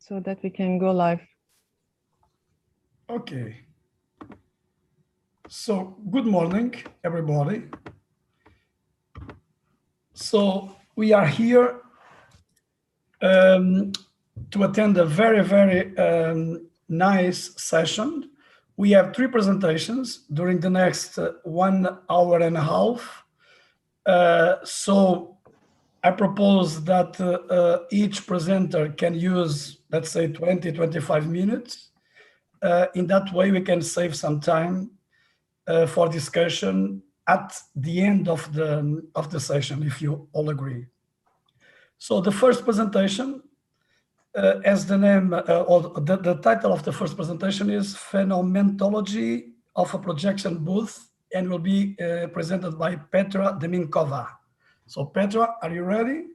so that we can go live. Okay. So good morning, everybody. So we are here to attend a very nice session. We have 3 presentations during the next 1 hour and a half. So I propose that each presenter can use, let's say, 20-25 minutes. In that way, we can save some time for discussion at the end of the session, if you all agree. So the first presentation, as the name or the title of the first presentation is Phenomenology of a Projection Booth, and will be presented by Petra Deminkova. So Petra, are you ready?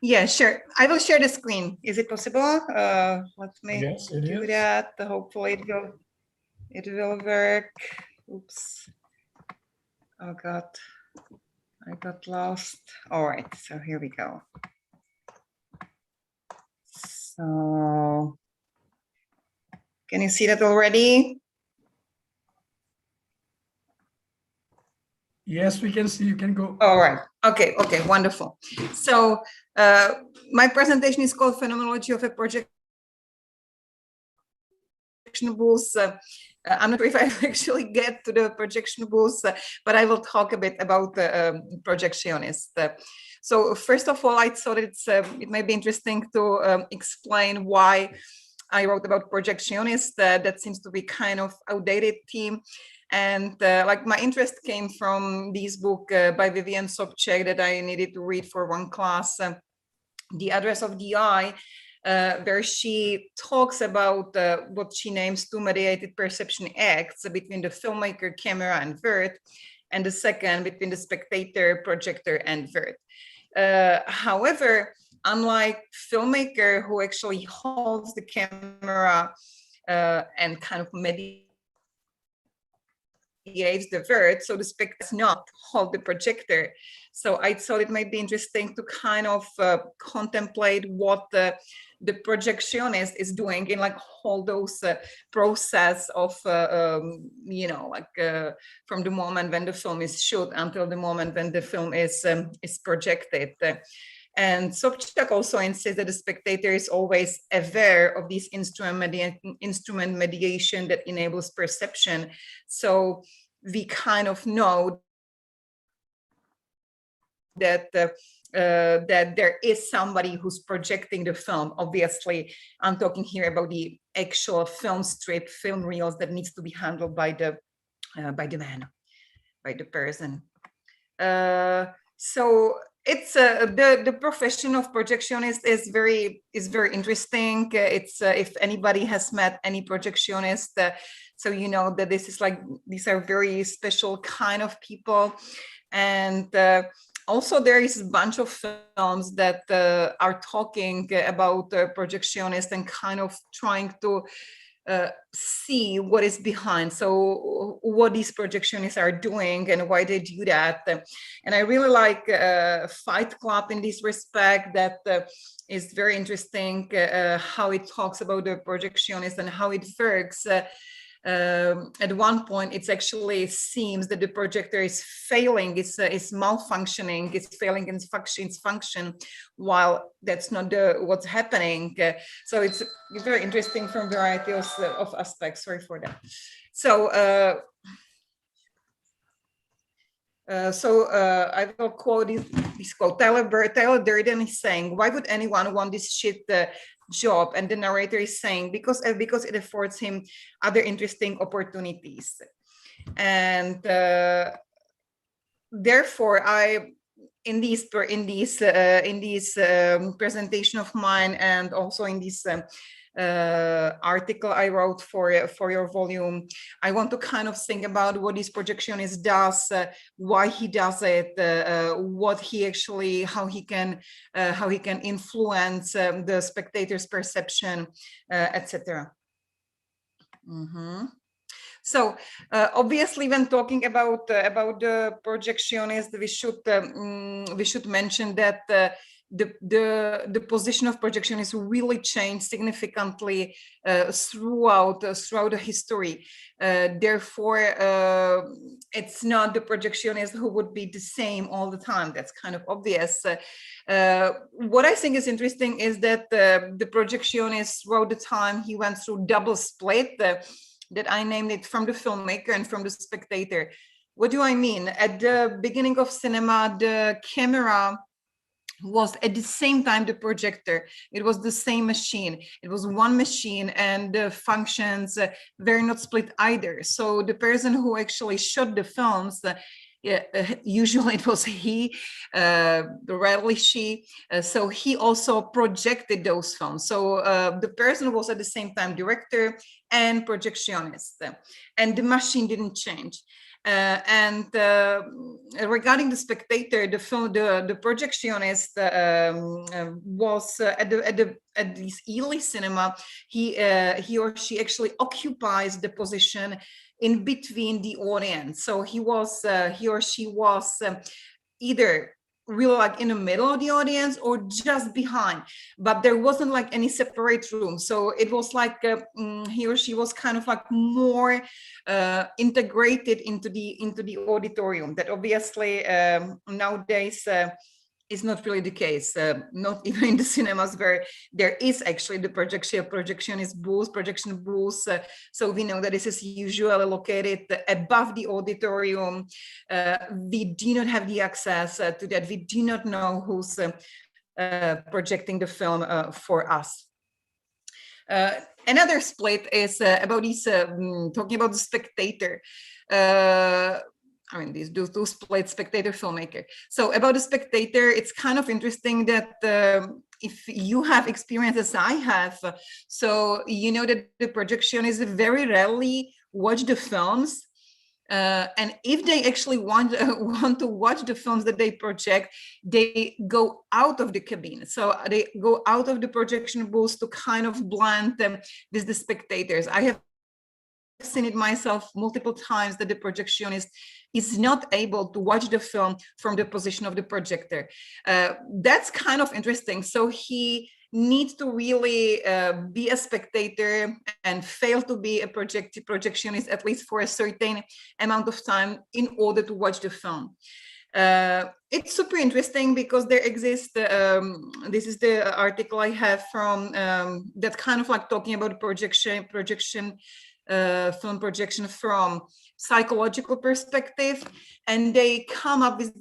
Yeah, sure. I will share the screen. Is it possible? Let me do that. Hopefully it will work. Oops. Oh God, I got lost. All right, so here we go. So, can you see that already? Yes, we can see. You can go. All right. Okay, wonderful. So, my presentation is called Phenomenology of a Projection Booth. I'm not sure if I actually get to the projection booth, but I will talk a bit about the projectionist. So first of all, I thought it might be interesting to explain why I wrote about projectionist. That seems to be kind of outdated theme. And like my interest came from this book by Vivian Sobchak that I needed to read for one class, The Address of the Eye, where she talks about what she names 2 mediated perception acts between the filmmaker, camera, and vert, and the second between the spectator, projector, and vert. However, unlike filmmaker who actually holds the camera and kind of mediates the vert, so the spectator does not hold the projector. So I thought it might be interesting to kind of contemplate what the projectionist is doing in like all those process of from the moment when the film is shot until the moment when the film is projected. And Sobchak also insists that the spectator is always aware of this instrument mediation that enables perception. So we kind of know that that there is somebody who's projecting the film. Obviously, I'm talking here about the actual film strip, film reels that needs to be handled by the man, by the person. So it's the profession of projectionist is very interesting. It's if anybody has met any projectionist, so you know that this is like these are very special kind of people, and also there is a bunch of films that are talking about projectionists and kind of trying to see what is behind, so what these projectionists are doing and why they do that. And I really like Fight Club in this respect, that is very interesting how it talks about the projectionist and how it works. At one point, it actually seems that the projector is failing, it's malfunctioning, it's failing in its function, while that's not what's happening. So it's very interesting from a variety of aspects. Sorry for that. So I will quote this quote. Tyler Durden is saying, "Why would anyone want this shit job?" And the narrator is saying, because it affords him other interesting opportunities. And therefore, in this presentation of mine, and also in this article I wrote for your volume, I want to kind of think about what this projectionist does, why he does it, what he actually, how he can influence the spectator's perception, etc. So obviously, when talking about the projectionist, we should mention that the position of projectionists really changed significantly throughout the history. Therefore, it's not the projectionist who would be the same all the time. That's kind of obvious. What I think is interesting is that the projectionist throughout the time, he went through double split that I named it from the filmmaker and from the spectator. What do I mean? At the beginning of cinema, the camera was at the same time the projector. It was the same machine. It was one machine, and the functions were not split either. So the person who actually shot the films, usually it was he, rarely she. So he also projected those films. So the person was at the same time director and projectionist, and the machine didn't change. Regarding the spectator, the projectionist was at this early cinema. He or she actually occupies the position in between the audience. So he or she was either really like in the middle of the audience or just behind, but there wasn't like any separate room. So it was like he or she was kind of like more integrated into the auditorium. That obviously nowadays is not really the case, not even in the cinemas where there is actually the projectionist booth, projection booth. So we know that this is usually located above the auditorium. We do not have the access to that. We do not know who's projecting the film for us. Another split is about this, talking about the spectator. I mean, these two split spectator filmmaker. So about the spectator, it's kind of interesting that if you have experience as I have, so you know that the projectionists very rarely watch the films. And if they actually want to watch the films that they project, they go out of the cabin. So they go out of the projection booth to kind of blend them with the spectators. I have seen it myself multiple times that the projectionist is not able to watch the film from the position of the projector. That's kind of interesting. So he needs to really be a spectator and fail to be a projectionist, at least for a certain amount of time, in order to watch the film. It's super interesting because there exists, this is the article I have from, that kind of like talking about film projection from psychological perspective, and they come up with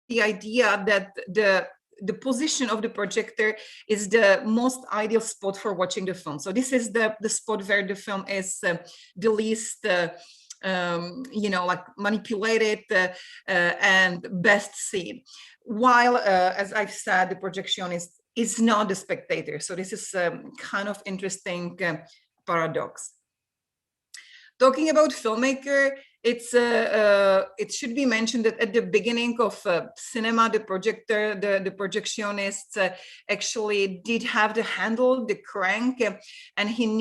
the idea that the position of the projector is the most ideal spot for watching the film. So this is the spot where the film is the least like manipulated and best seen, while as I've said, the projectionist is not the spectator. So this is kind of interesting paradox. Talking about filmmaker, it should be mentioned that at the beginning of cinema, the projectionists actually did have the handle, the crank, and he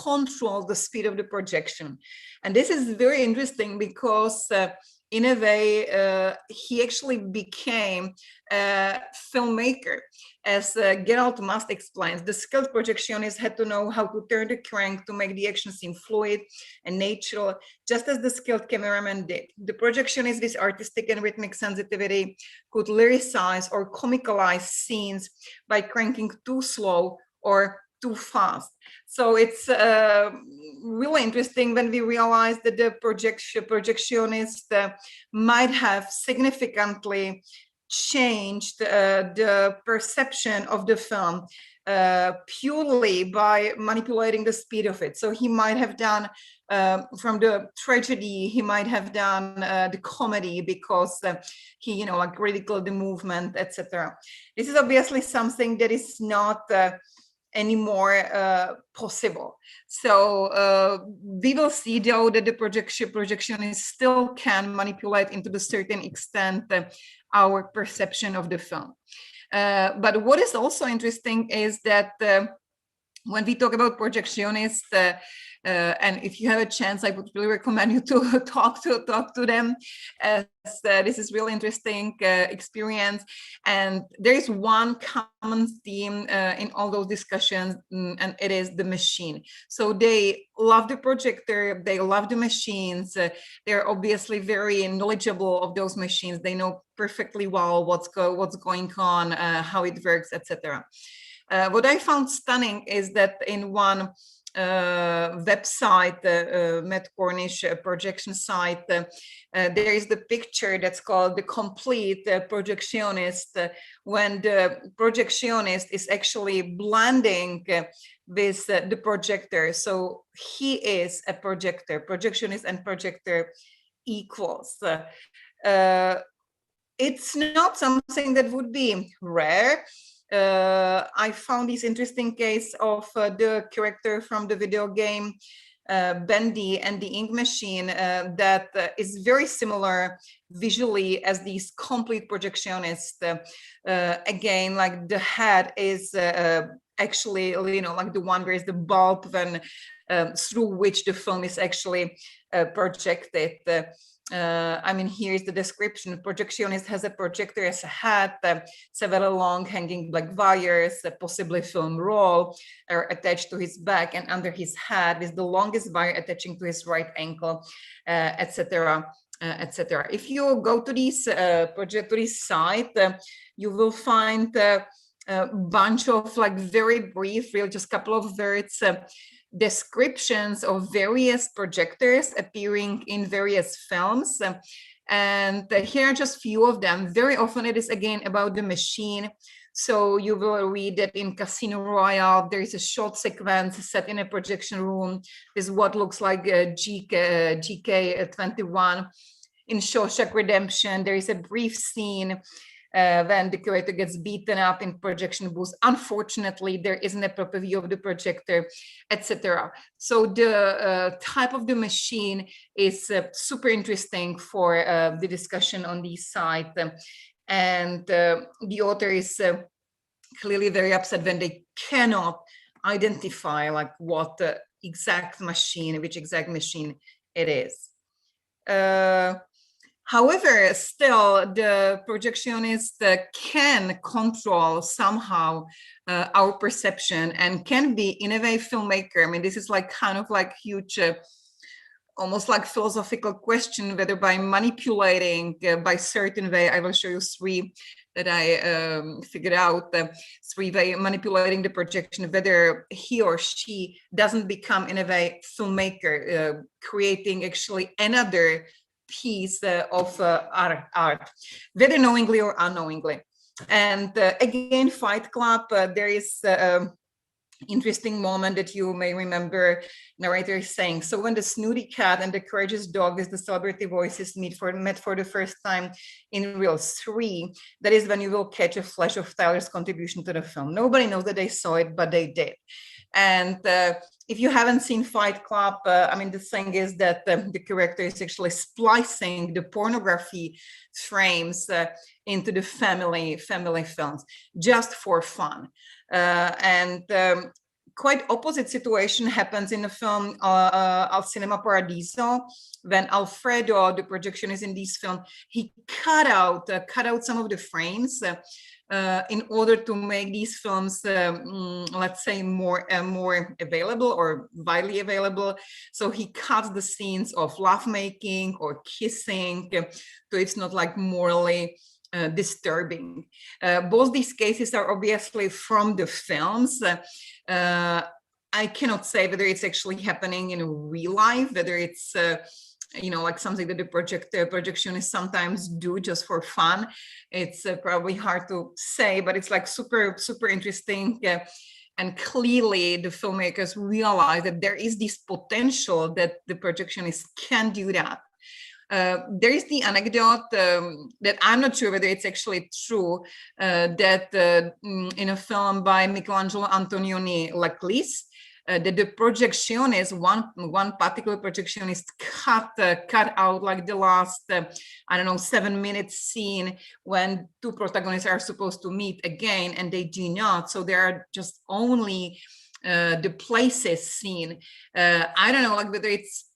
controlled the speed of the projection. And this is very interesting because in a way, he actually became a filmmaker. As Gerald Must explains, the skilled projectionist had to know how to turn the crank to make the action seem fluid and natural, just as the skilled cameraman did. The projectionist with artistic and rhythmic sensitivity could lyricize or comicalize scenes by cranking too slow or too fast. So it's really interesting when we realize that the projectionist might have significantly changed the perception of the film purely by manipulating the speed of it. So he might have done from the tragedy, he might have done the comedy because he, like ridiculed the movement, etc. This is obviously something that is not anymore possible. So we will see though that the projectionist still can manipulate into the certain extent our perception of the film. But what is also interesting is that when we talk about projectionists, and if you have a chance, I would really recommend you to talk to them, as this is really interesting experience. And there is one common theme in all those discussions, and it is the machine. So they love the projector, they love the machines. They're obviously very knowledgeable of those machines. They know perfectly well what's going on, how it works, etc. What I found stunning is that in one website, the Matt Cornish projection site, there is the picture that's called the complete projectionist, when the projectionist is actually blending with the projector. So he is a projector, projectionist and projector equals. It's not something that would be rare. I found this interesting case of the character from the video game Bendy and the Ink Machine that is very similar visually as these complete projectionists. Again, like the head is actually, you know, like the one where is the bulb when through which the film is actually projected. I mean, here's the description. Projectionist has a projector as a hat, several long hanging black wires, possibly film roll, are attached to his back and under his hat with the longest wire attaching to his right ankle, etc. etc. If you go to this site, you will find a bunch of like very brief, real, just couple of words, descriptions of various projectors appearing in various films. And here are just few of them. Very often it is again about the machine. So you will read that in Casino Royale, there is a short sequence set in a projection room with what looks like a GK21. In Shawshank Redemption, there is a brief scene when the character gets beaten up in projection booth. Unfortunately, there isn't a proper view of the projector, etc. So the type of the machine is super interesting for the discussion on this site. And the author is clearly very upset when they cannot identify like what exact machine, which exact machine it is. However, still, the projectionist can control somehow our perception and can be, in a way, filmmaker. I mean, this is like kind of like huge, almost like philosophical question, whether by manipulating by certain way. I will show you three that I figured out, three way manipulating the projection, whether he or she doesn't become, in a way, filmmaker, creating actually another piece of art, whether knowingly or unknowingly. And again, Fight Club, there is interesting moment that you may remember narrator saying, so when the snooty cat and the courageous dog with the celebrity voices met for the first time in Reel 3, that is when you will catch a flash of Tyler's contribution to the film. Nobody knows that they saw it, but they did. And if you haven't seen Fight Club, I mean, the thing is that the character is actually splicing the pornography frames into the family films just for fun. And quite opposite situation happens in the film Al Cinema Paradiso, when Alfredo, the projectionist in this film, he cut out some of the frames in order to make these films, let's say, more available or widely available. So he cuts the scenes of lovemaking or kissing, so it's not like morally disturbing. Both these cases are obviously from the films. I cannot say whether it's actually happening in real life, whether it's you know, like something that the projectionists sometimes do just for fun. It's probably hard to say, but it's like super interesting. And clearly the filmmakers realize that there is this potential that the projectionists can do that. There is the anecdote that I'm not sure whether it's actually true, that in a film by Michelangelo Antonioni, L'Eclisse, that the projectionist, one particular projectionist cut out like the last, I don't know, 7-minute scene when two protagonists are supposed to meet again, and they do not. So there are just only the places seen. I don't know, like whether it's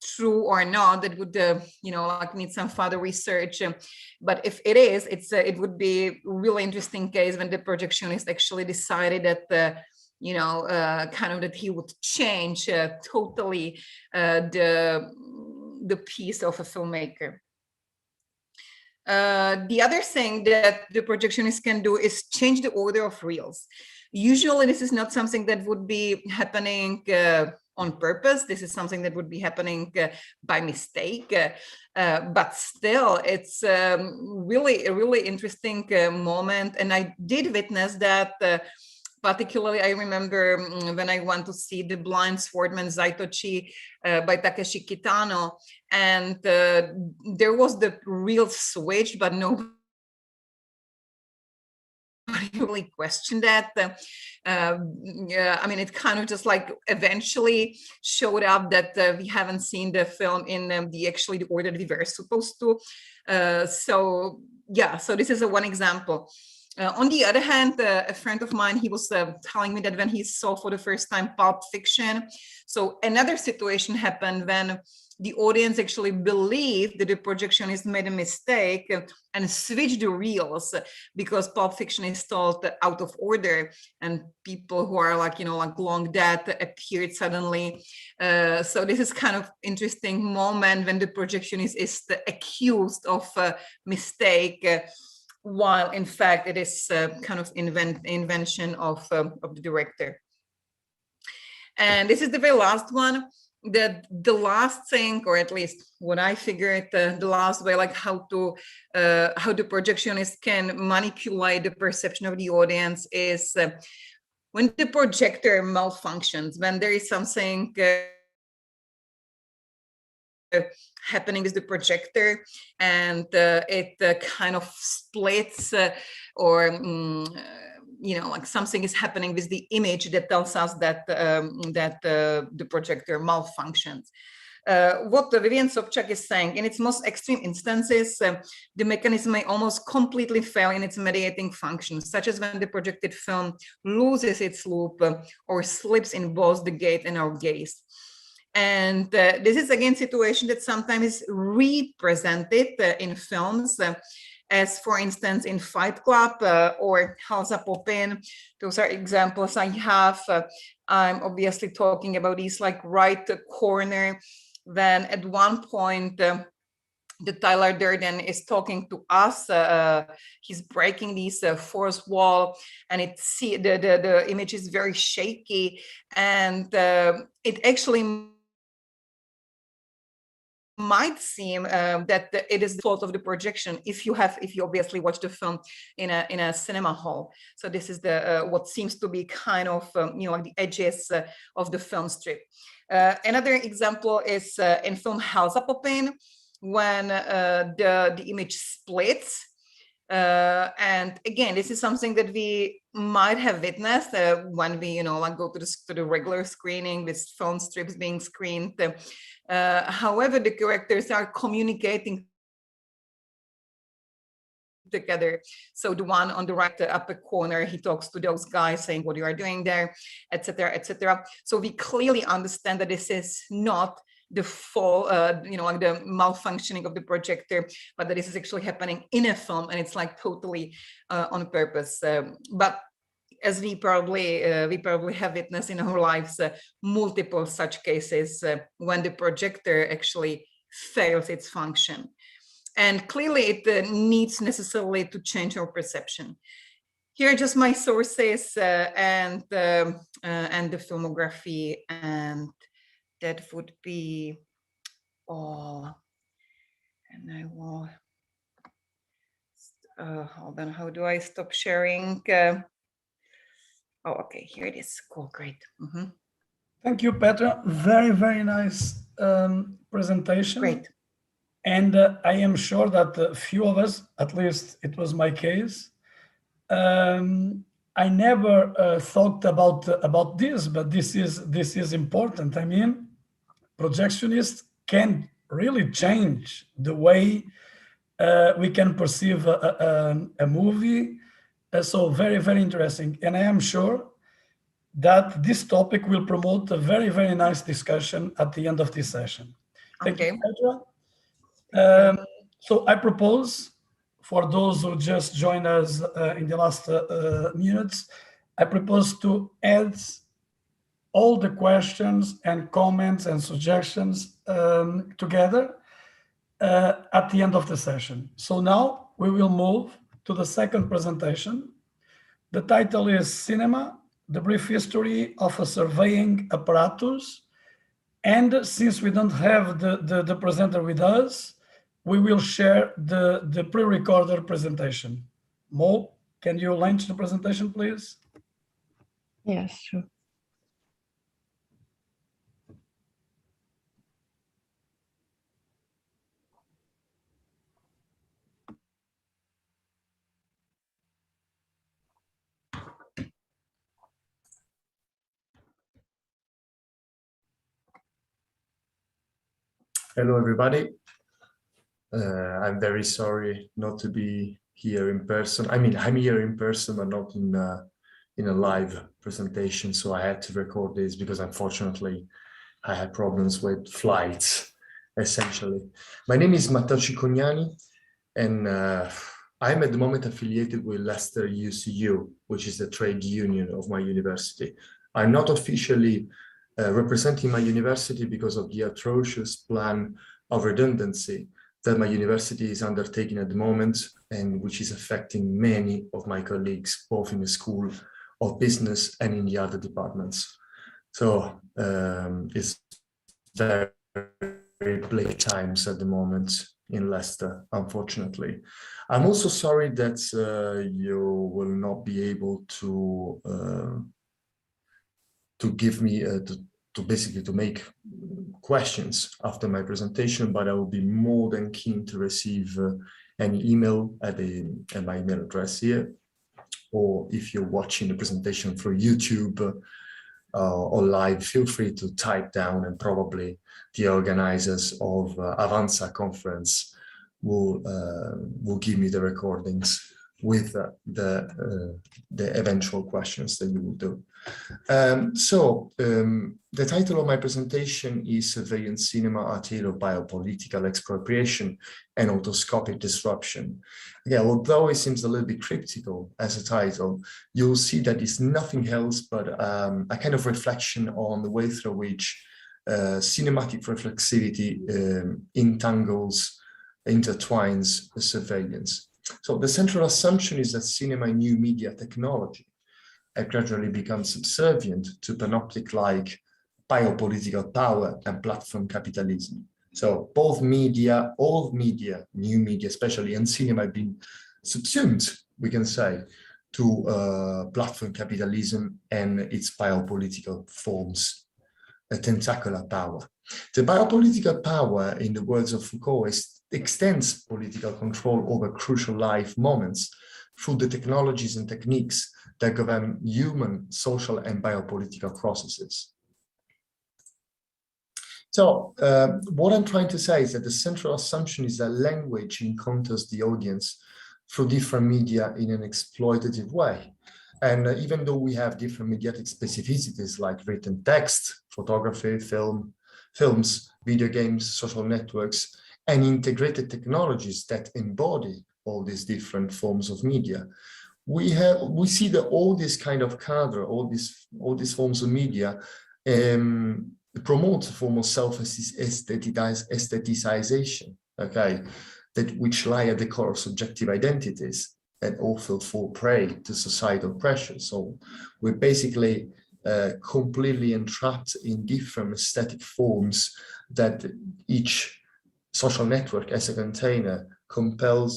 true or not. That would like need some further research. But if it is, it would be a really interesting case when the projectionist actually decided that kind of that he would change totally the piece of a filmmaker. The other thing that the projectionist can do is change the order of reels. Usually this is not something that would be happening on purpose. This is something that would be happening by mistake. But still, it's really a really interesting moment. And I did witness that. Particularly, I remember when I went to see The Blind Swordman Zaitochi by Takeshi Kitano, and there was the real switch, but nobody really questioned that. I mean, it kind of just like eventually showed up that we haven't seen the film in the order that we were supposed to. So this is one example. On the other hand, a friend of mine, he was telling me that when he saw for the first time Pulp Fiction, so another situation happened when the audience actually believed that the projectionist made a mistake and switched the reels because Pulp Fiction is told out of order, and people who are like long dead appeared suddenly. So this is kind of interesting moment when the projectionist is accused of a mistake, while in fact it is kind of invention of the director. And this is the very last one. The last thing, or at least what I figured, the last way, like how the projectionist can manipulate the perception of the audience is when the projector malfunctions, when there is something happening with the projector and it kind of splits or like something is happening with the image that tells us that the projector malfunctions. What Vivian Sobchak is saying, in its most extreme instances, the mechanism may almost completely fail in its mediating function, such as when the projected film loses its loop or slips in both the gate and our gaze. And this is again situation that sometimes is represented in films, as for instance in Fight Club or Halsa Popin. Those are examples I have. I'm obviously talking about these like right corner, when at one point the Tyler Durden is talking to us. He's breaking this fourth wall, and the image is very shaky, and it actually might seem that it is the fault of the projection if you obviously watch the film in a cinema hall. So this is the what seems to be kind of like the edges of the film strip. Another example is in film Halsa Popin, when the image splits. And again, this is something that we might have witnessed when we like go to the regular screening with film strips being screened. However, the characters are communicating together. So the one on the right upper corner, he talks to those guys saying what you are doing there, etc., etc. So we clearly understand that this is not the full, like the malfunctioning of the projector, but that this is actually happening in a film, and it's like totally on purpose. But as we probably have witnessed in our lives, multiple such cases when the projector actually fails its function. And clearly it needs necessarily to change our perception. Here are just my sources and the filmography, and that would be all. And I will, hold on, how do I stop sharing? Oh, okay, here it is. Cool, great. Mm-hmm. Thank you, Petra. Very, very nice presentation. Great. And I am sure that a few of us, at least it was my case, I never thought about this, but this is important. I mean, projectionists can really change the way we can perceive a movie. So very, very interesting. And I am sure that this topic will promote a very, very nice discussion at the end of this session. Thank you, Petra. So I propose, for those who just joined us in the last minutes, I propose to add all the questions and comments and suggestions together at the end of the session. So now we will move to the second presentation. The title is Cinema, the Brief History of a Surveying Apparatus. And since we don't have the presenter with us, we will share the pre-recorded presentation. Mo, can you launch the presentation, please? Yes, sure. Hello, everybody. I'm very sorry not to be here in person. I mean, I'm here in person, but not in a live presentation. So I had to record this because unfortunately I had problems with flights, essentially. My name is Matteo Cicognani, and I'm at the moment affiliated with Leicester UCU, which is the trade union of my university. I'm not officially representing my university because of the atrocious plan of redundancy that my university is undertaking at the moment, and which is affecting many of my colleagues, both in the School of Business and in the other departments. So it's very, very bleak times at the moment in Leicester, unfortunately. I'm also sorry that you will not be able to give me to basically to make questions after my presentation, but I will be more than keen to receive an email at my email address here, or if you're watching the presentation through YouTube or live, feel free to type down, and probably the organizers of Avanca conference will give me the recordings with the eventual questions that you will do. The title of my presentation is Surveillance Cinema, a Tale of Biopolitical Expropriation and Autoscopic Disruption. Yeah, although it seems a little bit cryptical as a title, you'll see that it's nothing else but a kind of reflection on the way through which cinematic reflexivity intertwines surveillance. So the central assumption is that cinema and new media technology have gradually become subservient to panoptic-like biopolitical power and platform capitalism. So both media, old media, new media especially, and cinema have been subsumed, we can say, to platform capitalism and its biopolitical forms, a tentacular power. The biopolitical power, in the words of Foucault, extends political control over crucial life moments through the technologies and techniques that govern human, social, and biopolitical processes. So what I'm trying to say is that the central assumption is that language encounters the audience through different media in an exploitative way. And even though we have different mediatic specificities like written text, photography, films, video games, social networks, and integrated technologies that embody all these different forms of media, we see that all this kind of cadre, all these forms of media promote a form of self-aestheticization, okay, which lie at the core of subjective identities and also fall prey to societal pressure. So we're basically completely entrapped in different aesthetic forms that each social network as a container compel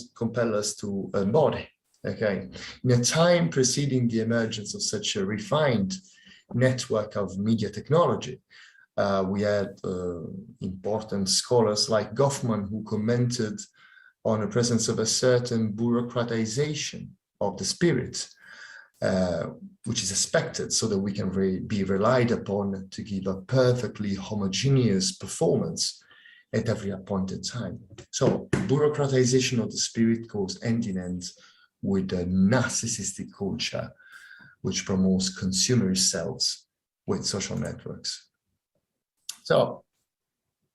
us to embody. Okay, in a time preceding the emergence of such a refined network of media technology, we had important scholars like Goffman who commented on the presence of a certain bureaucratization of the spirit, which is expected so that we can be relied upon to give a perfectly homogeneous performance at every appointed time. So bureaucratization of the spirit goes hand in hand with a narcissistic culture, which promotes consumer selves with social networks. So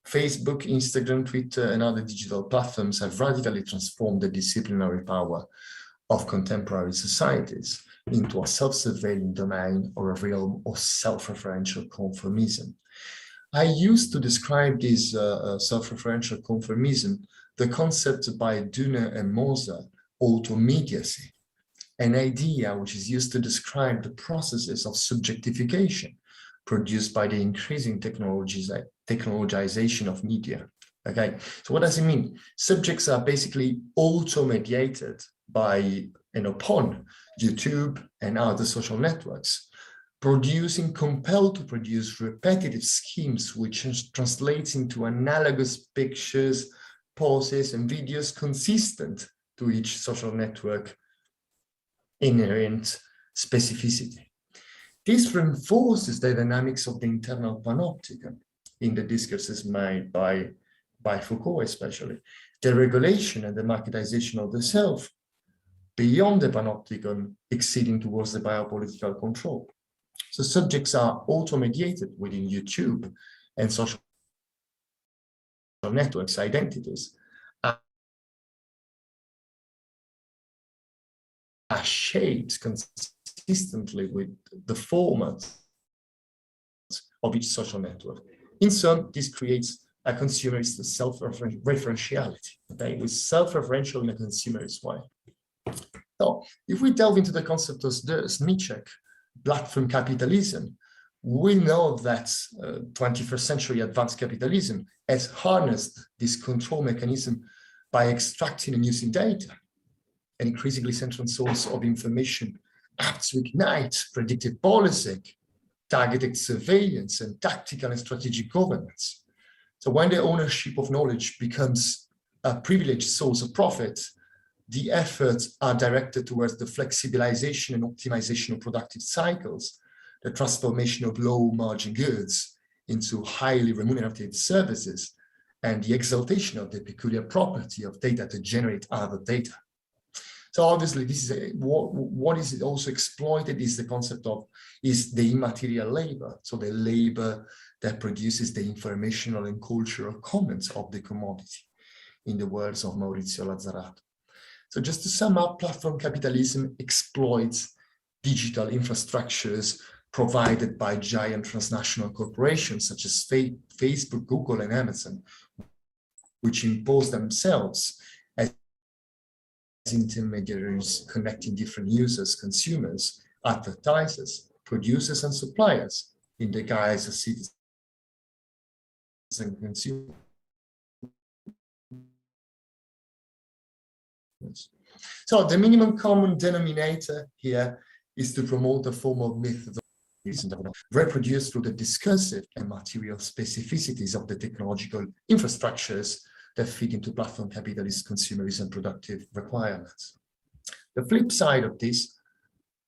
Facebook, Instagram, Twitter, and other digital platforms have radically transformed the disciplinary power of contemporary societies into a self-surveilling domain or a realm of self-referential conformism. I used to describe this self-referential conformism, the concept by Düner and Moser, automediacy, an idea which is used to describe the processes of subjectification produced by the increasing technologization of media. Okay, so what does it mean? Subjects are basically auto-mediated by and upon YouTube and other social networks, compelled to produce repetitive schemes which translates into analogous pictures, poses, and videos consistent to each social network inherent specificity. This reinforces the dynamics of the internal panopticon in the discourses made by Foucault especially, the regulation and the marketization of the self beyond the panopticon exceeding towards the biopolitical control. So subjects are auto-mediated within YouTube and social networks identities are shaped consistently with the formats of each social network. In sum, this creates a consumerist self-referentiality, okay, with self-referential in a consumerist way. So if we delve into the concept of Nietzsche, platform capitalism, we know that 21st century advanced capitalism has harnessed this control mechanism by extracting and using data, an increasingly central source of information apt to ignite predictive policing, targeted surveillance, and tactical and strategic governance. So when the ownership of knowledge becomes a privileged source of profit, the efforts are directed towards the flexibilization and optimization of productive cycles, the transformation of low-margin goods into highly remunerative services, and the exaltation of the peculiar property of data to generate other data. So obviously, this is what is also exploited is the concept of the immaterial labor, so the labor that produces the informational and cultural comments of the commodity, in the words of Maurizio Lazzarato. So just to sum up, platform capitalism exploits digital infrastructures provided by giant transnational corporations such as Facebook, Google, and Amazon, which impose themselves as intermediaries connecting different users, consumers, advertisers, producers, and suppliers in the guise of citizens and consumers. So the minimum common denominator here is to promote a form of myth reproduced through the discursive and material specificities of the technological infrastructures that feed into platform capitalist consumerism productive requirements. The flip side of this,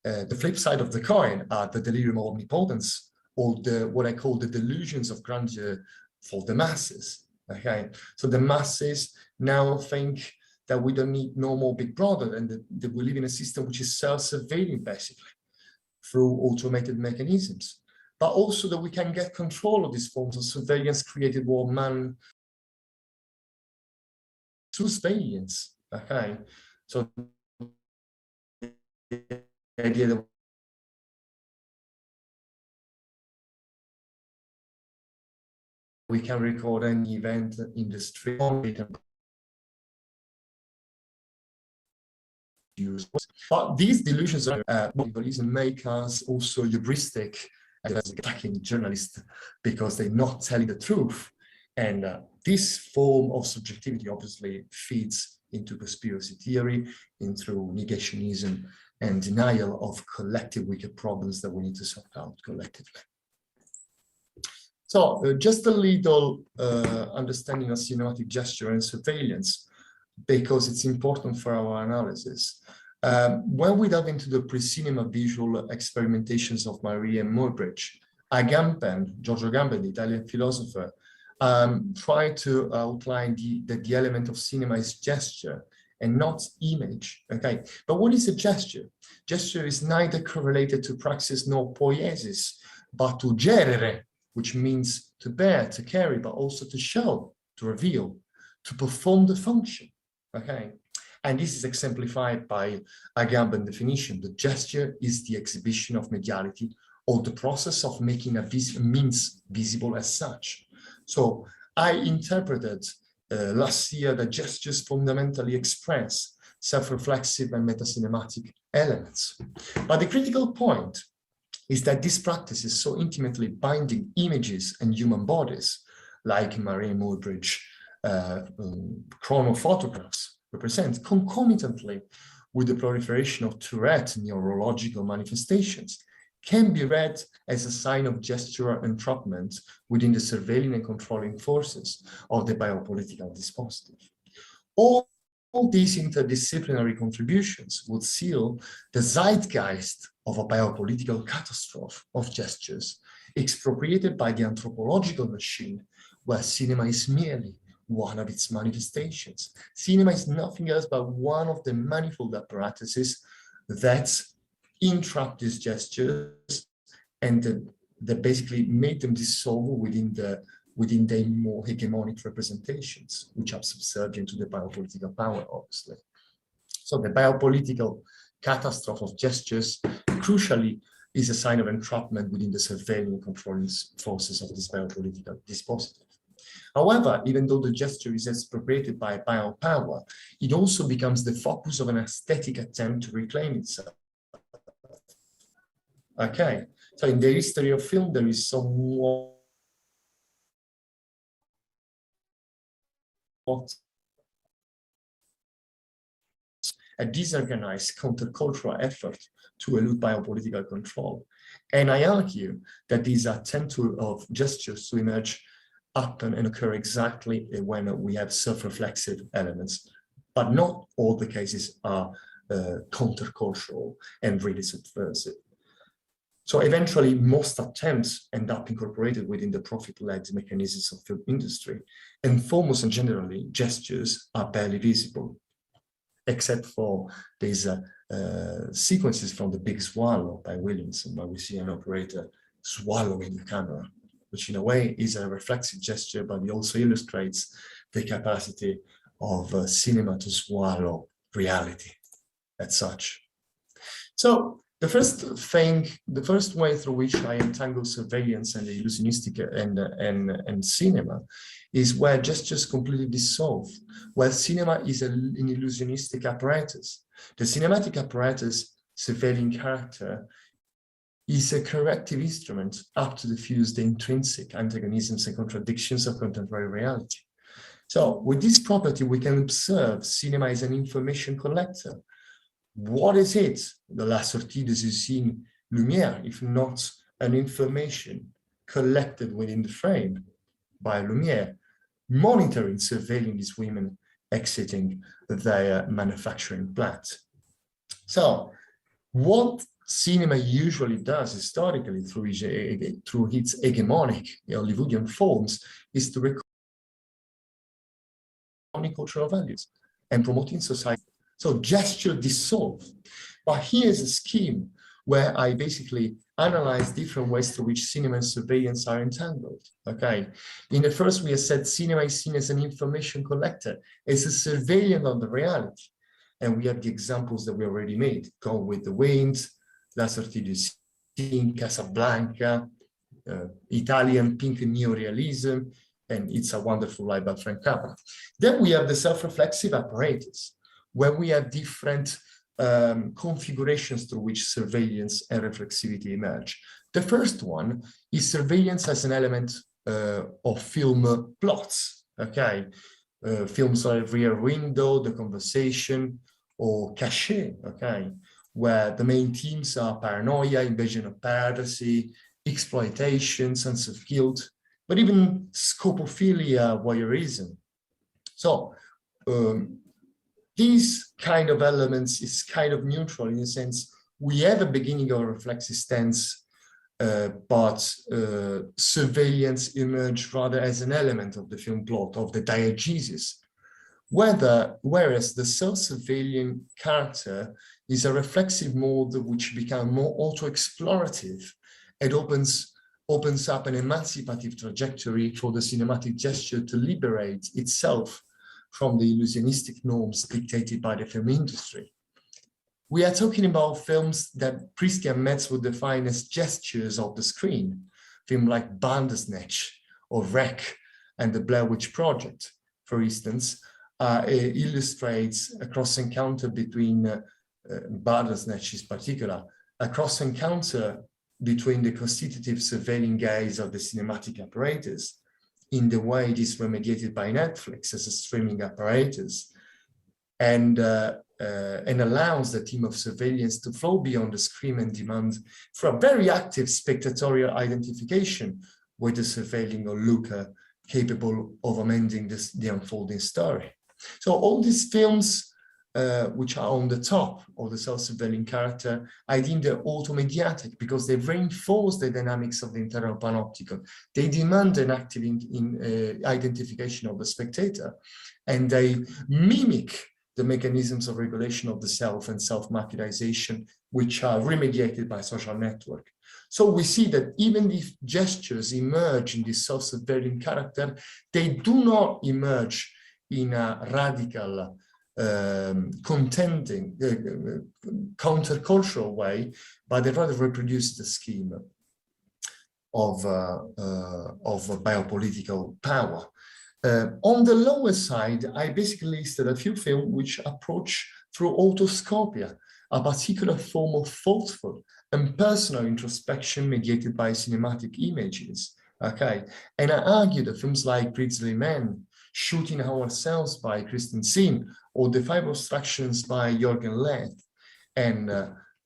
the flip side of the coin are the delirium of omnipotence, or what I call the delusions of grandeur for the masses. Okay, so the masses now think that we don't need no more Big Brother, and that we live in a system which is self-surveilling basically through automated mechanisms, but also that we can get control of these forms of surveillance created war man surveillance. Okay, so the idea that we can record any event in the street, but these delusions of populism make us also hubristic as attacking journalists because they're not telling the truth. And this form of subjectivity obviously feeds into conspiracy theory, into negationism and denial of collective wicked problems that we need to sort out collectively. So just a little understanding of cinematic gesture and surveillance, because it's important for our analysis. When we delve into the pre-cinema visual experimentations of Marie and Murbridge, Giorgio Agamben, the Italian philosopher, tried to outline that the element of cinema is gesture and not image, okay? But what is a gesture? Gesture is neither correlated to praxis nor poiesis, but to gerere, which means to bear, to carry, but also to show, to reveal, to perform the function, okay? And this is exemplified by Agamben definition. The gesture is the exhibition of mediality or the process of making a means visible as such. So I interpreted last year that gestures fundamentally express self-reflexive and metacinematic elements. But the critical point is that this practice is so intimately binding images and human bodies, like Marie Murbridge chronophotographs represent, concomitantly with the proliferation of Tourette neurological manifestations, can be read as a sign of gestural entrapment within the surveilling and controlling forces of the biopolitical dispositive. All these interdisciplinary contributions would seal the zeitgeist of a biopolitical catastrophe of gestures expropriated by the anthropological machine, where cinema is merely one of its manifestations. Cinema is nothing else but one of the manifold apparatuses that entrap these gestures and that basically made them dissolve within the more hegemonic representations, which are subservient to the biopolitical power, obviously. So the biopolitical catastrophe of gestures, crucially, is a sign of entrapment within the surveilling and controlling forces of this biopolitical dispositive. However, even though the gesture is expropriated by biopower, it also becomes the focus of an aesthetic attempt to reclaim itself. Okay, so in the history of film, there is somewhat a disorganized countercultural effort to elude biopolitical control. And I argue that these attempts of gestures to emerge happen and occur exactly when we have self-reflexive elements, but not all the cases are countercultural and really subversive. So eventually, most attempts end up incorporated within the profit-led mechanisms of film industry, and foremost and generally, gestures are barely visible, except for these sequences from The Big Swallow by Williamson, where we see an operator swallowing the camera, which in a way is a reflexive gesture, but it also illustrates the capacity of cinema to swallow reality as such. So the first way through which I entangle surveillance and the illusionistic and cinema is where gestures completely dissolve, where cinema is an illusionistic apparatus. The cinematic apparatus surveilling character is a corrective instrument up to diffuse the intrinsic antagonisms and contradictions of contemporary reality. So with this property, we can observe cinema as an information collector. What is it, the La Sortie de Susine Lumière, if not an information collected within the frame by Lumière, monitoring, surveilling these women exiting their manufacturing plant? So what cinema usually does historically through its hegemonic Hollywoodian forms is to record cultural values and promoting society. So gesture dissolve. But here's a scheme where I basically analyze different ways through which cinema and surveillance are entangled. Okay. In the first, we have said cinema is seen as an information collector, as a surveillant of the reality. And we have the examples that we already made: Gone with the Wind, La Sortie de Susine, Casablanca, Italian pink neorealism, and It's a Wonderful Life by Frank Capra. Then we have the self-reflexive apparatus, where we have different configurations through which surveillance and reflexivity emerge. The first one is surveillance as an element of film plots, okay? Films like Rear Window, The Conversation, or Cachet, okay? Where the main themes are paranoia, invasion of privacy, exploitation, sense of guilt, but even scopophilia, voyeurism. So these kind of elements is kind of neutral in the sense we have a beginning of a reflexive stance, but surveillance emerged rather as an element of the film plot, of the diegesis, whereas the self-surveilling character is a reflexive mode which becomes more auto-explorative and opens up an emancipative trajectory for the cinematic gesture to liberate itself from the illusionistic norms dictated by the film industry. We are talking about films that Christian Metz would define as gestures of the screen, films like Bandersnatch or Wreck and The Blair Witch Project, for instance, illustrates a cross-encounter between Bandersnatch in particular, a cross-encounter between the constitutive surveilling gaze of the cinematic apparatus in the way it is remediated by Netflix as a streaming apparatus, and allows the team of surveillance to flow beyond the screen and demand for a very active spectatorial identification with the surveilling onlooker capable of amending the unfolding story. So all these films which are on the top of the self-surveilling character, I deem they're automediatic because they reinforce the dynamics of the internal panopticon. They demand an active identification of the spectator, and they mimic the mechanisms of regulation of the self and self-marketization, which are remediated by social network. So we see that even if gestures emerge in this self-surveilling character, they do not emerge in a radical, contending, countercultural way, but they rather reproduce the scheme of biopolitical power. On the lower side, I basically listed a few films which approach through autoscopia, a particular form of thoughtful and personal introspection mediated by cinematic images. Okay, and I argue that films like Grizzly Man, Shooting Ourselves by Kristen Sin, or The Five Obstructions by Jürgen Leth, and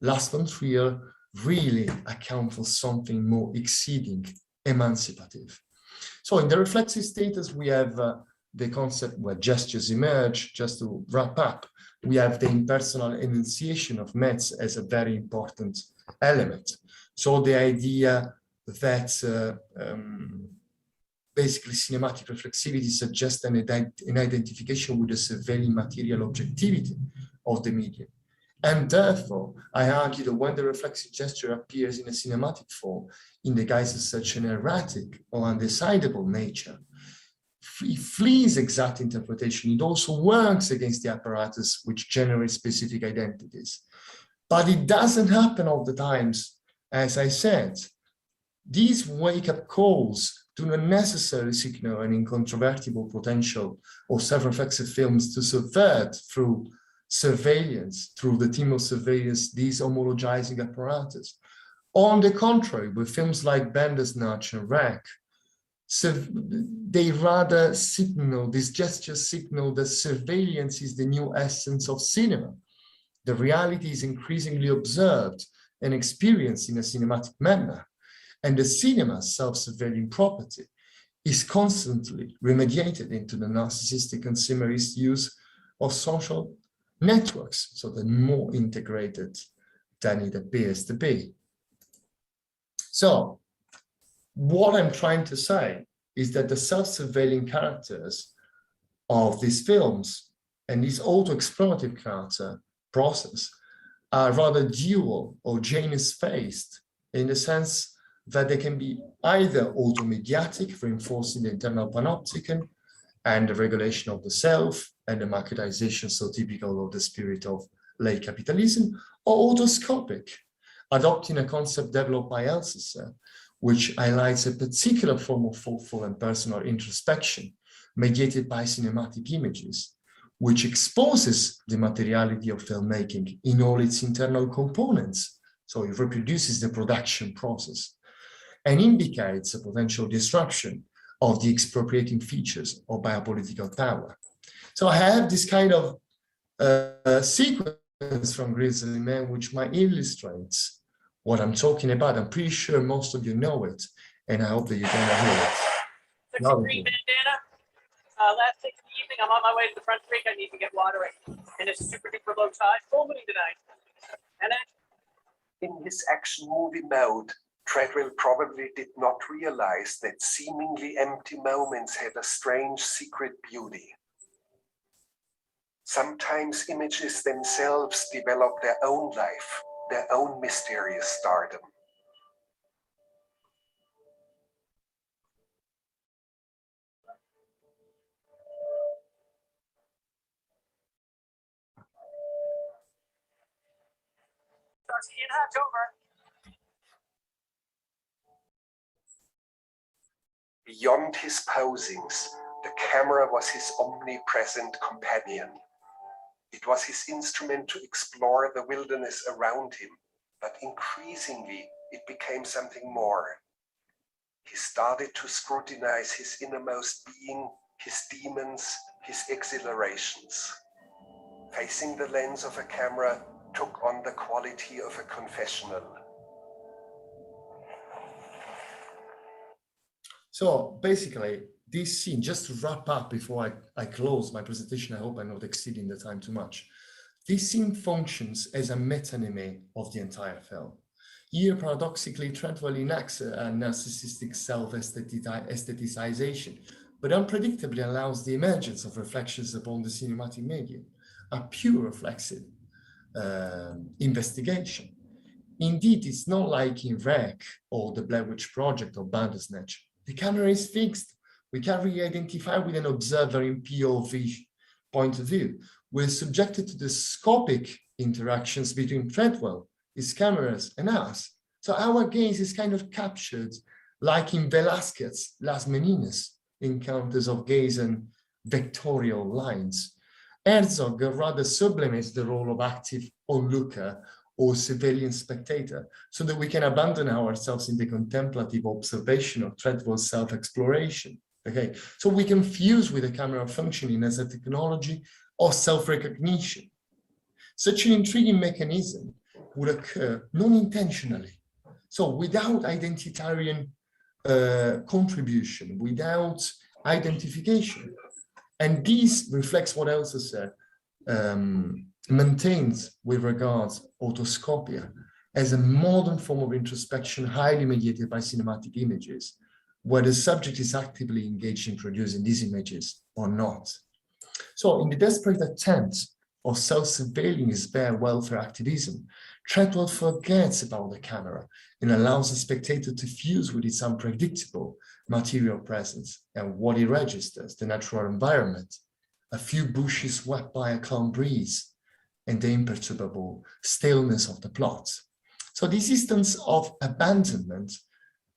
Lars von Trier really account for something more exceeding, emancipative. So in the reflexive status, we have the concept where gestures emerge. Just to wrap up, we have the impersonal enunciation of Metz as a very important element. So the idea that basically cinematic reflexivity suggests an identification with the surveilling material objectivity of the medium. And therefore, I argue that when the reflexive gesture appears in a cinematic form, in the guise of such an erratic or undecidable nature, it flees exact interpretation. It also works against the apparatus which generates specific identities. But it doesn't happen all the times. As I said, these wake-up calls do not necessarily signal an incontrovertible potential of self-reflexive films to subvert through surveillance, through the team of surveillance, these homologizing apparatus. On the contrary, with films like Bandersnatch and Wreck, they rather signal, these gestures signal that surveillance is the new essence of cinema. The reality is increasingly observed and experienced in a cinematic manner, and the cinema's self-surveilling property is constantly remediated into the narcissistic consumerist use of social networks, so they're more integrated than it appears to be. So what I'm trying to say is that the self-surveilling characters of these films and this auto-explorative character process are rather dual or Janus-faced in the sense that they can be either automediatic, reinforcing the internal panopticon and the regulation of the self and the marketization so typical of the spirit of late capitalism, or autoscopic, adopting a concept developed by Althusser, which highlights a particular form of thoughtful and personal introspection mediated by cinematic images, which exposes the materiality of filmmaking in all its internal components. So it reproduces the production process and indicates a potential disruption of the expropriating features of biopolitical power. So I have this kind of sequence from Grizzly Man, which might illustrate what I'm talking about. I'm pretty sure most of you know it, and I hope that you're gonna hear it. 63 bandana. Last 6 of the evening, I'm on my way to the front creek. I need to get water and it's super duper low tide. Full moon tonight. And then in his action movie mode, Treadwell probably did not realize that seemingly empty moments had a strange secret beauty. Sometimes images themselves develop their own life, their own mysterious stardom. Starts in October. Beyond his posings, the camera was his omnipresent companion. It was his instrument to explore the wilderness around him, but increasingly it became something more. He started to scrutinize his innermost being, his demons, his exhilarations. Facing the lens of a camera took on the quality of a confessional. So basically, this scene, just to wrap up before I close my presentation, I hope I'm not exceeding the time too much. This scene functions as a metonymy of the entire film. Here, paradoxically, Treadwell enacts a narcissistic self-aestheticization, but unpredictably allows the emergence of reflections upon the cinematic medium, a pure reflexive investigation. Indeed, it's not like in Wreck or the Blair Witch Project or Bandersnatch. The camera is fixed. We can re-identify with an observer in POV point of view. We're subjected to the scopic interactions between Treadwell, his cameras, and us. So our gaze is kind of captured, like in Velázquez's Las Meninas, encounters of gaze and vectorial lines. Herzog rather sublimates the role of active onlooker or civilian spectator, so that we can abandon ourselves in the contemplative observation of Treadwell's self-exploration. Okay, so we can fuse with the camera functioning as a technology of self-recognition. Such an intriguing mechanism would occur non-intentionally. So without identitarian contribution, without identification. And this reflects what Elsa said, maintains with regards autoscopia as a modern form of introspection highly mediated by cinematic images, where the subject is actively engaged in producing these images or not. So in the desperate attempt of self-surveilling his bare welfare activism, Treadwell forgets about the camera and allows the spectator to fuse with its unpredictable material presence and what he registers, the natural environment, a few bushes swept by a calm breeze, and the imperturbable stillness of the plot. So this instance of abandonment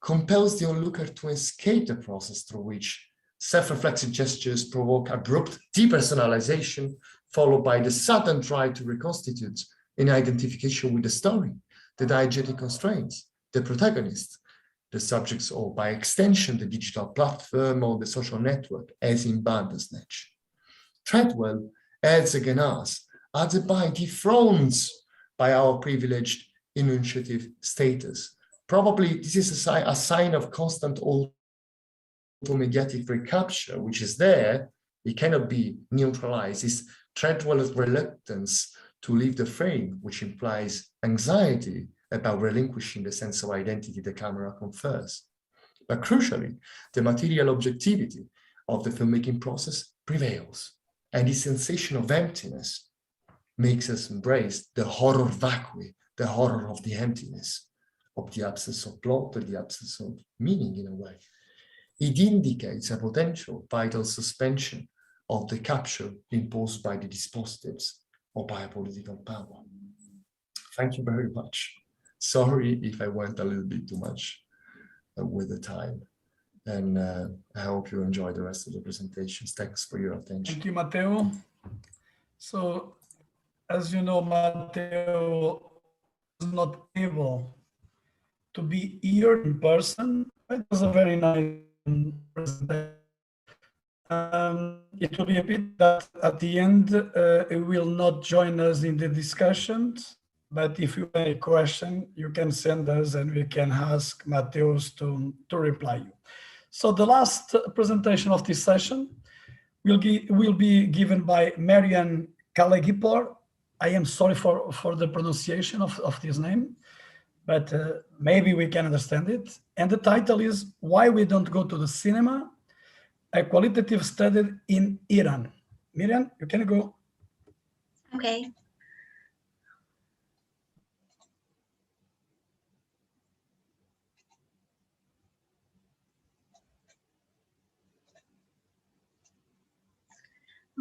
compels the onlooker to escape the process through which self-reflexive gestures provoke abrupt depersonalization, followed by the sudden drive to reconstitute an identification with the story, the diegetic constraints, the protagonist, the subjects, or by extension, the digital platform or the social network, as in Bandersnatch. Treadwell adds again us, thereby dethroned by our privileged enunciative status. Probably this is a sign of constant automediatic recapture, which is there. It cannot be neutralized. It's Treadwell's reluctance to leave the frame, which implies anxiety about relinquishing the sense of identity the camera confers. But crucially, the material objectivity of the filmmaking process prevails, and the sensation of emptiness makes us embrace the horror vacui, the horror of the emptiness, of the absence of plot, or the absence of meaning in a way. It indicates a potential vital suspension of the capture imposed by the dispositives or by a political power. Thank you very much. Sorry if I went a little bit too much with the time. And I hope you enjoy the rest of the presentations. Thanks for your attention. Thank you, Matteo. So, as you know, Matteo is not able to be here in person. It was a very nice presentation. It will be a bit that at the end, he will not join us in the discussions, but if you have a question, you can send us and we can ask Mateus to reply you. So the last presentation of this session will be given by Marian Kalegipor. I am sorry for the pronunciation of this name, but maybe we can understand it. And the title is Why We Don't Go to the Cinema, a qualitative study in Iran. Miriam, you can go. Okay.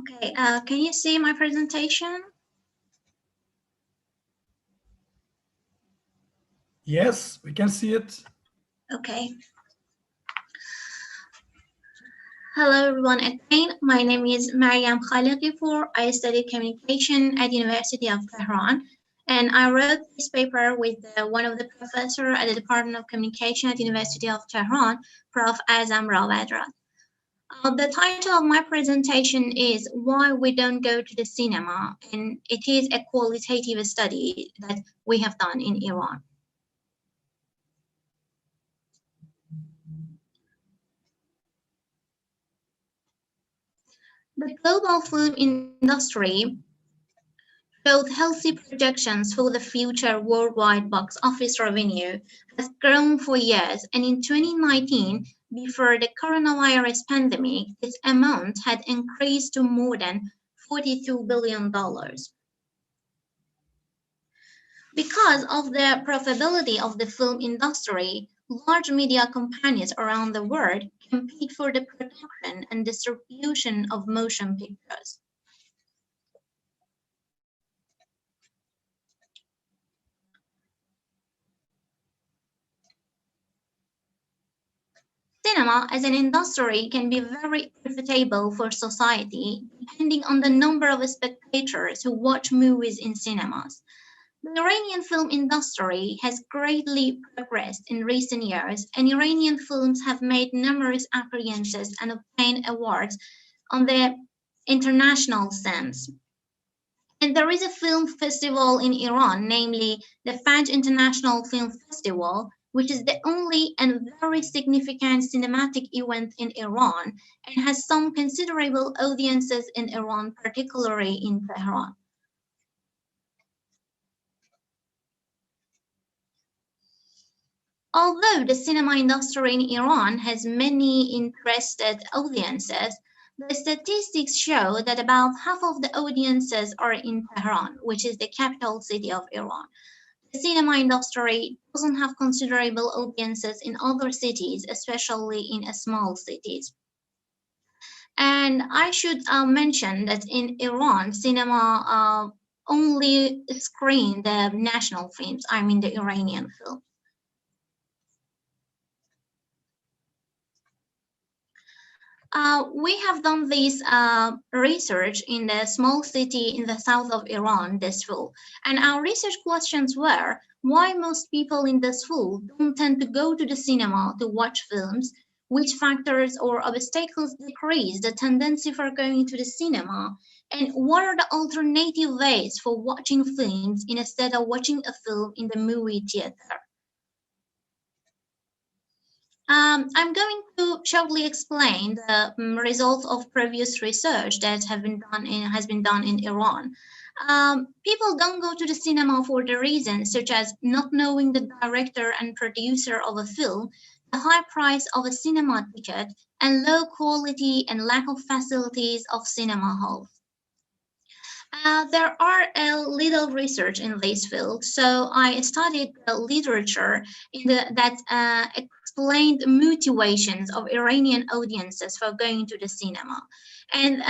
Okay, can you see my presentation? Yes, we can see it. Okay. Hello everyone again. My name is Mariam Khaliqipour. I study communication at University of Tehran, and I wrote this paper with one of the professor at the Department of Communication at University of Tehran, Prof. Azam Rawedra. The title of my presentation is Why We Don't Go to the Cinema, and it is a qualitative study that we have done in Iran. The global film industry showed healthy projections for the future worldwide box office revenue has grown for years, and in 2019, before the coronavirus pandemic, this amount had increased to more than $42 billion. Because of the profitability of the film industry, large media companies around the world compete for the production and distribution of motion pictures. Cinema as an industry can be very profitable for society, depending on the number of spectators who watch movies in cinemas. The Iranian film industry has greatly progressed in recent years, and Iranian films have made numerous appearances and obtained awards on the international sense. And there is a film festival in Iran, namely the Faj International Film Festival, which is the only and very significant cinematic event in Iran and has some considerable audiences in Iran, particularly in Tehran. Although the cinema industry in Iran has many interested audiences, the statistics show that about half of the audiences are in Tehran, which is the capital city of Iran. The cinema industry doesn't have considerable audiences in other cities, especially in small cities. And I should mention that in Iran, cinema only screen the national films, I mean the Iranian film. We have done this research in the small city in the south of Iran this fall, and our research questions were why most people in this fall don't tend to go to the cinema to watch films, which factors or obstacles decrease the tendency for going to the cinema, and what are the alternative ways for watching films instead of watching a film in the movie theater. I'm going to shortly explain the results of previous research that has been done in Iran. People don't go to the cinema for the reasons such as not knowing the director and producer of a film, the high price of a cinema ticket, and low quality and lack of facilities of cinema halls. There are a little research in this field, so I studied the literature that explained motivations of Iranian audiences for going to the cinema. And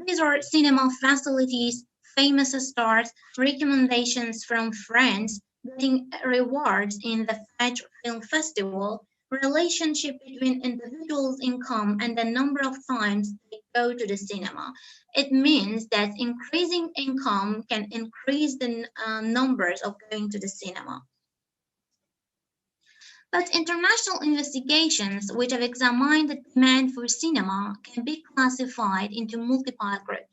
these are cinema facilities, famous stars, recommendations from friends, getting rewards in the Faj Film Festival, relationship between individuals' income and the number of times they go to the cinema. It means that increasing income can increase the numbers of going to the cinema. But international investigations which have examined the demand for cinema can be classified into multiple groups.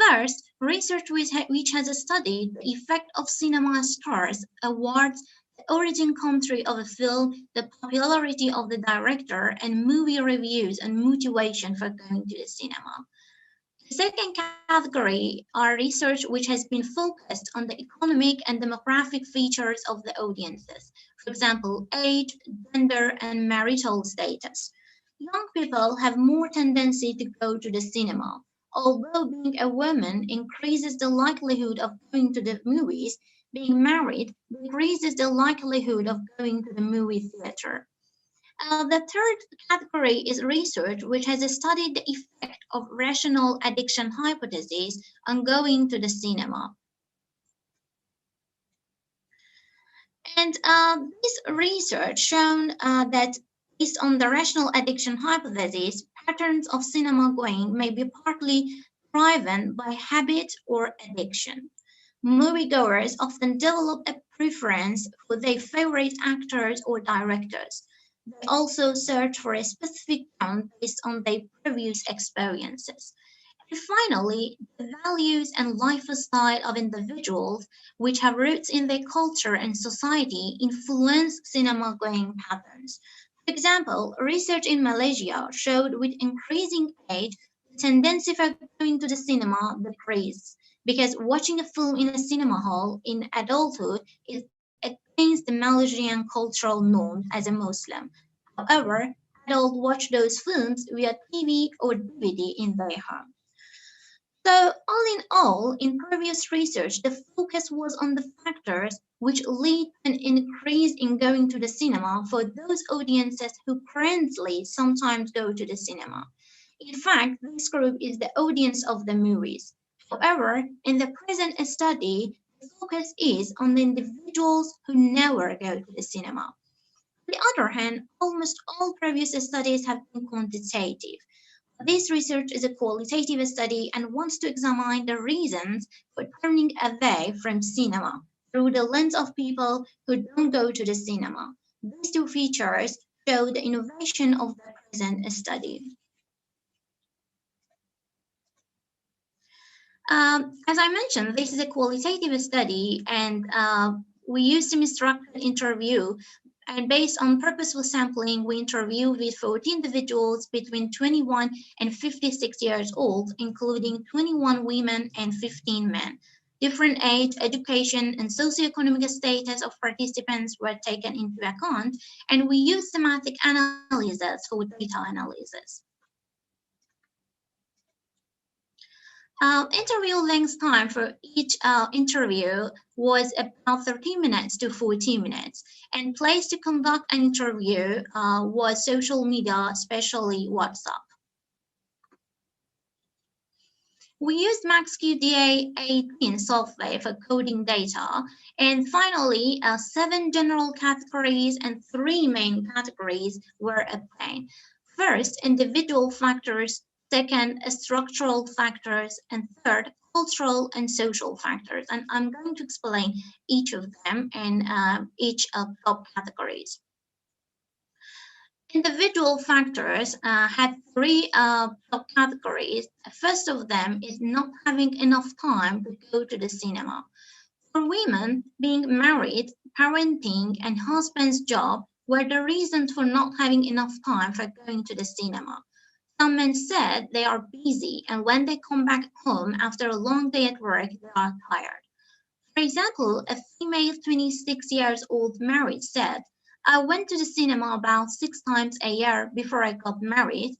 First, research which has studied the effect of cinema stars, awards, the origin country of a film, the popularity of the director, and movie reviews and motivation for going to the cinema. The second category are research which has been focused on the economic and demographic features of the audiences, for example, age, gender, and marital status. Young people have more tendency to go to the cinema. Although being a woman increases the likelihood of going to the movies, being married decreases the likelihood of going to the movie theater. The third category is research, which has studied the effect of rational addiction hypotheses on going to the cinema. And this research shown that based on the rational addiction hypothesis, patterns of cinema going may be partly driven by habit or addiction. Moviegoers often develop a preference for their favorite actors or directors. They also search for a specific tone based on their previous experiences. And finally, the values and lifestyle of individuals, which have roots in their culture and society, influence cinema going patterns. For example, research in Malaysia showed with increasing age, the tendency for going to the cinema decreased because watching a film in a cinema hall in adulthood is against the Malaysian cultural norms as a Muslim. However, adults watch those films via TV or DVD in their home. So, all in all, in previous research, the focus was on the factors which lead to an increase in going to the cinema for those audiences who currently sometimes go to the cinema. In fact, this group is the audience of the movies. However, in the present study, the focus is on the individuals who never go to the cinema. On the other hand, almost all previous studies have been quantitative. This research is a qualitative study and wants to examine the reasons for turning away from cinema through the lens of people who don't go to the cinema. These two features show the innovation of the present study. As I mentioned, this is a qualitative study and we use semi-structured interview. And based on purposeful sampling, we interviewed with 40 individuals between 21 and 56 years old, including 21 women and 15 men. Different age, education, and socioeconomic status of participants were taken into account, and we used semantic analysis for data analysis. Interview length time for each interview was about 30 minutes to 40 minutes, and place to conduct an interview was social media, especially WhatsApp. We used MaxQDA 18 software for coding data, and finally, 7 general categories and 3 main categories were obtained. First, individual factors. Second, structural factors, and third, cultural and social factors. And I'm going to explain each of them and each of top categories. Individual factors had 3 top categories. First of them is not having enough time to go to the cinema. For women, being married, parenting, and husband's job were the reasons for not having enough time for going to the cinema. Some men said they are busy, and when they come back home after a long day at work, they are tired. For example, a female 26 years old married said, I went to the cinema about 6 times a year before I got married.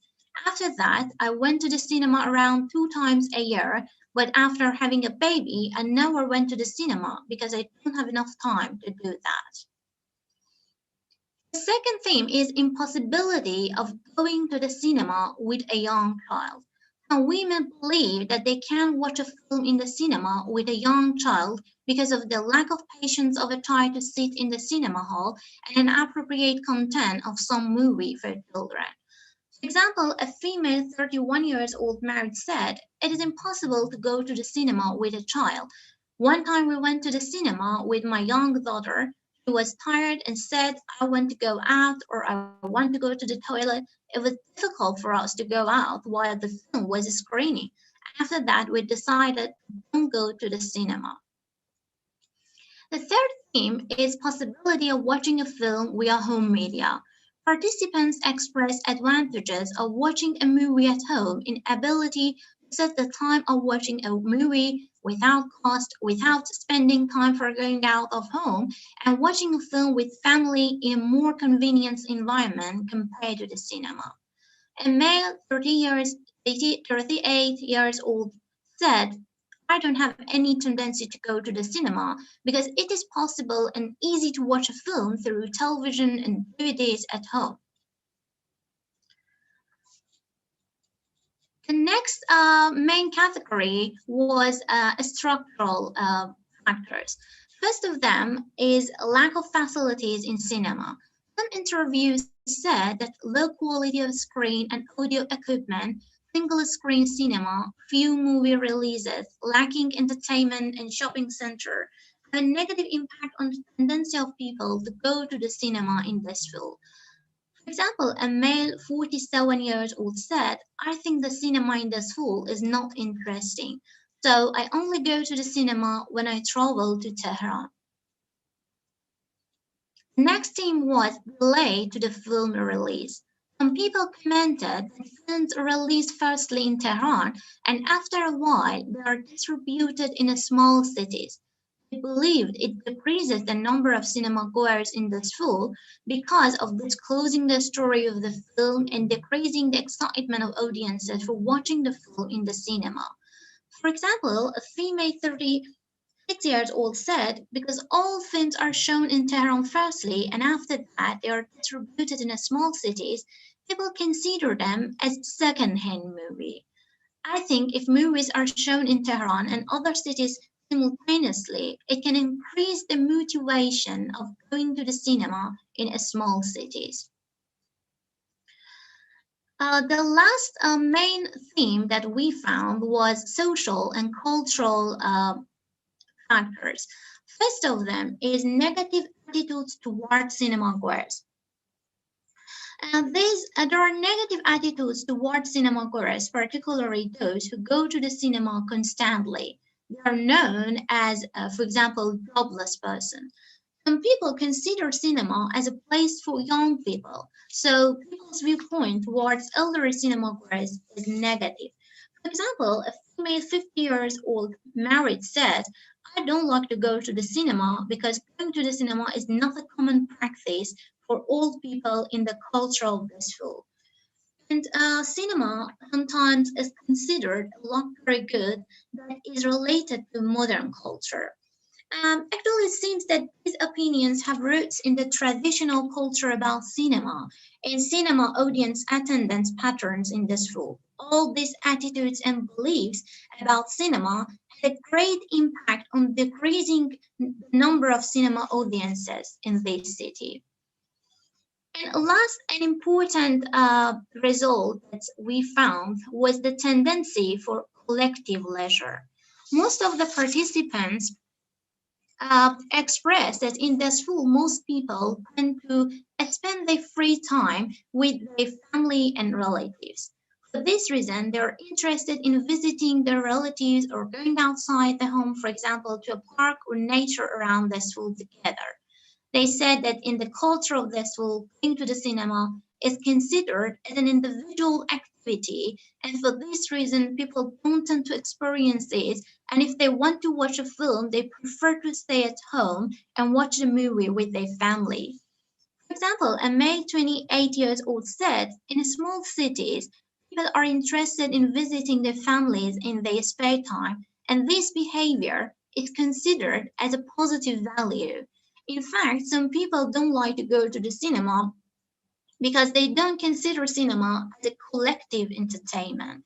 After that, I went to the cinema around 2 times a year, but after having a baby, I never went to the cinema because I don't have enough time to do that. The second theme is impossibility of going to the cinema with a young child. Some women believe that they can't watch a film in the cinema with a young child because of the lack of patience of a child to sit in the cinema hall and inappropriate content of some movie for children. For example, a female 31 years old married said, it is impossible to go to the cinema with a child. One time we went to the cinema with my young daughter. She was tired and said, I want to go out or I want to go to the toilet. It was difficult for us to go out while the film was screening. After that, we decided to don't go to the cinema. The third theme is possibility of watching a film via home media. Participants express advantages of watching a movie at home in ability to set the time of watching a movie without cost, without spending time for going out of home, and watching a film with family in a more convenient environment compared to the cinema. A male 30 years 38 years old, said, "I don't have any tendency to go to the cinema because it is possible and easy to watch a film through television and DVDs at home." The next main category was structural factors. First of them is a lack of facilities in cinema. Some interviews said that low quality of screen and audio equipment, single screen cinema, few movie releases, lacking entertainment and shopping center have a negative impact on the tendency of people to go to the cinema in this field. For example, a male 47 years old said, "I think the cinema in this school is not interesting, so I only go to the cinema when I travel to Tehran." Next theme was delay to the film release. Some people commented that films are released firstly in Tehran and after a while they are distributed in small cities. They believed it decreases the number of cinema goers in the school because of disclosing the story of the film and decreasing the excitement of audiences for watching the film in the cinema. For example, a female 36 years old said, "Because all films are shown in Tehran firstly and after that they are distributed in small cities, people consider them as second-hand movie. I think if movies are shown in Tehran and other cities simultaneously, it can increase the motivation of going to the cinema in small cities." The last main theme that we found was social and cultural factors. First of them is negative attitudes toward cinema goers. There are negative attitudes toward cinema goers, particularly those who go to the cinema constantly. They are known as, for example, jobless person. Some people consider cinema as a place for young people, so people's viewpoint towards elderly cinema goers is negative. For example, a female 50 years old married said, "I don't like to go to the cinema because going to the cinema is not a common practice for old people in the culture of this field." And cinema sometimes is considered a luxury good that is related to modern culture. Actually, it seems that these opinions have roots in the traditional culture about cinema and cinema audience attendance patterns in this field. All these attitudes and beliefs about cinema had a great impact on decreasing the number of cinema audiences in this city. And last and important result that we found was the tendency for collective leisure. Most of the participants expressed that in the school, most people tend to spend their free time with their family and relatives. For this reason, they're interested in visiting their relatives or going outside the home, for example, to a park or nature around the school together. They said that in the culture of the school, going to the cinema is considered as an individual activity, and for this reason, people don't tend to experience it. And if they want to watch a film, they prefer to stay at home and watch the movie with their family. For example, a male 28 years old said, "In small cities, people are interested in visiting their families in their spare time, and this behavior is considered as a positive value. In fact, some people don't like to go to the cinema because they don't consider cinema as a collective entertainment."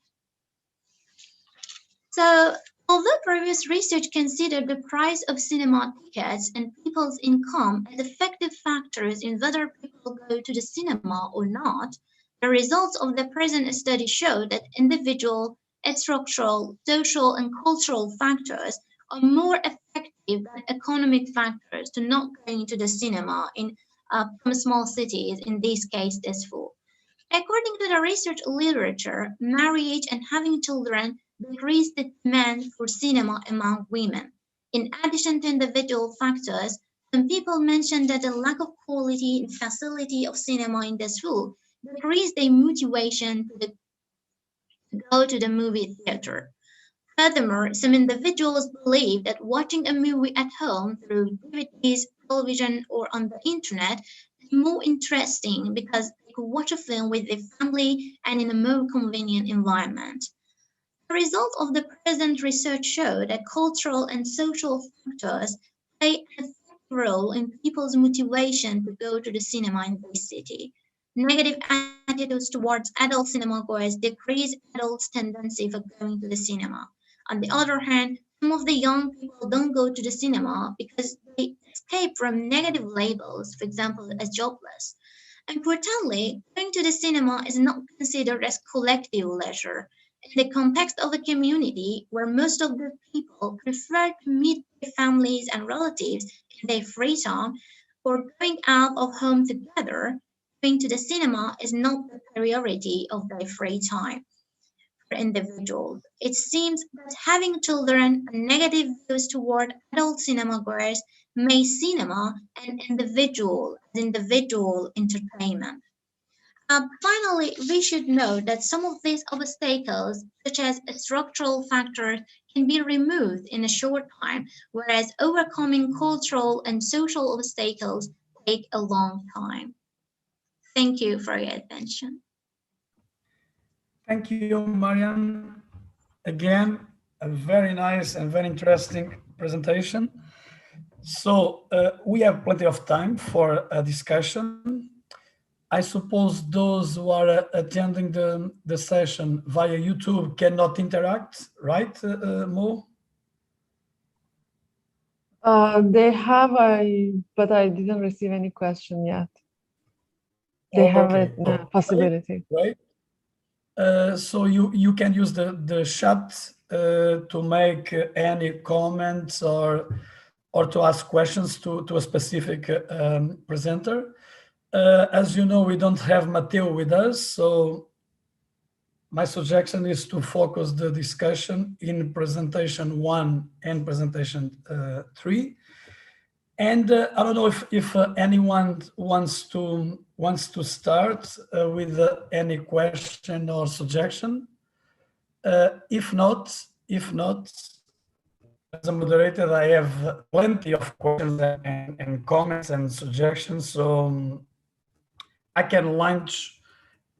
So, although previous research considered the price of cinema tickets and people's income as effective factors in whether people go to the cinema or not, the results of the present study show that individual, structural, social, and cultural factors are more effective than economic factors to not going to the cinema in some small cities, in this case, this fall. According to the research literature, marriage and having children decrease the demand for cinema among women. In addition to individual factors, some people mentioned that the lack of quality and facility of cinema in the school decreased their motivation to go to the movie theater. Furthermore, some individuals believe that watching a movie at home through DVDs, television, or on the internet is more interesting because they could watch a film with their family and in a more convenient environment. The result of the present research showed that cultural and social factors play an effective role in people's motivation to go to the cinema in this city. Negative attitudes towards adult cinema goers decrease adults' tendency for going to the cinema. On the other hand, some of the young people don't go to the cinema because they escape from negative labels, for example, as jobless. Importantly, going to the cinema is not considered as collective leisure. In the context of a community where most of the people prefer to meet their families and relatives in their free time or going out of home together, going to the cinema is not the priority of their free time for individuals. It seems that having children and negative views toward adult cinema goers makes cinema an individual entertainment. Finally, we should note that some of these obstacles, such as structural factors, can be removed in a short time, whereas overcoming cultural and social obstacles take a long time. Thank you for your attention. Thank you, Mariam. Again, a very nice and very interesting presentation. So we have plenty of time for a discussion. I suppose those who are attending the session via YouTube cannot interact, right, Mo? They have, but I didn't receive any question yet. They have Okay. a possibility. Right. So you can use the chat to make any comments or to ask questions to a specific presenter. As you know, we don't have Matteo with us, so my suggestion is to focus the discussion in presentation 1 and presentation 3. And I don't know if anyone wants to start with any question or suggestion. If not, as a moderator, I have plenty of questions and comments and suggestions, so I can launch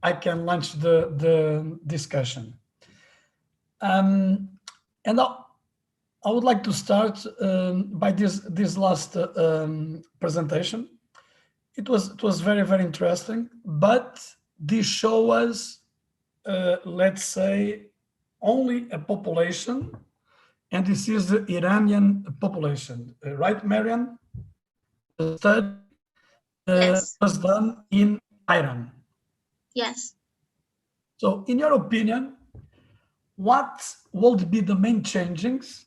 the discussion. And I would like to start by this last presentation. It was very, very interesting, but this show us, let's say, only a population, and this is the Iranian population, right, Mariam? The study Yes. was done in Iran. Yes. So, in your opinion, what would be the main changes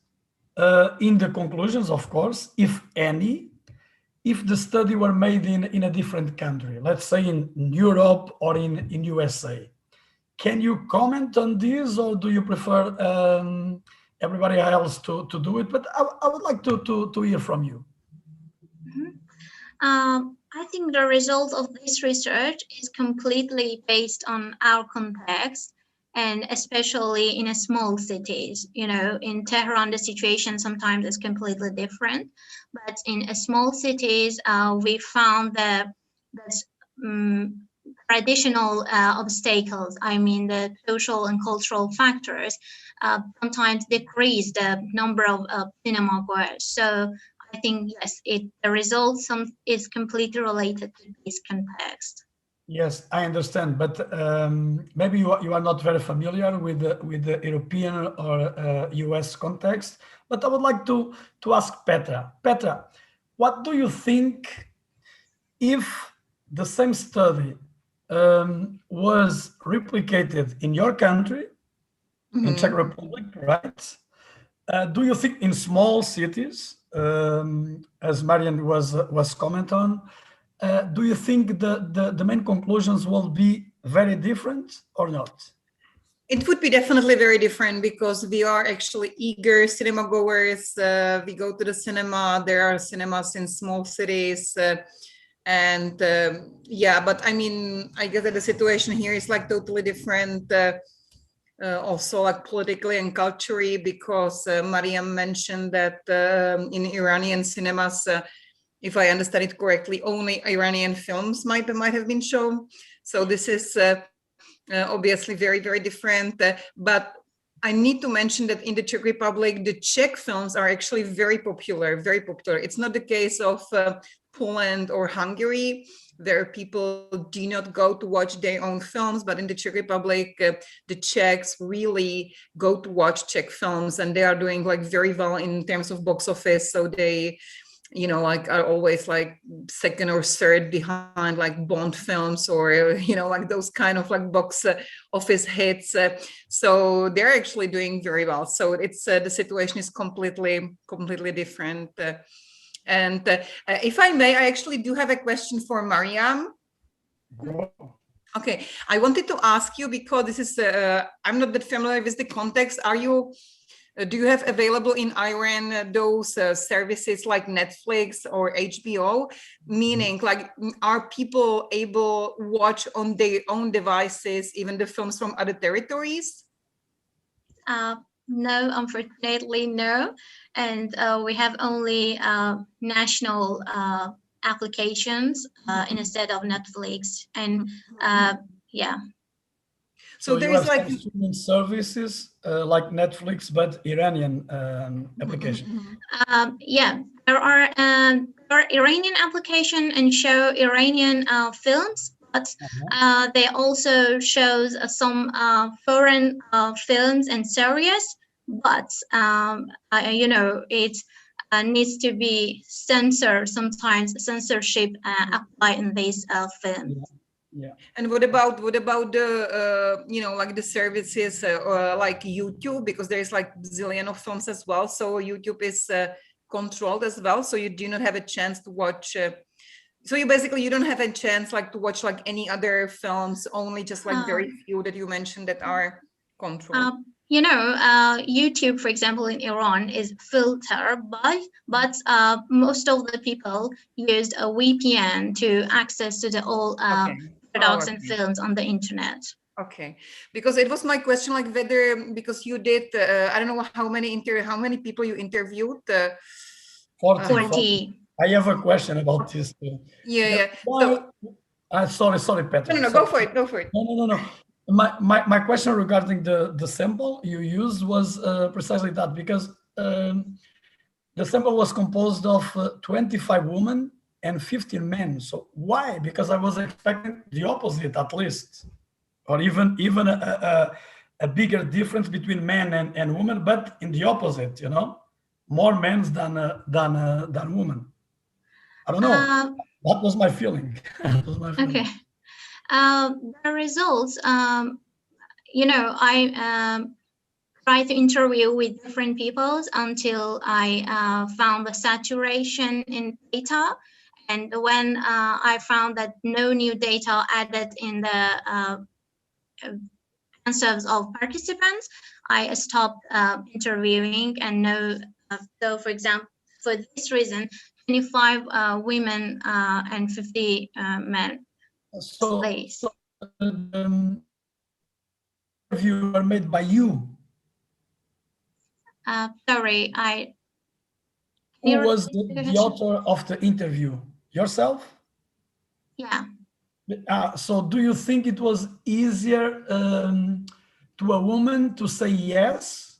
in the conclusions, of course, if any, if the study were made in a different country, let's say in Europe or in USA? Can you comment on this, or do you prefer everybody else to do it? But I would like to hear from you. I think the result of this research is completely based on our context, and especially in a small cities. You know, in Tehran, the situation sometimes is completely different, but in a small cities, we found that traditional obstacles, I mean the social and cultural factors, sometimes decrease the number of cinema goers. So I think, yes, the result is completely related to this context. Yes, I understand, but maybe you are not very familiar with the European or US context. But I would like to ask Petra. Petra, what do you think if the same study was replicated in your country, in Czech Republic, right? Do you think in small cities, as Marian was comment on, do you think the main conclusions will be very different or not? It would be definitely very different because we are actually eager cinema goers. We go to the cinema. There are cinemas in small cities. Yeah, but I mean, I guess that the situation here is like totally different. Also like politically and culturally, because Mariam mentioned that in Iranian cinemas, if I understand it correctly, only Iranian films might have been shown. So this is obviously very, very different. But I need to mention that in the Czech Republic, the Czech films are actually very popular, very popular. It's not the case of Poland or Hungary, where people do not go to watch their own films, but in the Czech Republic, the Czechs really go to watch Czech films, and they are doing like very well in terms of box office. So they, you know, like are always like second or third behind like Bond films, or, you know, like those kind of like box office hits. So they're actually doing very well. So it's the situation is completely different. And if I may, I actually do have a question for Mariam. Okay, I wanted to ask you, because this is I'm not that familiar with the context. Are you do you have available in Iran those services like Netflix or HBO? Meaning, like, are people able to watch on their own devices even the films from other territories? No, unfortunately, no. And we have only national applications instead of Netflix. And yeah. So there you is have like some streaming services like Netflix, but Iranian application. Yeah, there are Iranian application and show Iranian films, but they also shows some foreign films and series. But you know, it needs to be censored. Sometimes censorship apply in these films. Yeah. And what about the you know, like the services like YouTube, because there's like zillion of films as well, so YouTube is controlled as well, so you do not have a chance to watch so you basically you don't have a chance like to watch like any other films, only just like very few that you mentioned that are controlled. You know, YouTube, for example, in Iran is filtered, but most of the people used a VPN to access to the all products and films on the internet. Okay, because it was my question, like whether, because you did I don't know how many people you interviewed. 40. I have a question about this. Yeah. Sorry, Petra. No, go for it. No. My question regarding the sample you used was precisely that, because the sample was composed of 25 women and 15 men. So why? Because I was expecting the opposite, at least, or even a bigger difference between men and women, but in the opposite, you know, more men than women. I don't know. That was my feeling. Okay. The results, you know, I tried to interview with different people until I found the saturation in data. And when I found that no new data added in the answers of participants, I stopped interviewing. And no, so for example, for this reason, 25 women and 50 men. So interview were made by you. Sorry, Who was the author of the interview? Yourself? Yeah. So do you think it was easier to a woman to say yes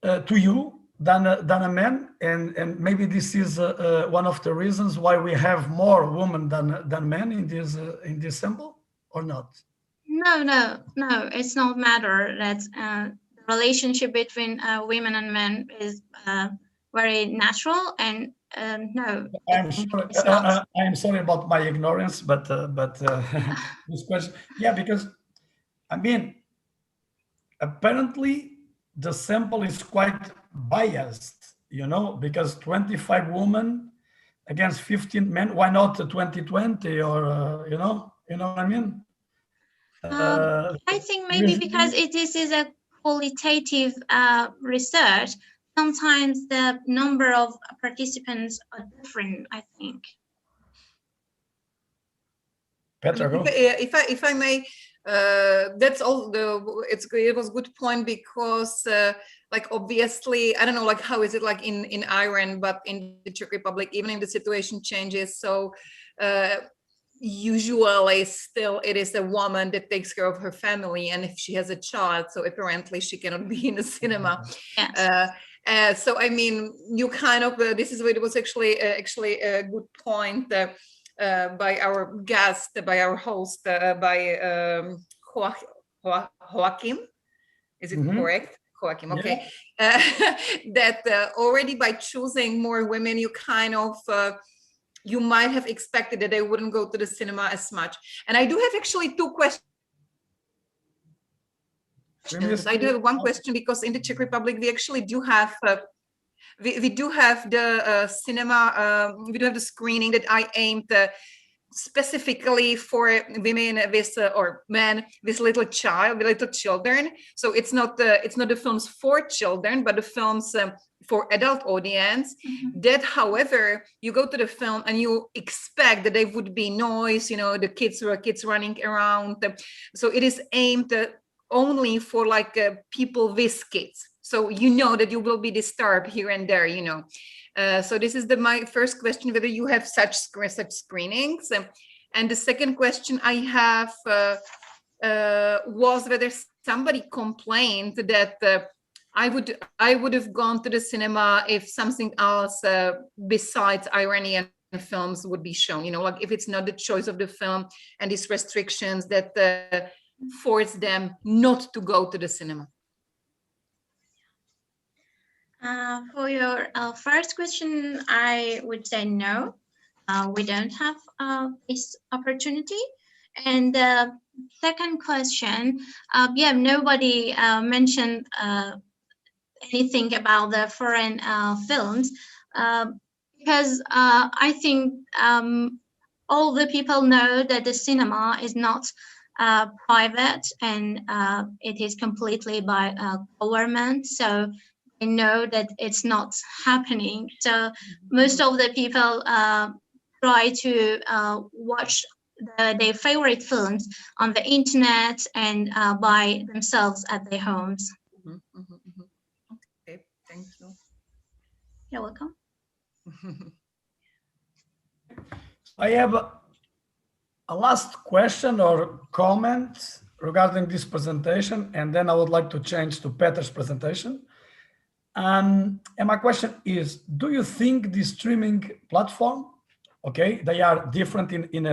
to you than a man? And maybe this is one of the reasons why we have more women than men in this sample, or not? No, it's not matter that the relationship between women and men is very natural, and no. I'm sorry about my ignorance, but this question, yeah, because I mean, apparently the sample is quite biased, you know, because 25 women against 15 men. Why not 2020, or you know what I mean? I think maybe because this is a qualitative research, sometimes the number of participants are different, I think. Petra, go. If I may, that's all. It was a good point, because like obviously I don't know like how is it like in Iran, but in the Czech Republic, even if the situation changes, so usually still it is a woman that takes care of her family, and if she has a child, so apparently she cannot be in the cinema. Yes. So I mean, you kind of this is what it was actually a good point by our guest, by our host, by Joaquim. Is it correct? Joaquim, okay. Yeah. That already by choosing more women, you kind of you might have expected that they wouldn't go to the cinema as much. And I do have actually two questions. I do have one question, because in the Czech Republic we actually do have we do have the cinema, we do have the screening that I aimed specifically for women with or men with little children. So it's not the films for children, but the films for adult audience. That, however, you go to the film and you expect that there would be noise, you know, the kids running around. So it is aimed only for like people with kids. So you know that you will be disturbed here and there, you know. So this is my first question, whether you have such screenings. And the second question I have was whether somebody complained that I would have gone to the cinema if something else besides Iranian films would be shown, you know, like if it's not the choice of the film and these restrictions that force them not to go to the cinema. For your first question, I would say no. We don't have this opportunity. And the second question, yeah, nobody mentioned anything about the foreign films, because I think all the people know that the cinema is not private, and it is completely by government. So they know that it's not happening. So most of the people try to watch their favorite films on the internet and by themselves at their homes. Okay, thank you. You're welcome. I have a last question or comment regarding this presentation, and then I would like to change to Peter's presentation. And my question is, do you think the streaming platform, okay, they are different in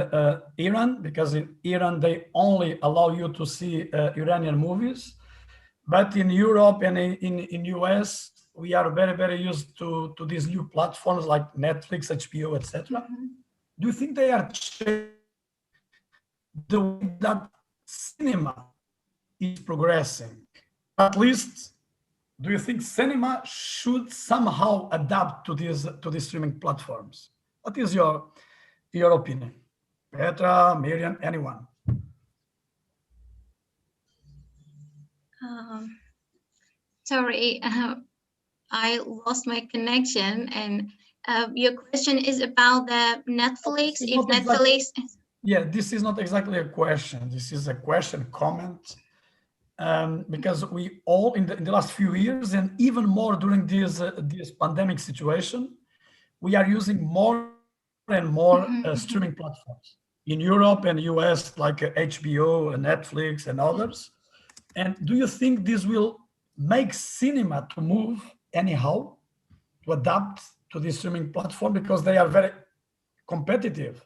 Iran, because in Iran, they only allow you to see Iranian movies, but in Europe and in US, we are very, very used to these new platforms like Netflix, HBO, etc. Do you think they are changing the way that cinema is progressing? At least, do you think cinema should somehow adapt to these streaming platforms? What is your opinion? Petra, Miriam, anyone? Sorry, I lost my connection. And your question is about the Netflix. If Netflix, yeah, this is not exactly a question. This is a question comment. Because we all in the last few years, and even more during this pandemic situation, we are using more and more streaming platforms in Europe and US, like HBO and Netflix and others. And do you think this will make cinema to move anyhow, to adapt to the streaming platform, because they are very competitive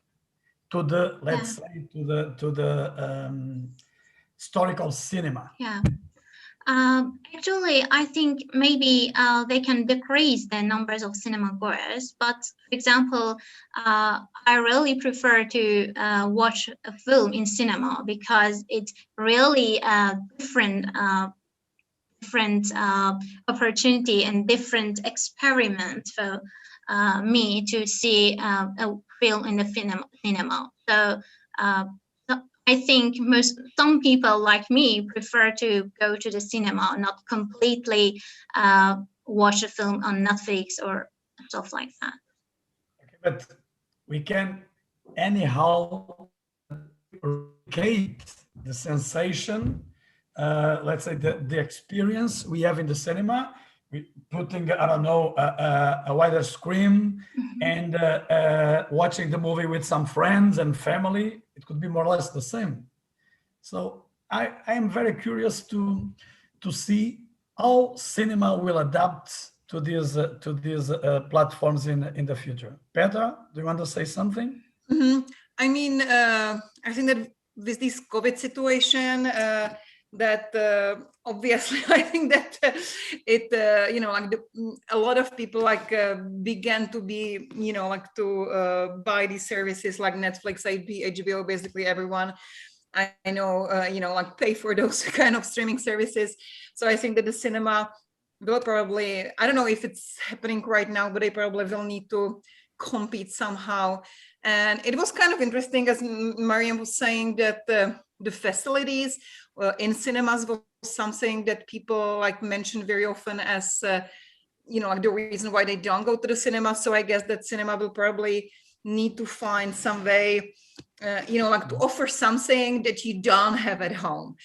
to the, let's say, to the historical cinema? Yeah. Actually, I think maybe they can decrease the numbers of cinema goers. But for example, I really prefer to watch a film in cinema, because it's really a different opportunity and different experiment for me to see a film in the cinema. So I think some people like me prefer to go to the cinema, not completely watch a film on Netflix or stuff like that. Okay, but we can anyhow replicate the sensation, let's say the experience we have in the cinema putting, I don't know, a wider screen and watching the movie with some friends and family. It could be more or less the same. So I am very curious to see how cinema will adapt to these platforms in the future. Petra, do you want to say something? I mean, I think that with this COVID situation, that obviously I think that it, you know, like a lot of people like began to be, you know, like to buy these services like Netflix, HBO, basically everyone I know, you know, like pay for those kind of streaming services. So I think that the cinema will probably, I don't know if it's happening right now, but they probably will need to compete somehow. And it was kind of interesting, as Mariam was saying, that the facilities in cinemas was something that people like mention very often as, you know, like the reason why they don't go to the cinema. So I guess that cinema will probably need to find some way, you know, like to offer something that you don't have at home.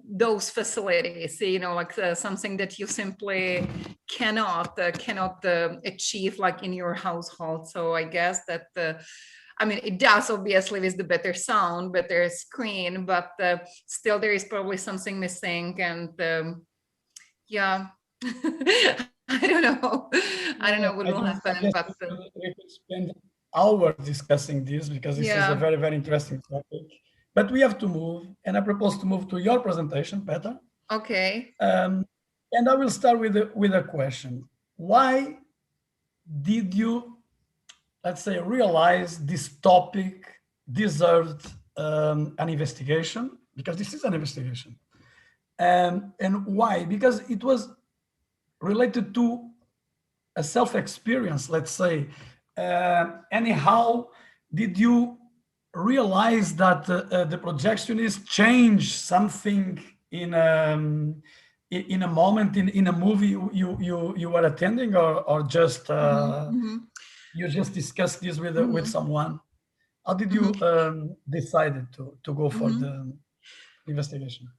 Those facilities, you know, like something that you simply cannot achieve like in your household. So I guess that I mean, it does obviously with the better sound, better screen, but still there is probably something missing. And yeah, I don't know. I don't know what will happen, but we could spend hours discussing this because this is a very, very interesting topic. But we have to move, and I propose to move to your presentation, Petra. Okay. And I will start with a question. Why did you, let's say, realize this topic deserved an investigation? Because this is an investigation. And why? Because it was related to a self-experience, let's say. Anyhow, did you realize that the projectionist changed something in a moment in a movie you were attending, or just you just discussed this with someone? How did you decided to go for the investigation?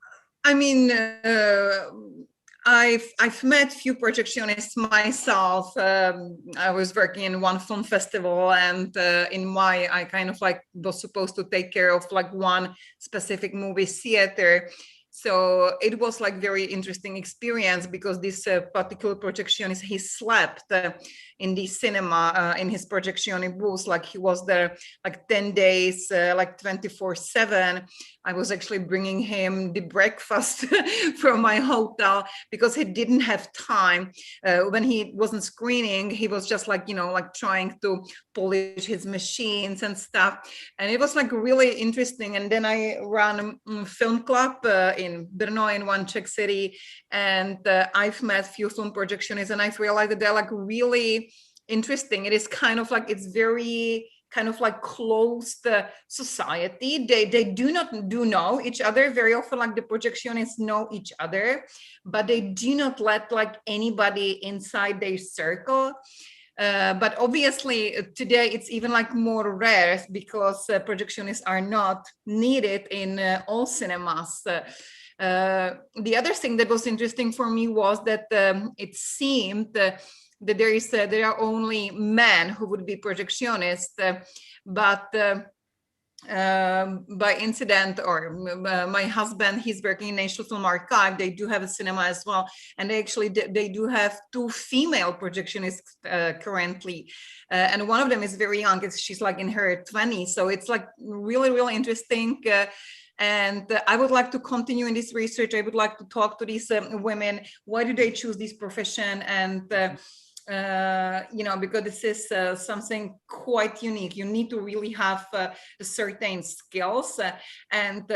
I mean, I've met few projectionists myself. I was working in one film festival, and in May I kind of like was supposed to take care of like one specific movie theater. So it was like very interesting experience because this particular projectionist, he slept in the cinema in his projection booth. Like he was there like 10 days, like 24/7. I was actually bringing him the breakfast from my hotel because he didn't have time. When he wasn't screening, he was just like, you know, like trying to polish his machines and stuff. And it was like really interesting. And then I ran a film club in Brno, in one Czech city. And I've met few film projectionists, and I've realized that they're like really interesting. It is kind of like, it's very kind of like closed society. They do not know each other very often. Like the projectionists know each other, but they do not let like anybody inside their circle. But obviously today it's even like more rare because projectionists are not needed in all cinemas. The other thing that was interesting for me was that it seemed that there are only men who would be projectionists, but by incident, or my husband, he's working in National Film Archive. They do have a cinema as well, and they do have two female projectionists currently, and one of them is very young. She's like in her 20s, so it's like really interesting. And I would like to continue in this research. I would like to talk to these women. Why do they choose this profession? And you know, because this is something quite unique. You need to really have certain skills, and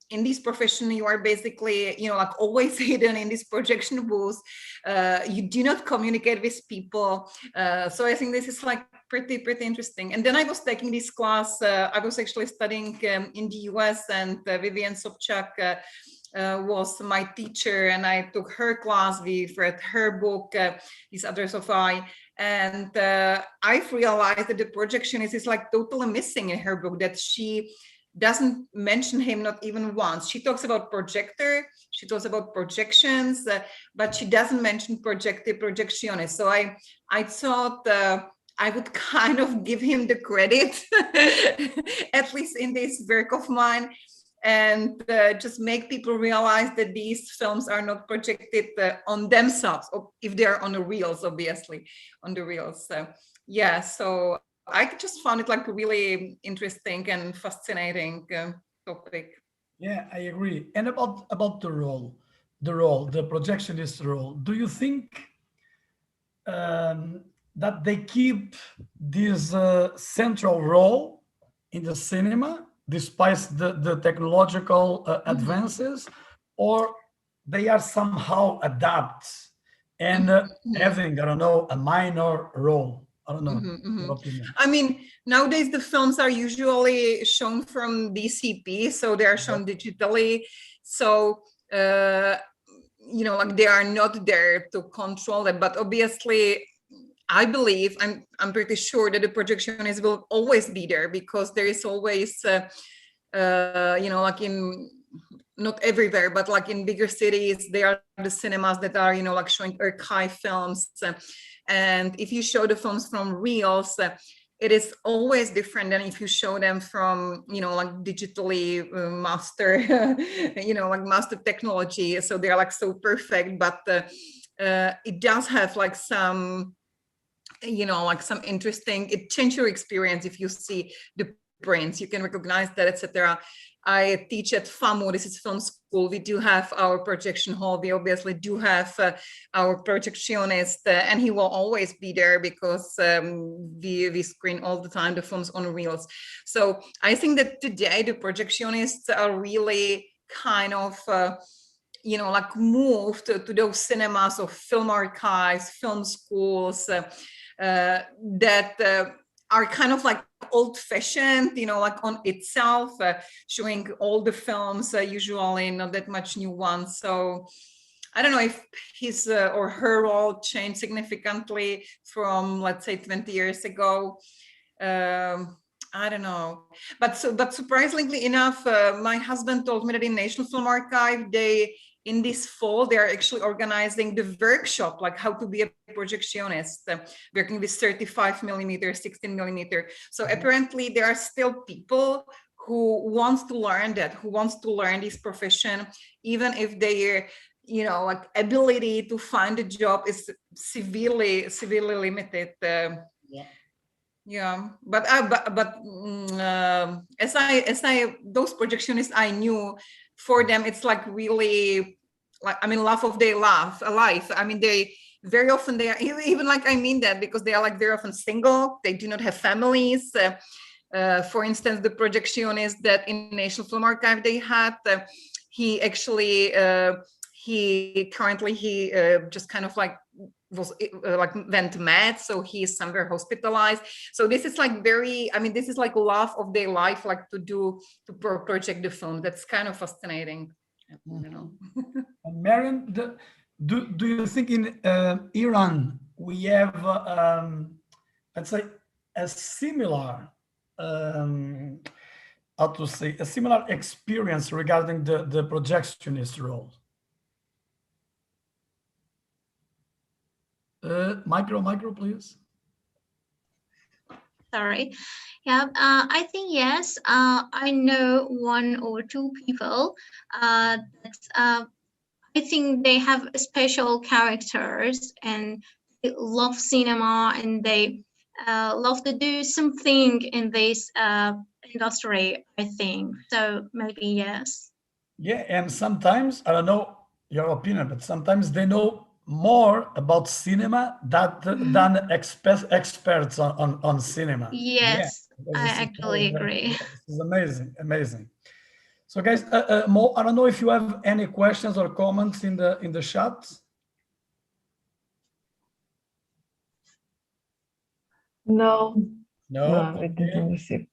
in this profession, you are basically, you know, like always hidden in this projection booth. You do not communicate with people, so I think this is like pretty interesting. And then I was taking this class. I was actually studying in the US, and Vivian Sobchak was my teacher, and I took her class. We read her book, These Others of I, and I've realized that the projectionist is like totally missing in her book, that she doesn't mention him, not even once. She talks about projector, she talks about projections, but she doesn't mention projectiones. So I thought I would kind of give him the credit, at least in this work of mine, and just make people realize that these films are not projected on themselves, or if they are on the reels, obviously, on the reels. So, yeah, so I just found it like a really interesting and fascinating topic. Yeah, I agree. And about the role, the projectionist role, do you think that they keep this central role in the cinema despite the technological advances, or they are somehow adapt and having, I don't know, a minor role? I don't know, your opinion. I mean, nowadays the films are usually shown from DCP, so they are shown digitally. So, you know, like they are not there to control it. But obviously, I believe, I'm pretty sure that the projectionist will always be there, because there is always, you know, like in, not everywhere, but like in bigger cities, there are the cinemas that are, you know, like showing archive films. And if you show the films from reels, it is always different than if you show them from, you know, like digitally master, you know, like master technology. So they're like so perfect, but it does have like some, you know, like some interesting, it changes your experience if you see the prints, you can recognize that, etc. I teach at FAMU, this is film school. We do have our projection hall. We obviously do have our projectionist, and he will always be there, because we screen all the time the films on reels. So I think that today the projectionists are really kind of, you know, like moved to those cinemas of film archives, film schools that are kind of like old-fashioned, you know, like on itself, showing all the films, usually not that much new ones. So I don't know if his or her role changed significantly from, let's say, 20 years ago. I don't know, but surprisingly enough, my husband told me that in National Film Archive, in this fall, they are actually organizing the workshop, like how to be a projectionist, working with 35 millimeter, 16 millimeter. So apparently there are still people who wants to learn that, who wants to learn this profession, even if their, you know, like ability to find a job is severely limited. Yeah, but as I those projectionists I knew, for them it's like really, like, I mean, laugh of their life. I mean, they very often, they are even like, I mean that, because they are like very often single, they do not have families. For instance, the projectionist that in National Film Archive they had, he actually he currently just kind of like was like went mad, so he is somewhere hospitalized. So this is like very, I mean, this is like laugh of their life, like to project the film. That's kind of fascinating. I don't know. And Marian, do you think in Iran we have, let's say, a similar, how to say, a similar experience regarding the projectionist role? Micro, please. Sorry. Yeah, I think yes. I know one or two people that I think they have special characters and they love cinema, and they love to do something in this industry, I think. So maybe yes. Yeah, and sometimes, I don't know your opinion, but sometimes they know more about cinema than experts on cinema. Yes, Because I this is actually agree. this is amazing. So guys, Mo, I don't know if you have any questions or comments in the chat. No, No, we okay. didn't receive.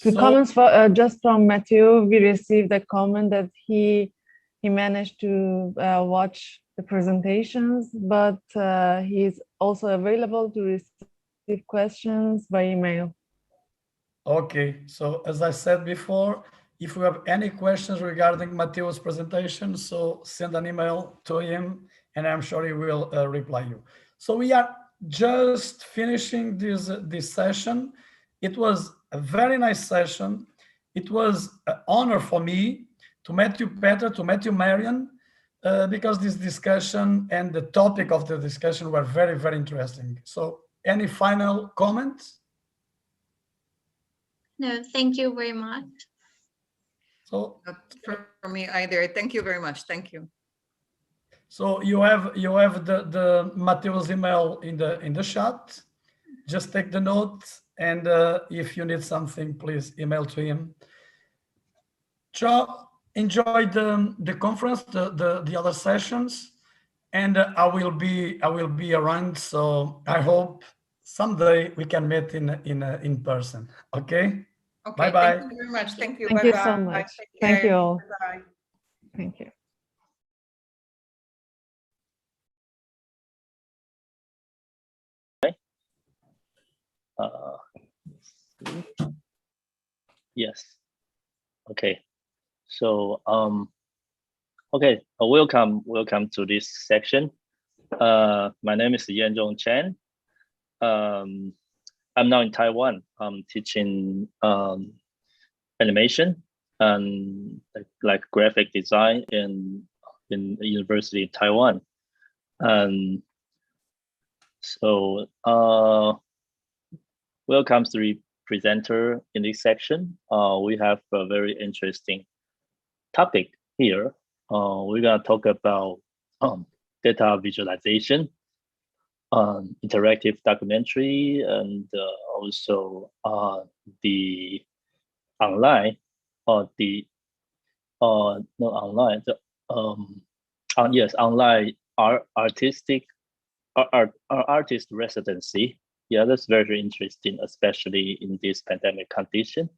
The So, comments for just from Matthew, we received a comment that he managed to watch the presentations, but he is also available to receive questions by email. okay, so as I said before, if you have any questions regarding Matteo's presentation, so send an email to him and I'm sure he will reply you. So we are just finishing this session. It was a very nice session. It was an honor for me to meet you, Peter, to meet you, Marian, because this discussion and the topic of the discussion were very, very interesting. So any final comments? No, thank you very much. So Not for me either. Thank you very much. Thank you. so you have the Matteo's email in the chat. Just take the note, and if you need something, please email to him. Joe, enjoy the conference, the other sessions, and I will be around. So I hope someday we can meet in person. Okay. Okay. Bye-bye. Thank you very much. Thank you. Thank you so much. Thank you all. Bye. Thank you. Yes. Okay. So okay. Welcome to this section. My name is Yanzhong Chen. I'm now in Taiwan. I'm teaching animation and like graphic design in the University of Taiwan. And so welcome to the presenter in this section. We have a very interesting topic here. We're gonna talk about data visualization, interactive documentary, and also the online or the no online the yes, online artist residency. Yeah, that's very interesting, especially in this pandemic condition.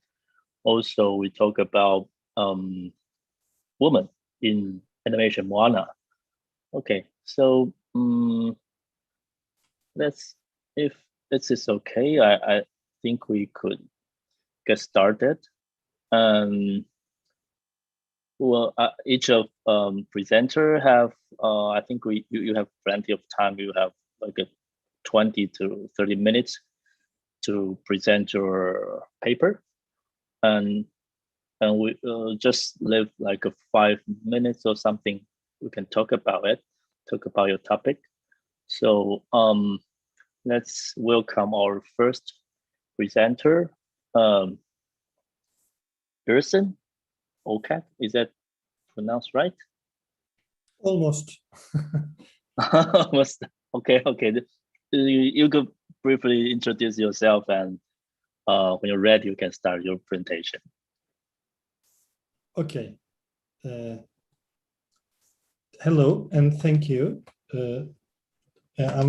Also, we talk about women in animation Moana. Okay, so if this is okay, I think we could get started. Well, each of presenter have I think you have plenty of time. You have like a 20 to 30 minutes to present your paper, and we just leave like a 5 minutes or something. We can talk about it, talk about your topic. So let's welcome our first presenter, Erson Okat. Is that pronounced right? Almost. Almost. Okay. You could briefly introduce yourself, and when you're ready, you can start your presentation. Okay. Hello and thank you.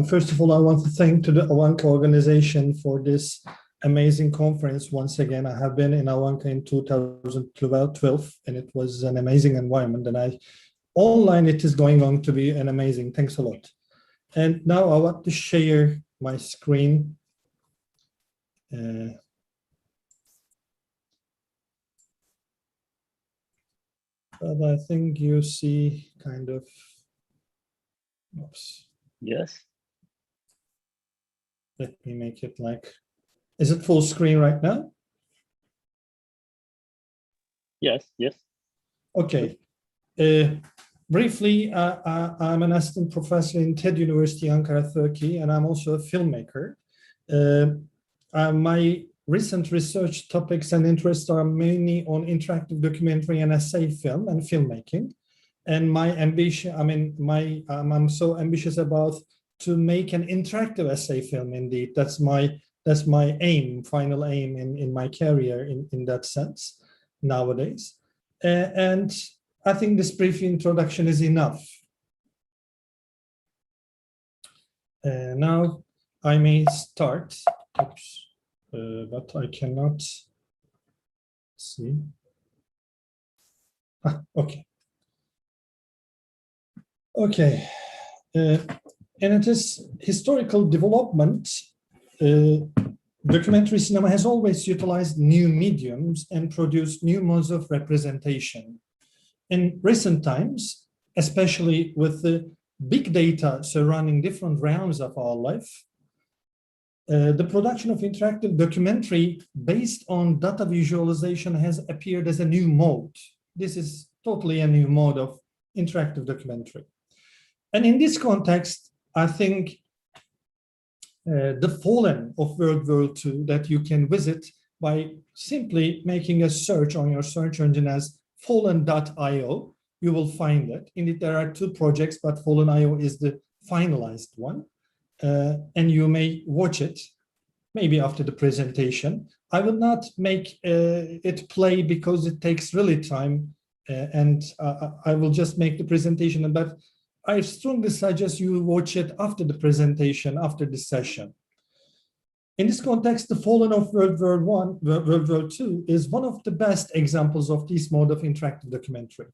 First of all, I want to thank to the Avanca organization for this amazing conference. Once again, I have been in Avanca in 2012, and it was an amazing environment. And online, it is going to be an amazing. Thanks a lot. And now I want to share my screen. But I think you see kind of, oops. Yes. Let me make it like, is it full screen right now? Yes. Okay. Briefly, I'm an assistant professor in TED University, Ankara, Turkey, and I'm also a filmmaker. My recent research topics and interests are mainly on interactive documentary and essay film and filmmaking. And my ambition, I'm so ambitious about to make an interactive essay film. Indeed, that's my aim, final aim in my career in that sense nowadays. And I think this brief introduction is enough. Now I may start. Oops. But I cannot see. Okay. Okay. And it is historical development documentary cinema has always utilized new mediums and produced new modes of representation. In recent times, especially with the big data surrounding different realms of our life, the production of interactive documentary based on data visualization has appeared as a new mode. This is totally a new mode of interactive documentary. And in this context, I think the Fallen of World War II that you can visit by simply making a search on your search engine as fallen.io, you will find it. Indeed, there are two projects, but Fallen.io is the finalized one. And you may watch it maybe after the presentation. I will not make it play because it takes really time, and I will just make the presentation, but I strongly suggest you watch it after the presentation, after the session. In this context, the Fallen of World War II is one of the best examples of this mode of interactive documentary.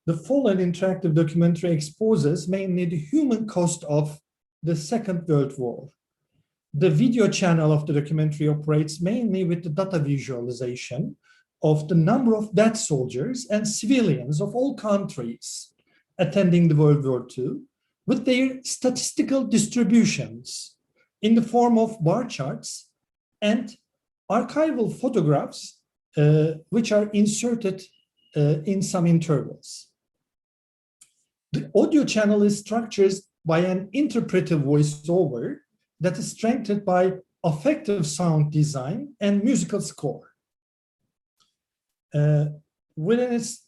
The Fallen interactive documentary exposes mainly the human cost of the Second World War. The video channel of the documentary operates mainly with the data visualization of the number of dead soldiers and civilians of all countries attending the World War II, with their statistical distributions in the form of bar charts and archival photographs, which are inserted in some intervals. The audio channel is structured by an interpretive voiceover that is strengthened by affective sound design and musical score. Within its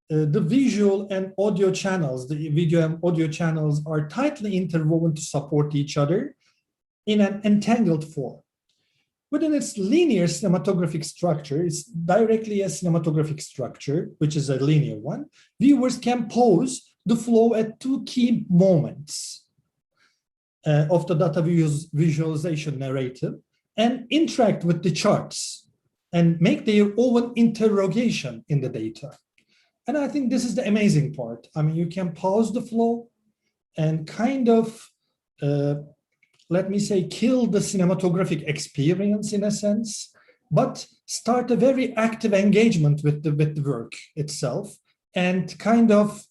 the visual and audio channels, the video and audio channels are tightly interwoven to support each other in an entangled form. Within its linear cinematographic structure, it's directly a cinematographic structure, which is a linear one. Viewers can pause the flow at two key moments of the data visualization narrative and interact with the charts and make their own interrogation in the data. And I think this is the amazing part. I mean, you can pause the flow and kind of, let me say, kill the cinematographic experience in a sense, but start a very active engagement with the work itself and kind of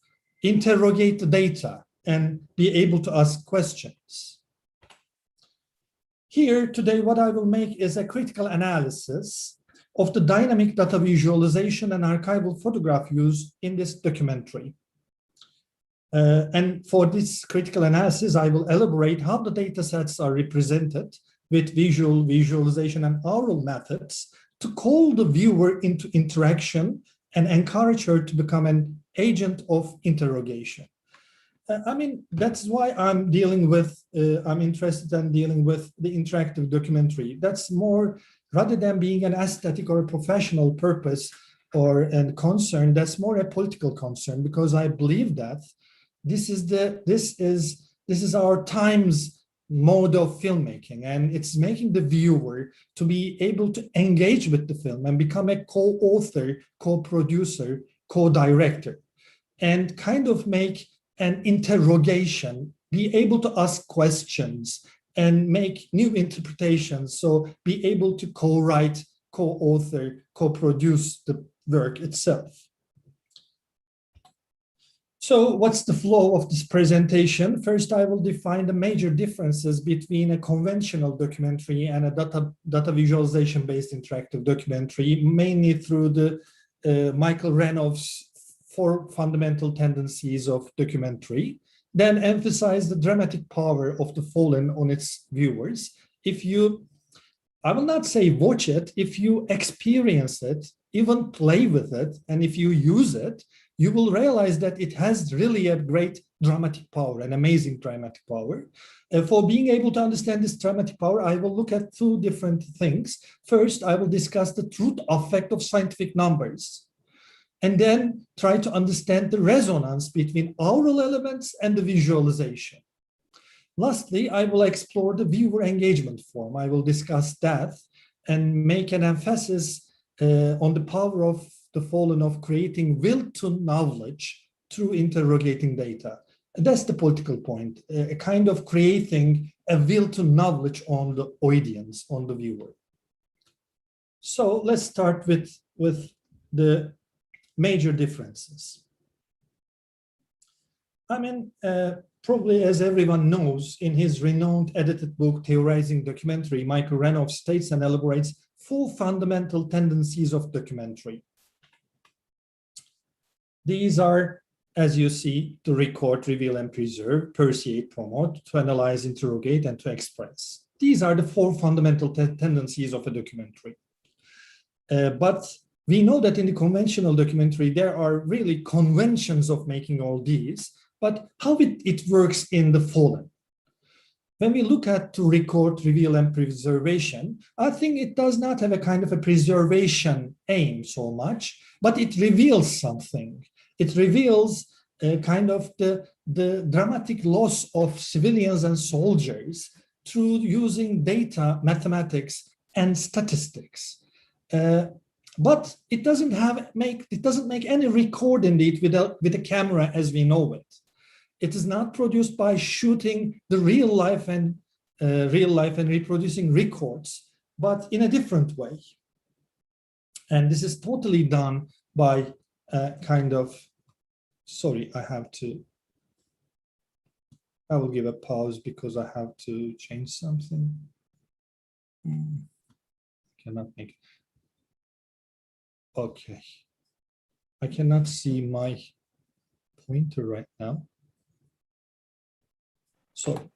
interrogate the data and be able to ask questions. Here today, what I will make is a critical analysis of the dynamic data visualization and archival photograph used in this documentary. And for this critical analysis, I will elaborate how the data sets are represented with visualization and oral methods to call the viewer into interaction and encourage her to become an agent of interrogation. I mean, that's why I'm dealing with, I'm interested in dealing with the interactive documentary. That's more, rather than being an aesthetic or a professional purpose or a concern, that's more a political concern, because I believe that this is our time's mode of filmmaking, and it's making the viewer to be able to engage with the film and become a co-author, co-producer, co-director, and kind of make an interrogation, be able to ask questions and make new interpretations, so be able to co-write, co-author, co-produce the work itself. So what's the flow of this presentation? First, I will define the major differences between a conventional documentary and a data visualization-based interactive documentary, mainly through the Michael Renov's 4 fundamental tendencies of documentary. Then emphasize the dramatic power of the Fallen on its viewers. If you, I will not say watch it, if you experience it, even play with it, and if you use it, you will realize that it has really a great dramatic power, an amazing dramatic power. For being able to understand this dramatic power, I will look at 2 different things. First, I will discuss the truth effect of scientific numbers, and then try to understand the resonance between oral elements and the visualization. Lastly, I will explore the viewer engagement form. I will discuss that and make an emphasis on the power of the Fallen of creating will to knowledge through interrogating data. And that's the political point, a kind of creating a will to knowledge on the audience, on the viewer. So let's start with the major differences. I mean, probably as everyone knows, in his renowned edited book, Theorizing Documentary, Michael Renoff states and elaborates 4 fundamental tendencies of documentary. These are, as you see, to record, reveal, and preserve, persuade, promote, to analyze, interrogate, and to express. These are the 4 fundamental tendencies of a documentary. But we know that in the conventional documentary, there are really conventions of making all these, but how it works in the fallen. When we look at to record, reveal, and preservation, I think it does not have a kind of a preservation aim so much, but it reveals something. It reveals kind of the dramatic loss of civilians and soldiers through using data, mathematics, and statistics. But it doesn't make any record indeed with a camera as we know it. It is not produced by shooting the real life and reproducing records, but in a different way. And this is totally done by kind of, sorry, I will give a pause because I have to change something. Cannot make, okay. I cannot see my pointer right now. So,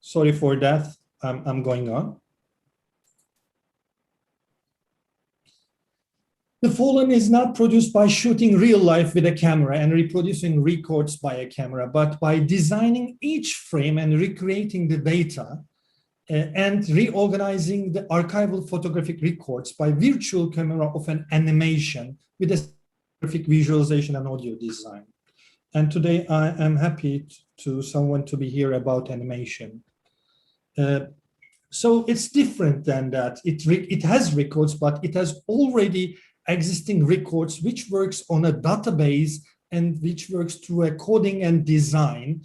sorry for that, I'm going on. The fallen is not produced by shooting real life with a camera and reproducing records by a camera, but by designing each frame and recreating the data and reorganizing the archival photographic records by virtual camera of an animation with a graphic visualization and audio design. And today I am happy to someone to be here about animation. So it's different than that. It has records, but it has already existing records which works on a database and which works through a coding and design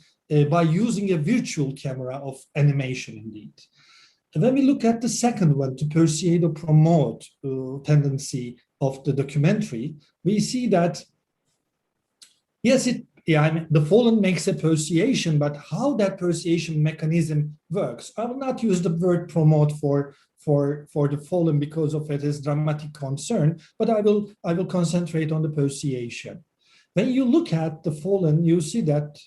by using a virtual camera of animation indeed. And when we look at the second one, to persuade or promote tendency of the documentary, we see that, yes, the fallen makes a persuasion, but how that persuasion mechanism works. I will not use the word promote for the fallen because of its dramatic concern, but I will concentrate on the persuasion. When you look at the fallen, you see that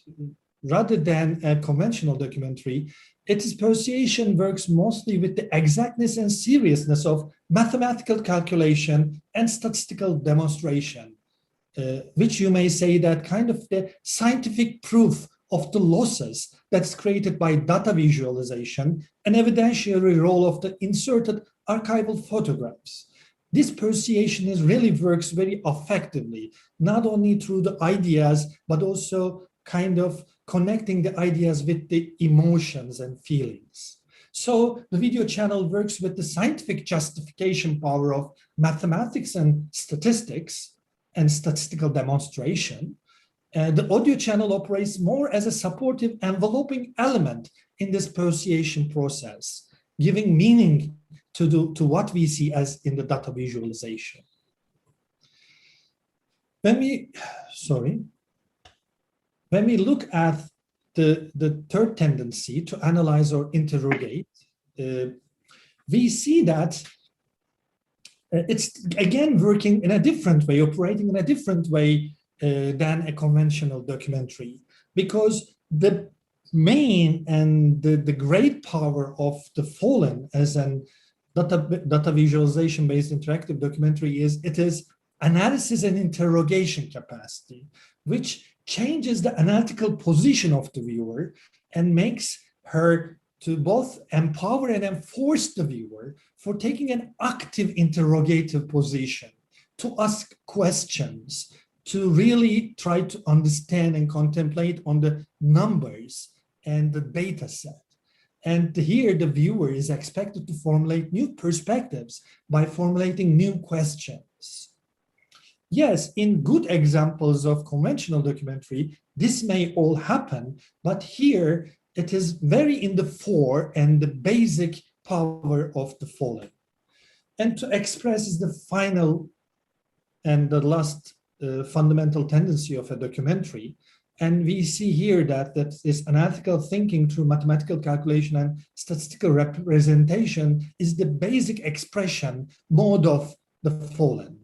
rather than a conventional documentary, its persuasion works mostly with the exactness and seriousness of mathematical calculation and statistical demonstration. Which you may say that kind of the scientific proof of the losses that's created by data visualization and evidentiary role of the inserted archival photographs. This persuasion really works very effectively, not only through the ideas, but also kind of connecting the ideas with the emotions and feelings. So the video channel works with the scientific justification power of mathematics and statistics and statistical demonstration. The audio channel operates more as a supportive enveloping element in this persuasion process, giving meaning to what we see as in the data visualization. When we look at the third tendency to analyze or interrogate, we see that it's again working in a different way, operating in a different way than a conventional documentary, because the main and the great power of the fallen as an data visualization based interactive documentary is it is analysis and interrogation capacity, which changes the analytical position of the viewer and makes her to both empower and enforce the viewer for taking an active interrogative position, to ask questions, to really try to understand and contemplate on the numbers and the data set. And here the viewer is expected to formulate new perspectives by formulating new questions. Yes, in good examples of conventional documentary, this may all happen, but here it is very in the fore and the basic power of the fallen. And to express is the final and the last fundamental tendency of a documentary. And we see here that this analytical thinking through mathematical calculation and statistical representation is the basic expression mode of the fallen.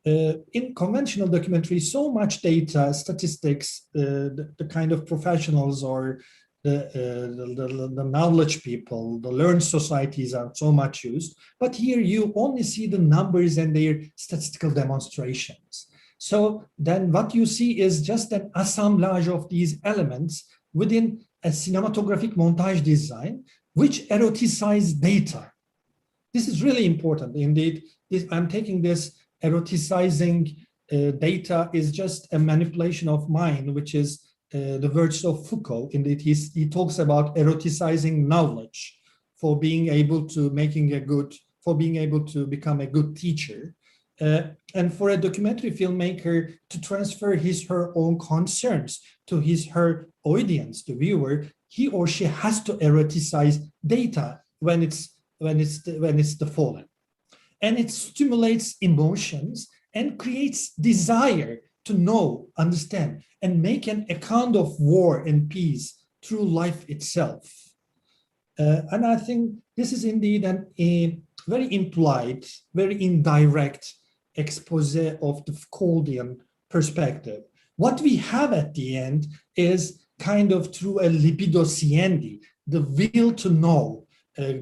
In conventional documentary, so much data, statistics, the kind of professionals or the knowledge people, the learned societies are so much used, but here you only see the numbers and their statistical demonstrations. So then what you see is just an assemblage of these elements within a cinematographic montage design, which eroticize data. This is really important. Indeed, I'm taking this eroticizing data is just a manipulation of mind, which is the words of Foucault. Indeed, he talks about eroticizing knowledge for being able to become a good teacher. And for a documentary filmmaker to transfer her own concerns to her audience, the viewer, he or she has to eroticize data when it's the fallen. And it stimulates emotions and creates desire to know, understand, and make an account of war and peace through life itself. And I think this is indeed a very implied, very indirect expose of the Foucauldian perspective. What we have at the end is kind of through a libido siendi, the will to know,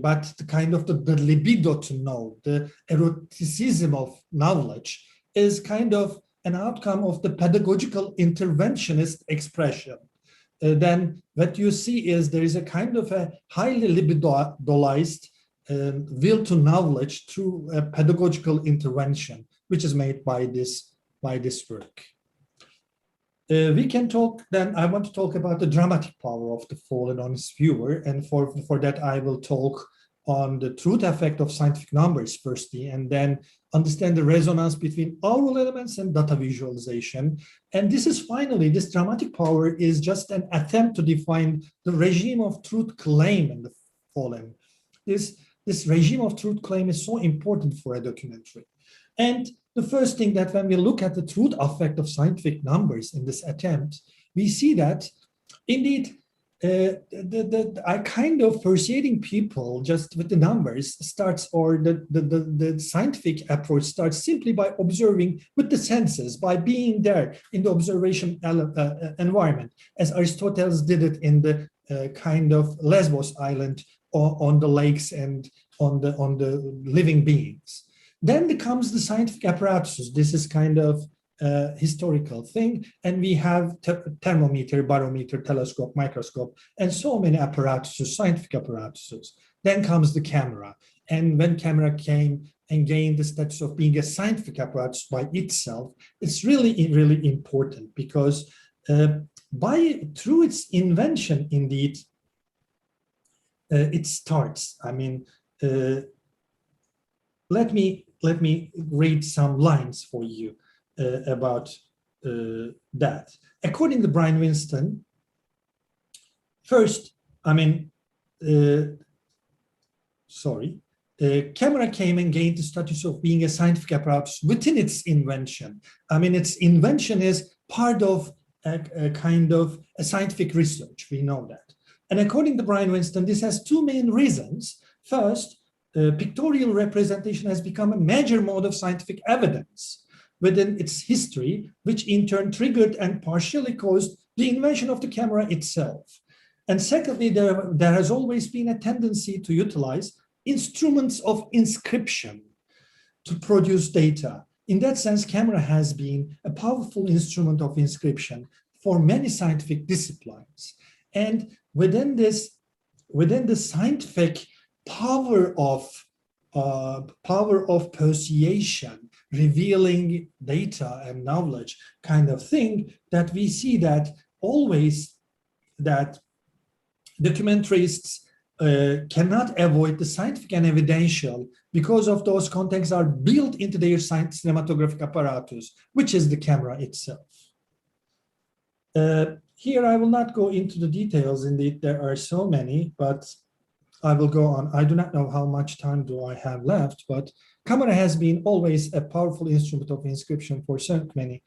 but the kind of the libido to know, the eroticism of knowledge is kind of an outcome of the pedagogical interventionist expression. Then what you see is there is a kind of a highly libidolized will to knowledge through a pedagogical intervention, which is made by this work. We can talk then, I want to talk about the dramatic power of the fallen on its viewer. And for that, I will talk on the truth effect of scientific numbers firstly, and then understand the resonance between oral elements and data visualization. And this is finally, this dramatic power is just an attempt to define the regime of truth claim in the fallen. This regime of truth claim is so important for a documentary. And the first thing that when we look at the truth effect of scientific numbers in this attempt, we see that indeed I kind of persuading people just with the numbers starts, or the scientific approach starts simply by observing with the senses, by being there in the observation environment, as Aristotle did it in the kind of Lesbos island, or on the lakes and on the living beings. Then comes the scientific apparatus. This is kind of historical thing, and we have thermometer, barometer, telescope, microscope, and so many apparatuses, scientific apparatuses. Then comes the camera, and when camera came and gained the status of being a scientific apparatus by itself, it's really, really important because through its invention, indeed, it starts. I mean, let me read some lines for you about that. According to Brian Winston, first, I mean, camera came and gained the status of being a scientific apparatus within its invention. I mean, its invention is part of a kind of a scientific research. We know that. And according to Brian Winston, this has two main reasons. First, pictorial representation has become a major mode of scientific evidence within its history, which in turn triggered and partially caused the invention of the camera itself. And secondly, there has always been a tendency to utilize instruments of inscription to produce data. In that sense, camera has been a powerful instrument of inscription for many scientific disciplines. And within the scientific power of persuasion, revealing data and knowledge kind of thing, that we see that always that documentarists cannot avoid the scientific and evidential because of those contexts are built into their cinematographic apparatus, which is the camera itself. Here, I will not go into the details. Indeed, there are so many, but I will go on. I do not know how much time do I have left, but camera has been always a powerful instrument of inscription for so many.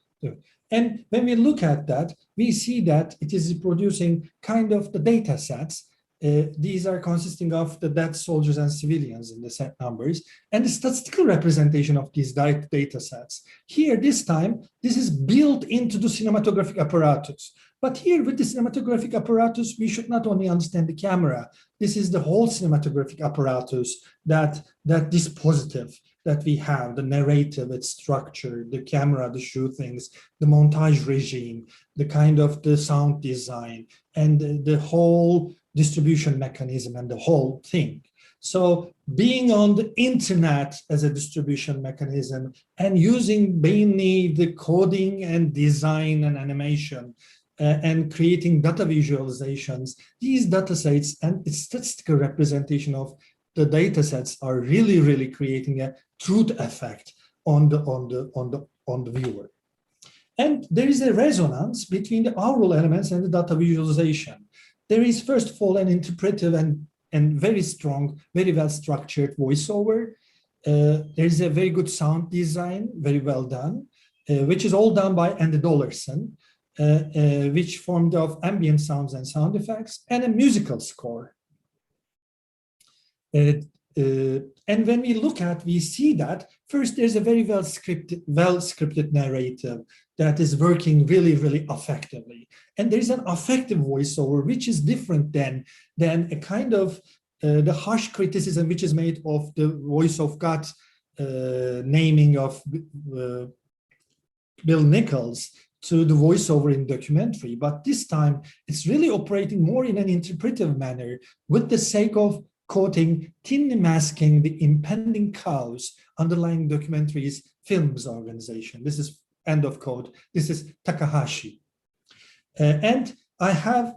And when we look at that, we see that it is producing kind of the data sets. These are consisting of the dead soldiers and civilians in the set numbers and the statistical representation of these data sets. Here, this time, this is built into the cinematographic apparatus. But here with the cinematographic apparatus, we should not only understand the camera, this is the whole cinematographic apparatus, that dispositive that we have, the narrative, its structure, the camera, the shootings, the montage regime, the kind of the sound design, and the whole distribution mechanism and the whole thing. So being on the internet as a distribution mechanism and using mainly the coding and design and animation and creating data visualizations, these data sets and its statistical representation of the data sets are really, really creating a truth effect on the viewer. And there is a resonance between the aural elements and the data visualization. There is, first of all, an interpretive and very strong, very well structured voiceover. There is a very good sound design, very well done, which is all done by Andy Dollerson, which formed of ambient sounds and sound effects, and a musical score. And when we look at, we see that first there's a very well scripted narrative that is working really, really effectively. And there's an affective voiceover, which is different than a kind of the harsh criticism which is made of the voice of God naming of Bill Nichols to the voiceover in documentary. But this time it's really operating more in an interpretive manner with the sake of quoting, thinly masking the impending chaos underlying documentary's films organization. This is end of quote. This is Takahashi. And I have,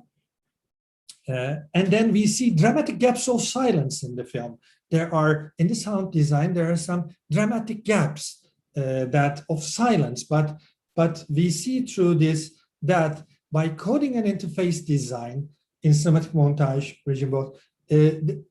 and then we see dramatic gaps of silence in the film. There are, in the sound design, there are some dramatic gaps that of silence, but we see through this that by coding and interface design in cinematic montage, regime both, within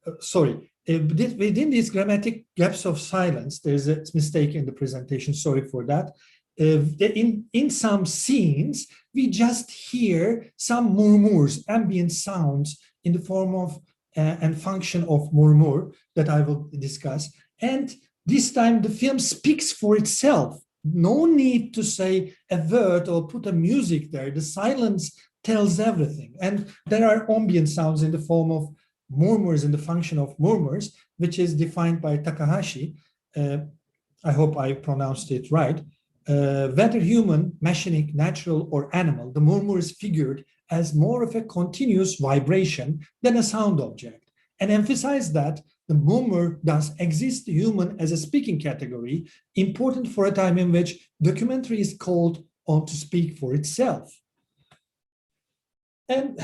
these dramatic gaps of silence, there's a mistake in the presentation, sorry for that. In some scenes, we just hear some murmurs, ambient sounds in the form of and function of murmur that I will discuss. And this time the film speaks for itself. No need to say a word or put a music there. The silence tells everything. And there are ambient sounds in the form of murmurs and the function of murmurs, which is defined by Takahashi. I hope I pronounced it right. Whether human, machinic, natural, or animal, the murmur is figured as more of a continuous vibration than a sound object, and emphasize that the murmur does exist human as a speaking category, important for a time in which documentary is called on to speak for itself. And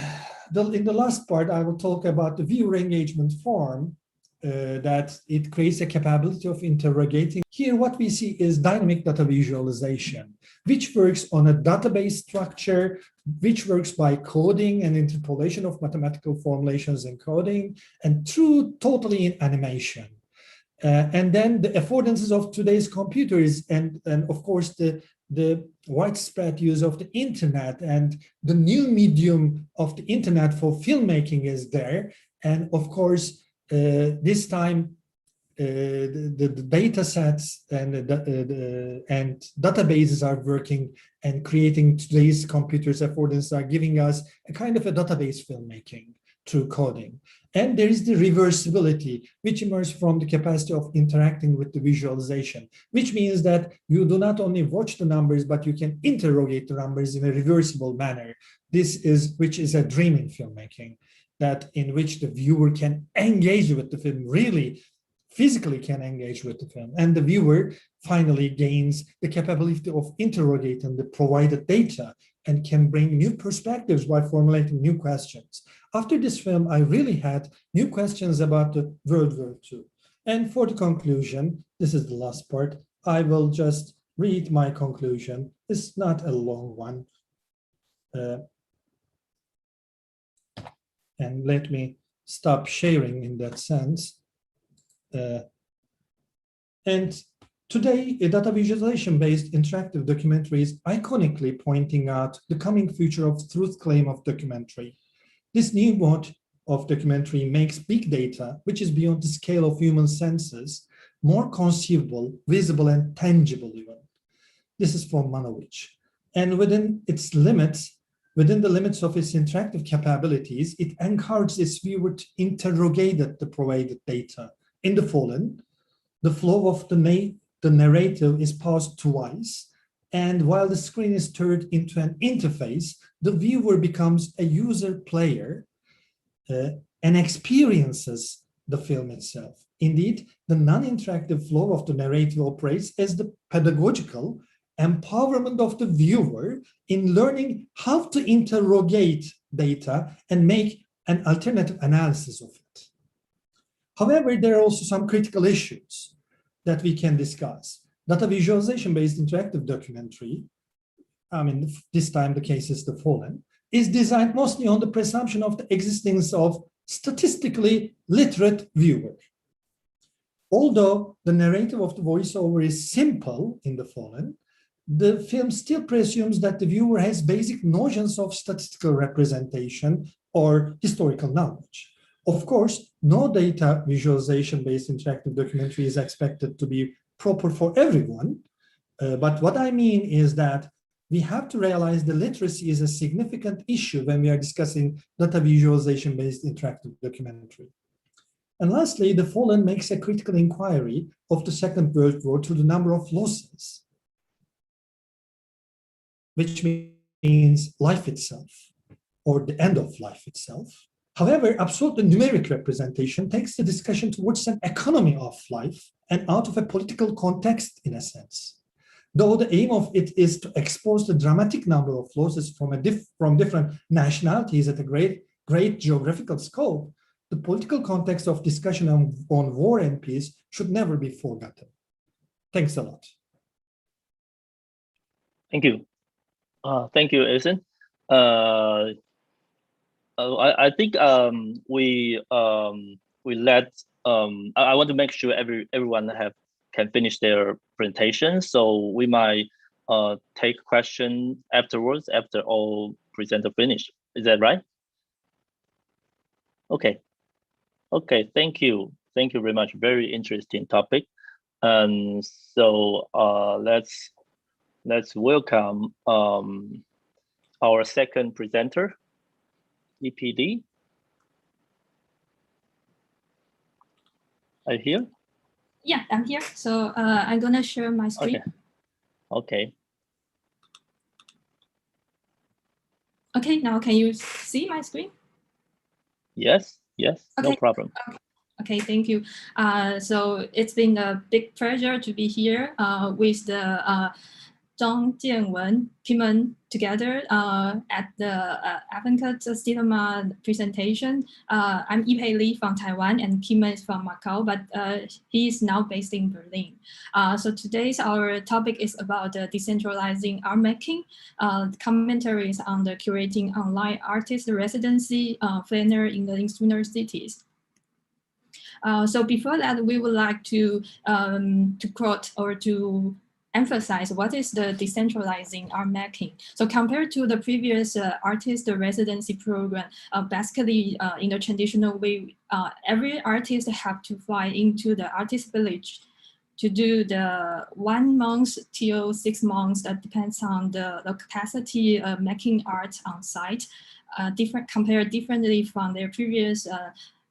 in the last part, I will talk about the viewer engagement form, that it creates a capability of interrogating. Here, what we see is dynamic data visualization, which works on a database structure, which works by coding and interpolation of mathematical formulations and coding, and through totally in animation. And then the affordances of today's computers and of course, the widespread use of the internet and the new medium of the internet for filmmaking is there. And of course, this time, the data sets and databases are working and creating today's computers affordances are giving us a kind of a database filmmaking through coding. And there is the reversibility, which emerges from the capacity of interacting with the visualization, which means that you do not only watch the numbers, but you can interrogate the numbers in a reversible manner. Which is a dream in filmmaking, that in which the viewer can engage with the film, really physically can engage with the film. And the viewer finally gains the capability of interrogating the provided data and can bring new perspectives while formulating new questions. After this film, I really had new questions about the World War II. And for the conclusion, this is the last part, I will just read my conclusion. It's not a long one. And let me stop sharing in that sense. And today, a data visualization-based interactive documentary is iconically pointing out the coming future of truth claim of documentary. This new mode of documentary makes big data, which is beyond the scale of human senses, more conceivable, visible, and tangible even. This is from Manowich. And within its limits, within the limits of its interactive capabilities, it encourages its viewer to interrogate the provided data. In The Fallen, the flow of the narrative is paused twice, and while the screen is turned into an interface, the viewer becomes a user player and experiences the film itself. Indeed, the non-interactive flow of the narrative operates as the pedagogical empowerment of the viewer in learning how to interrogate data and make an alternative analysis of it. However, there are also some critical issues that we can discuss. Data visualization-based interactive documentary, this time the case is The Fallen, is designed mostly on the presumption of the existence of statistically literate viewer. Although the narrative of the voiceover is simple in The Fallen, the film still presumes that the viewer has basic notions of statistical representation or historical knowledge. Of course, no data visualization-based interactive documentary is expected to be proper for everyone. But what I mean is that we have to realize the literacy is a significant issue when we are discussing data visualization-based interactive documentary. And lastly, The Fallen makes a critical inquiry of the Second World War to the number of losses, which means life itself, or the end of life itself. However, absolute numeric representation takes the discussion towards an economy of life and out of a political context, in a sense. Though the aim of it is to expose the dramatic number of losses from different nationalities at a great geographical scope, the political context of discussion on war and peace should never be forgotten. Thanks a lot. Thank you. Thank you, Edison. I think we let I want to make sure everyone can finish their presentation, so we might take questions afterwards after all presenters finish. Is that right? Okay. Thank you very much. Very interesting topic. And so let's welcome our second presenter, EPD. Are you here? Yeah, I'm here. So I'm gonna share my screen. Okay. Okay, now can you see my screen? Yes, okay. No problem. Okay, thank you. So it's been a big pleasure to be here with the Zhang Jianwen, Kimen together at the Avanca cinema presentation. I'm Yipei Li from Taiwan and Kimen is from Macau, but he is now based in Berlin. So today's our topic is about decentralizing art making, commentaries on the curating online artist residency planner in the inner cities. So before that, we would like to quote or to emphasize what is the decentralizing art making. So compared to the previous artist residency program, basically in the traditional way, every artist have to fly into the artist village to do the 1 month till 6 months. That depends on the capacity of making art on site, compared differently from their previous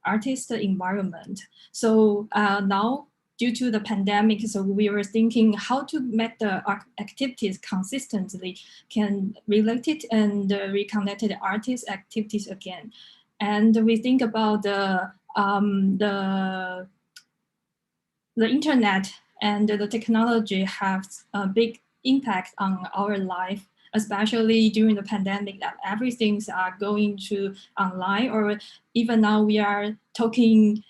artist environment. So now, due to the pandemic, so we were thinking how to make the activities consistently can relate it and reconnect the artist activities again. And we think about the internet and the technology have a big impact on our life especially during the pandemic that everything's are going to online, or even now we are talking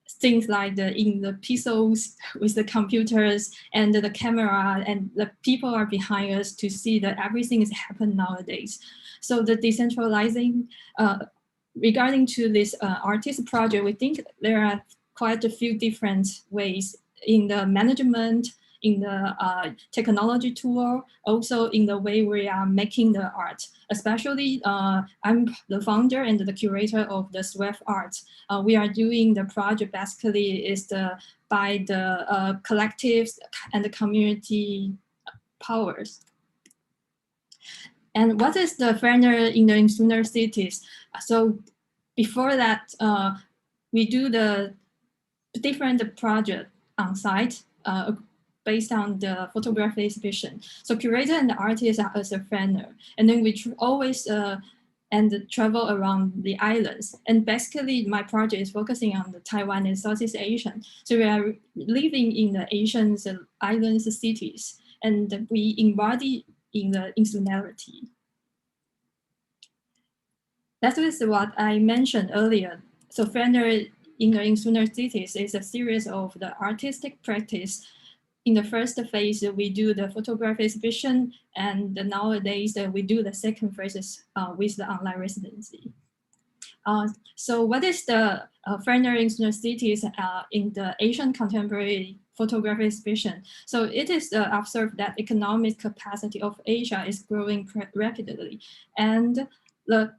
things like in the pixels with the computers and the camera, and the people are behind us to see that everything is happening nowadays. So the decentralizing, regarding to this artist project, we think there are quite a few different ways in the management, in the technology tool, also in the way we are making the art. Especially, I'm the founder and the curator of the Swift Art. We are doing the project basically is by the collectives and the community powers. And what is the Fresnel in the insular cities? So before that, we do the different project on site based on the photography exhibition. So curator and artist are as a Fresnel, and then we always and travel around the islands. And basically, my project is focusing on the Taiwan and Southeast Asian. So we are living in the Asian islands cities, and we embody in the insularity. That is what I mentioned earlier. So Fresnel in the insular cities is a series of the artistic practice. In the first phase, we do the photography exhibition, and nowadays we do the second phase with the online residency. So what is the Fresnel insular cities in the Asian contemporary photography exhibition? So it is observed that economic capacity of Asia is growing rapidly, and the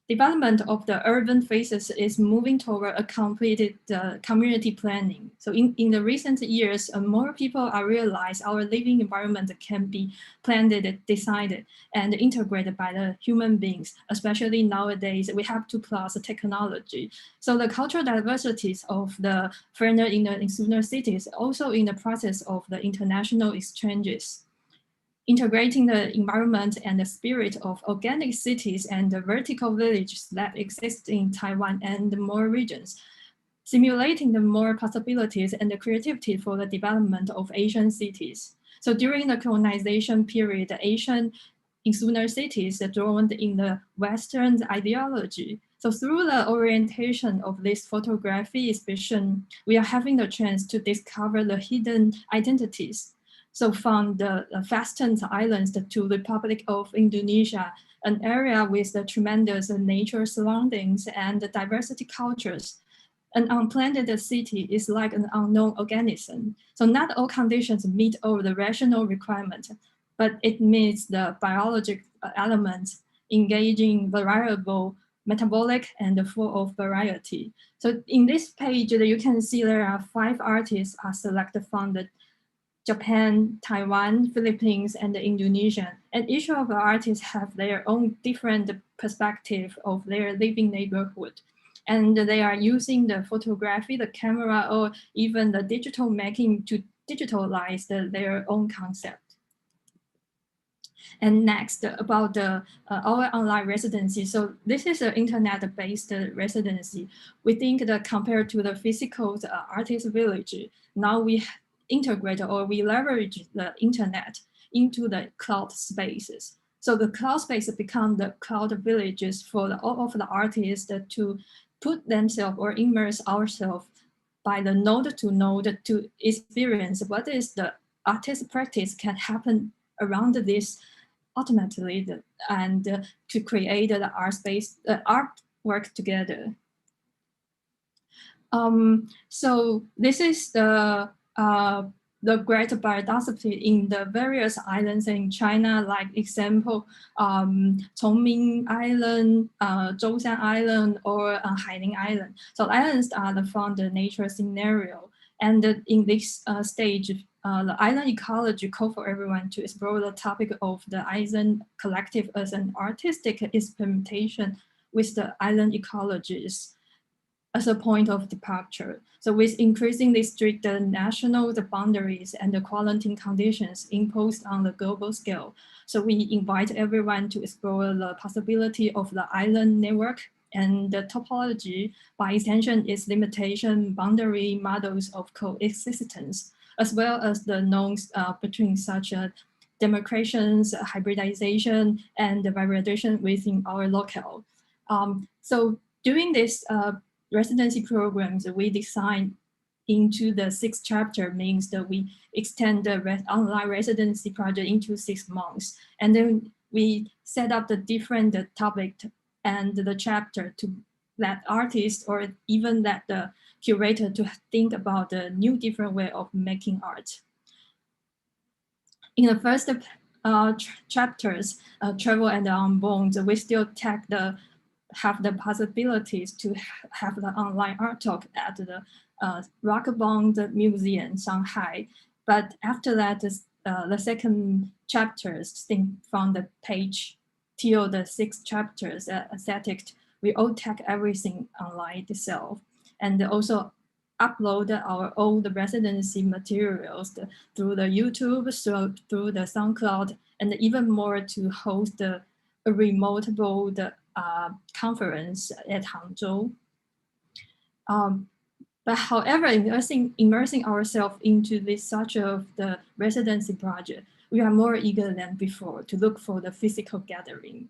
development of the urban phases is moving toward a completed community planning. So in the recent years, more people are realized our living environment can be planned, designed, and integrated by the human beings. Especially nowadays, we have to plus technology. So the cultural diversities of the Fresnel in the insular cities also in the process of the international exchanges, integrating the environment and the spirit of organic cities and the vertical villages that exist in Taiwan and more regions, simulating the more possibilities and the creativity for the development of Asian cities. So during the colonization period, the Asian insular cities are drawn in the Western ideology. So through the orientation of this photography exhibition, we are having the chance to discover the hidden identities. So from the Fastened Islands to the Republic of Indonesia, an area with the tremendous nature surroundings and the diversity cultures. An unplanned city is like an unknown organism. So not all conditions meet all the rational requirements, but it meets the biological elements, engaging variable, metabolic, and full of variety. So in this page, you can see there are 5 artists are selected from the Japan, Taiwan, Philippines, and Indonesia. And each of the artists have their own different perspective of their living neighborhood. And they are using the photography, the camera, or even the digital making to digitalize their own concept. And next, about our online residency. So this is an internet-based residency. We think that compared to the physical artist village, now we integrate or we leverage the internet into the cloud spaces. So the cloud space become the cloud villages for all of the artists to put themselves or immerse ourselves by the node to experience what is the artist practice can happen around this ultimately, and to create the art space, artwork together. So this is the great biodiversity in the various islands in China, like example, Chongming Island, Zhoushan Island, or Haining Island. So islands are from the nature scenario. And in this stage, the island ecology call for everyone to explore the topic of the island collective as an artistic experimentation with the island ecologies as a point of departure. So with increasingly strict national boundaries and the quarantine conditions imposed on the global scale, so we invite everyone to explore the possibility of the island network and the topology, by extension, its limitation, boundary models of coexistence, as well as the norms between such demarcations, hybridization, and the vibration within our locale. So during this residency programs, we design into the 6th chapter means that we extend the online residency project into 6 months. And then we set up the different topic and the chapter to let artists or even let the curator to think about the new different way of making art. In the first chapters, Travel and Unbound, we still have the possibilities to have the online art talk at the Rockbound Museum, Shanghai. But after that, the second chapters, from the page till the 6 chapters, aesthetic, we all take everything online itself, and also upload our old residency materials through the YouTube, so through the SoundCloud, and even more to host a remote conference at Hangzhou. But however, immersing ourselves into this such of the residency project, we are more eager than before to look for the physical gathering.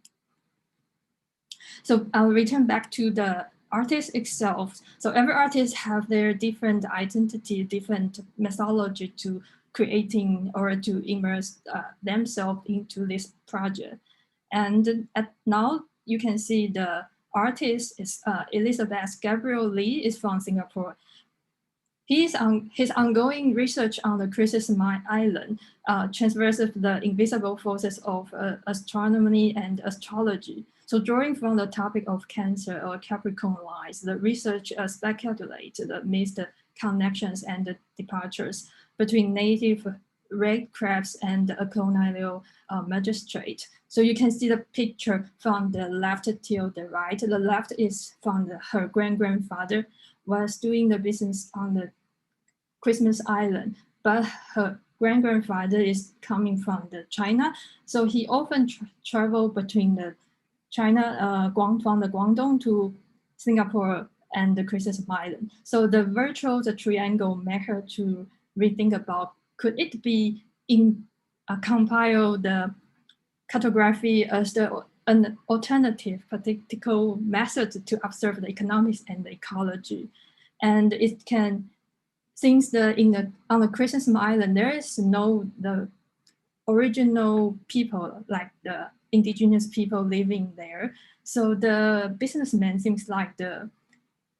So I'll return back to the artist itself. So every artist have their different identity, different methodology to creating or to immerse themselves into this project. And now you can see the artist is Elizabeth Gabriel Lee is from Singapore. His ongoing research on the Crisis Island transverses the invisible forces of astronomy and astrology. So drawing from the topic of Cancer or Capricorn lines, the research speculates the missed connections and departures between native red crabs and a colonial magistrate. So you can see the picture from the left till the right. The left is from her great-grandfather was doing the business on the Christmas Island, but her great-grandfather is coming from China. So he often traveled between the China, from the Guangdong to Singapore and the Christmas Island. So the triangle made her to rethink about, could it be compile the cartography as an alternative political method to observe the economics and the ecology. And it can, since on the Christmas Island, there is the original people, like the indigenous people living there. So the businessman seems like the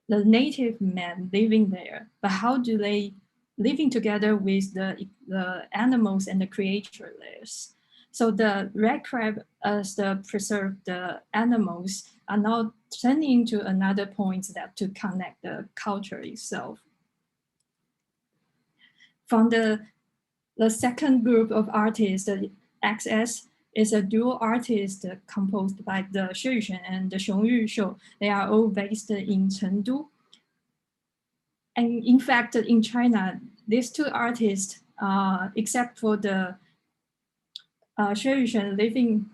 native man living there, but how do they living together with the animals and the creatures? So the red crab as the preserved animals are now turning into another point that to connect the culture itself. From the second group of artists, the XS is a duo artist composed by the Xue Yuxuan and the Xiong Yushou. They are all based in Chengdu. And in fact, in China, these two artists, except for the Xue Yuxuan living,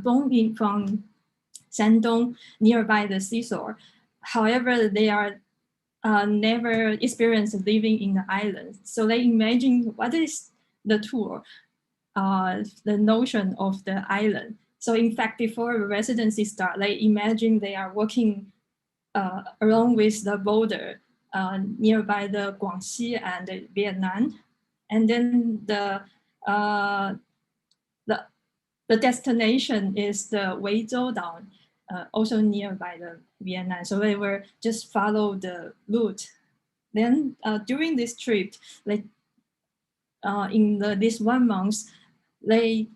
born from Shandong, nearby the seashore. However, they are never experienced living in the island. So they imagine what is the tour, the notion of the island. So in fact, before the residency start, they imagine they are walking along with the border nearby the Guangxi and Vietnam. And then the destination is the Weizhou Down, also nearby the Vietnam. So they were just follow the route. Then during this trip, like in this 1 month, they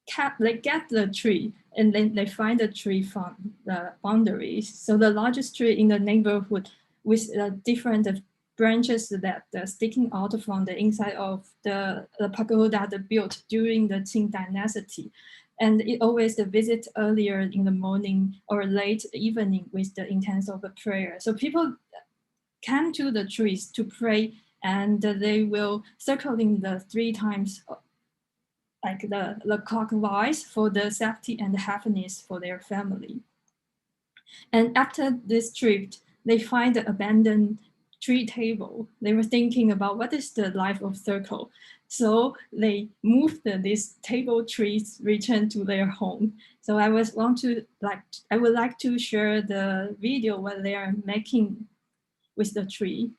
get the tree, and then they find the tree from the boundaries. So the largest tree in the neighborhood with different branches that are sticking out from the inside of the pagoda built during the Qing dynasty. And it always visit earlier in the morning or late evening with the intent of a prayer. So people come to the trees to pray, and they will circling the 3 times like the clockwise for the safety and happiness for their family. And after this trip, they find the abandoned tree table. They were thinking about what is the life of circle. So they moved these table trees, return to their home. So I would like to share the video what they are making with the tree.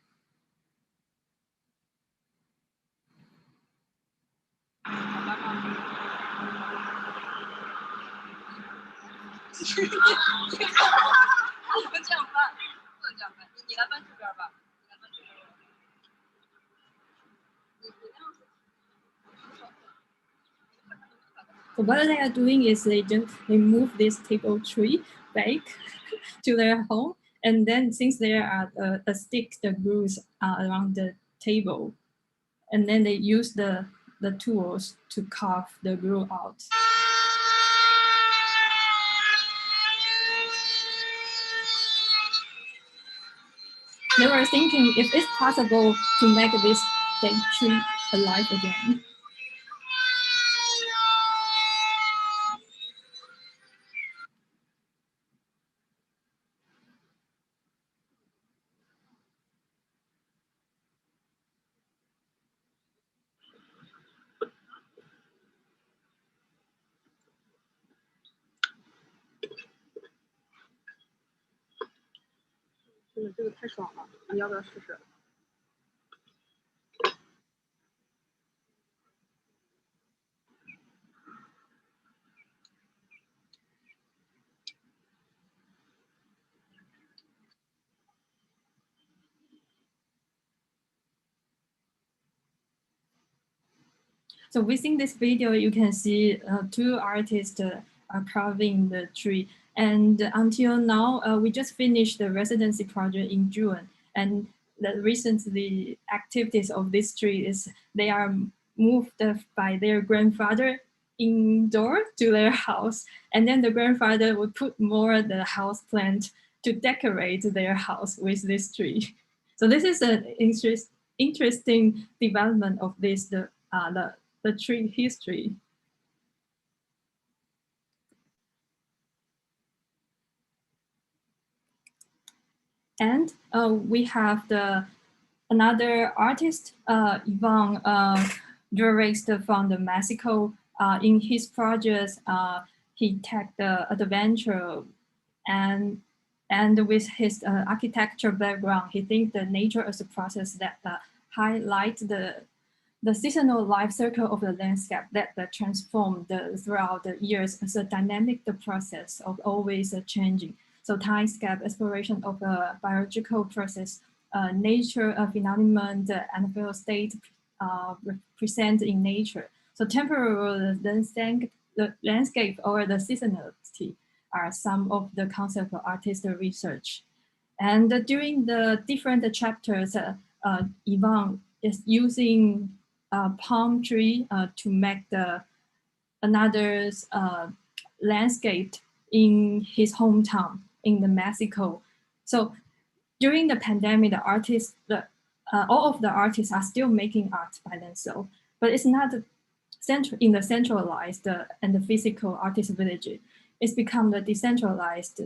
So what they are doing is they move this table tree back to their home, and then since there are a stick that grows around the table, and then they use the tools to carve the glue out. They were thinking if it's possible to make this dead tree alive again. So within this video, you can see two artists are carving the tree. And until now, we just finished the residency project in June. And the recently activities of this tree is they are moved by their grandfather indoor to their house. And then the grandfather would put more the house plant to decorate their house with this tree. So this is an interesting development of this, the tree history. And we have another artist, Ivan Durrexter from Mexico. In his projects, he took the adventure and with his architecture background, he thinks the nature is a process that highlights the seasonal life cycle of the landscape that transform throughout the years as a dynamic process of always changing. So timescape exploration of a biological process, nature phenomenon, the animal state present in nature. So temporal the landscape or the seasonality are some of the concept of artist research. And during the different chapters, Ivan is using palm tree to make another landscape in his hometown in Mexico. So during the pandemic, all of the artists are still making art by themselves, but it's not in the centralized and the physical artist village. It's become the decentralized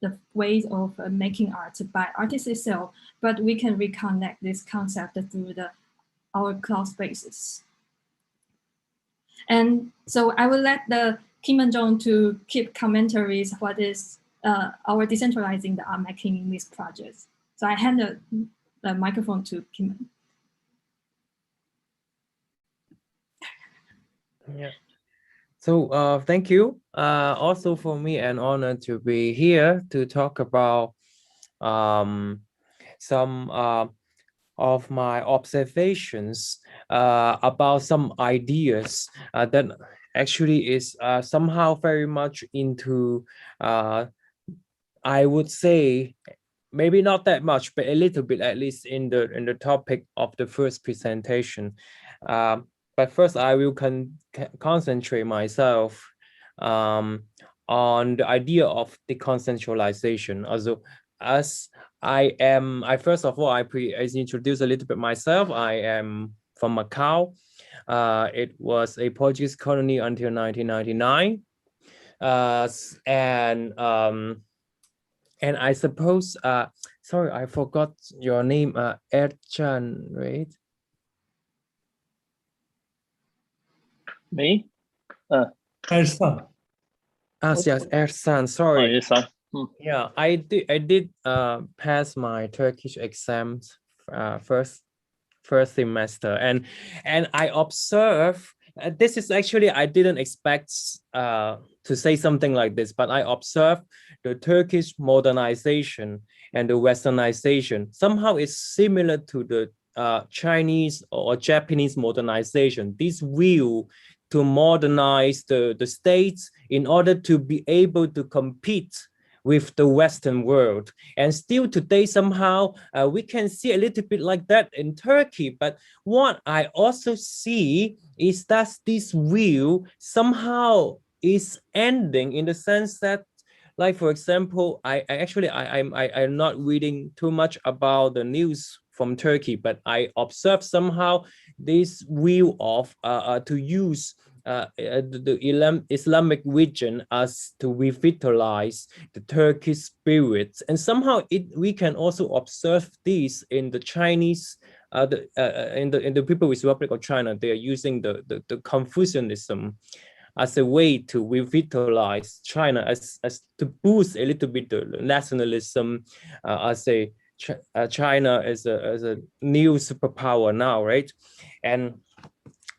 the ways of making art by artists itself, but we can reconnect this concept through our cloud spaces. And so I will let Kim and John to keep commentaries what is our decentralizing the art making in these projects. So I hand the microphone to Kim. Yeah. So thank you. Also for me, an honor to be here to talk about some of my observations about some ideas that actually is somehow very much into, I would say, maybe not that much, but a little bit at least in the topic of the first presentation. But first, I will concentrate myself on the idea of deconcentralization. Also, as I first of all, I introduce a little bit myself. I am from Macau. It was a Portuguese colony until 1999. And I suppose sorry, I forgot your name, Erchan, right? Me? Ersan. Yes, Ersan, sorry. Oh, yes, sir. Yeah, I did pass my Turkish exams first semester, and I observe this is actually, I didn't expect to say something like this, but I observe the Turkish modernization and the westernization somehow is similar to the Chinese or Japanese modernization. This will to modernize the states in order to be able to compete with the Western world. And still today, somehow, we can see a little bit like that in Turkey. But what I also see is that this wheel somehow is ending in the sense that, like, for example, I'm not reading too much about the news from Turkey, but I observe somehow this wheel of to use the Islamic region as to revitalize the Turkish spirits, and somehow we can also observe this in the Chinese, in the People's Republic of China. They are using the Confucianism as a way to revitalize China, as to boost a little bit the nationalism, as a China as a new superpower now, right? And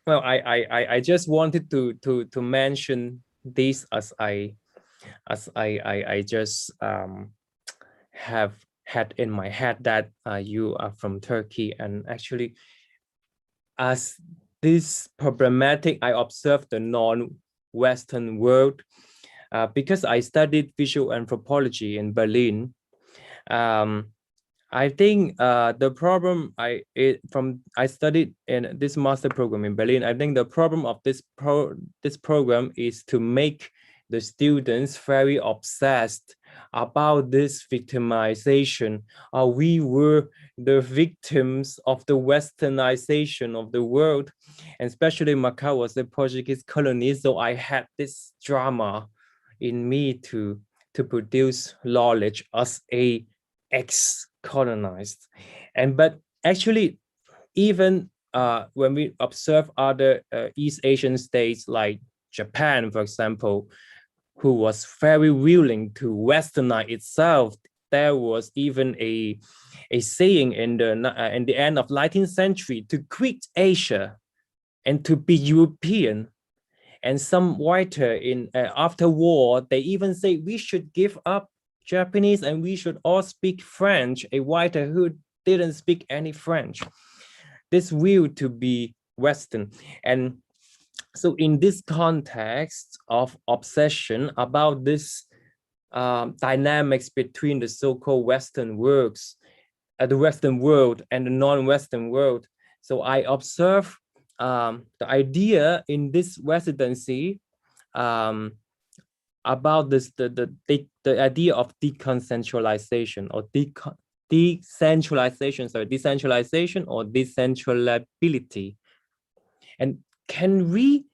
well, I just wanted to mention this as I just have had in my head that you are from Turkey, and actually as this problematic, I observed the non-Western world because I studied visual anthropology in Berlin. I think the problem I studied in this master program in Berlin. I think the problem of this program is to make the students very obsessed about this victimization. We were the victims of the westernization of the world, and especially Macau was a Portuguese colony. So I had this drama in me to produce knowledge as a ex-colonized. But actually, even when we observe other East Asian states like Japan, for example, who was very willing to westernize itself, there was even a saying in the end of 19th century to quit Asia and to be European. And some writer in after war, they even say we should give up Japanese and we should all speak French. A writer who didn't speak any French. This will to be Western. And so in this context of obsession about this dynamics between the so-called Western works, the Western world and the non-Western world, so I observe the idea in this residency about this the idea of deconcentralization or decentralization or decentralizability. And can we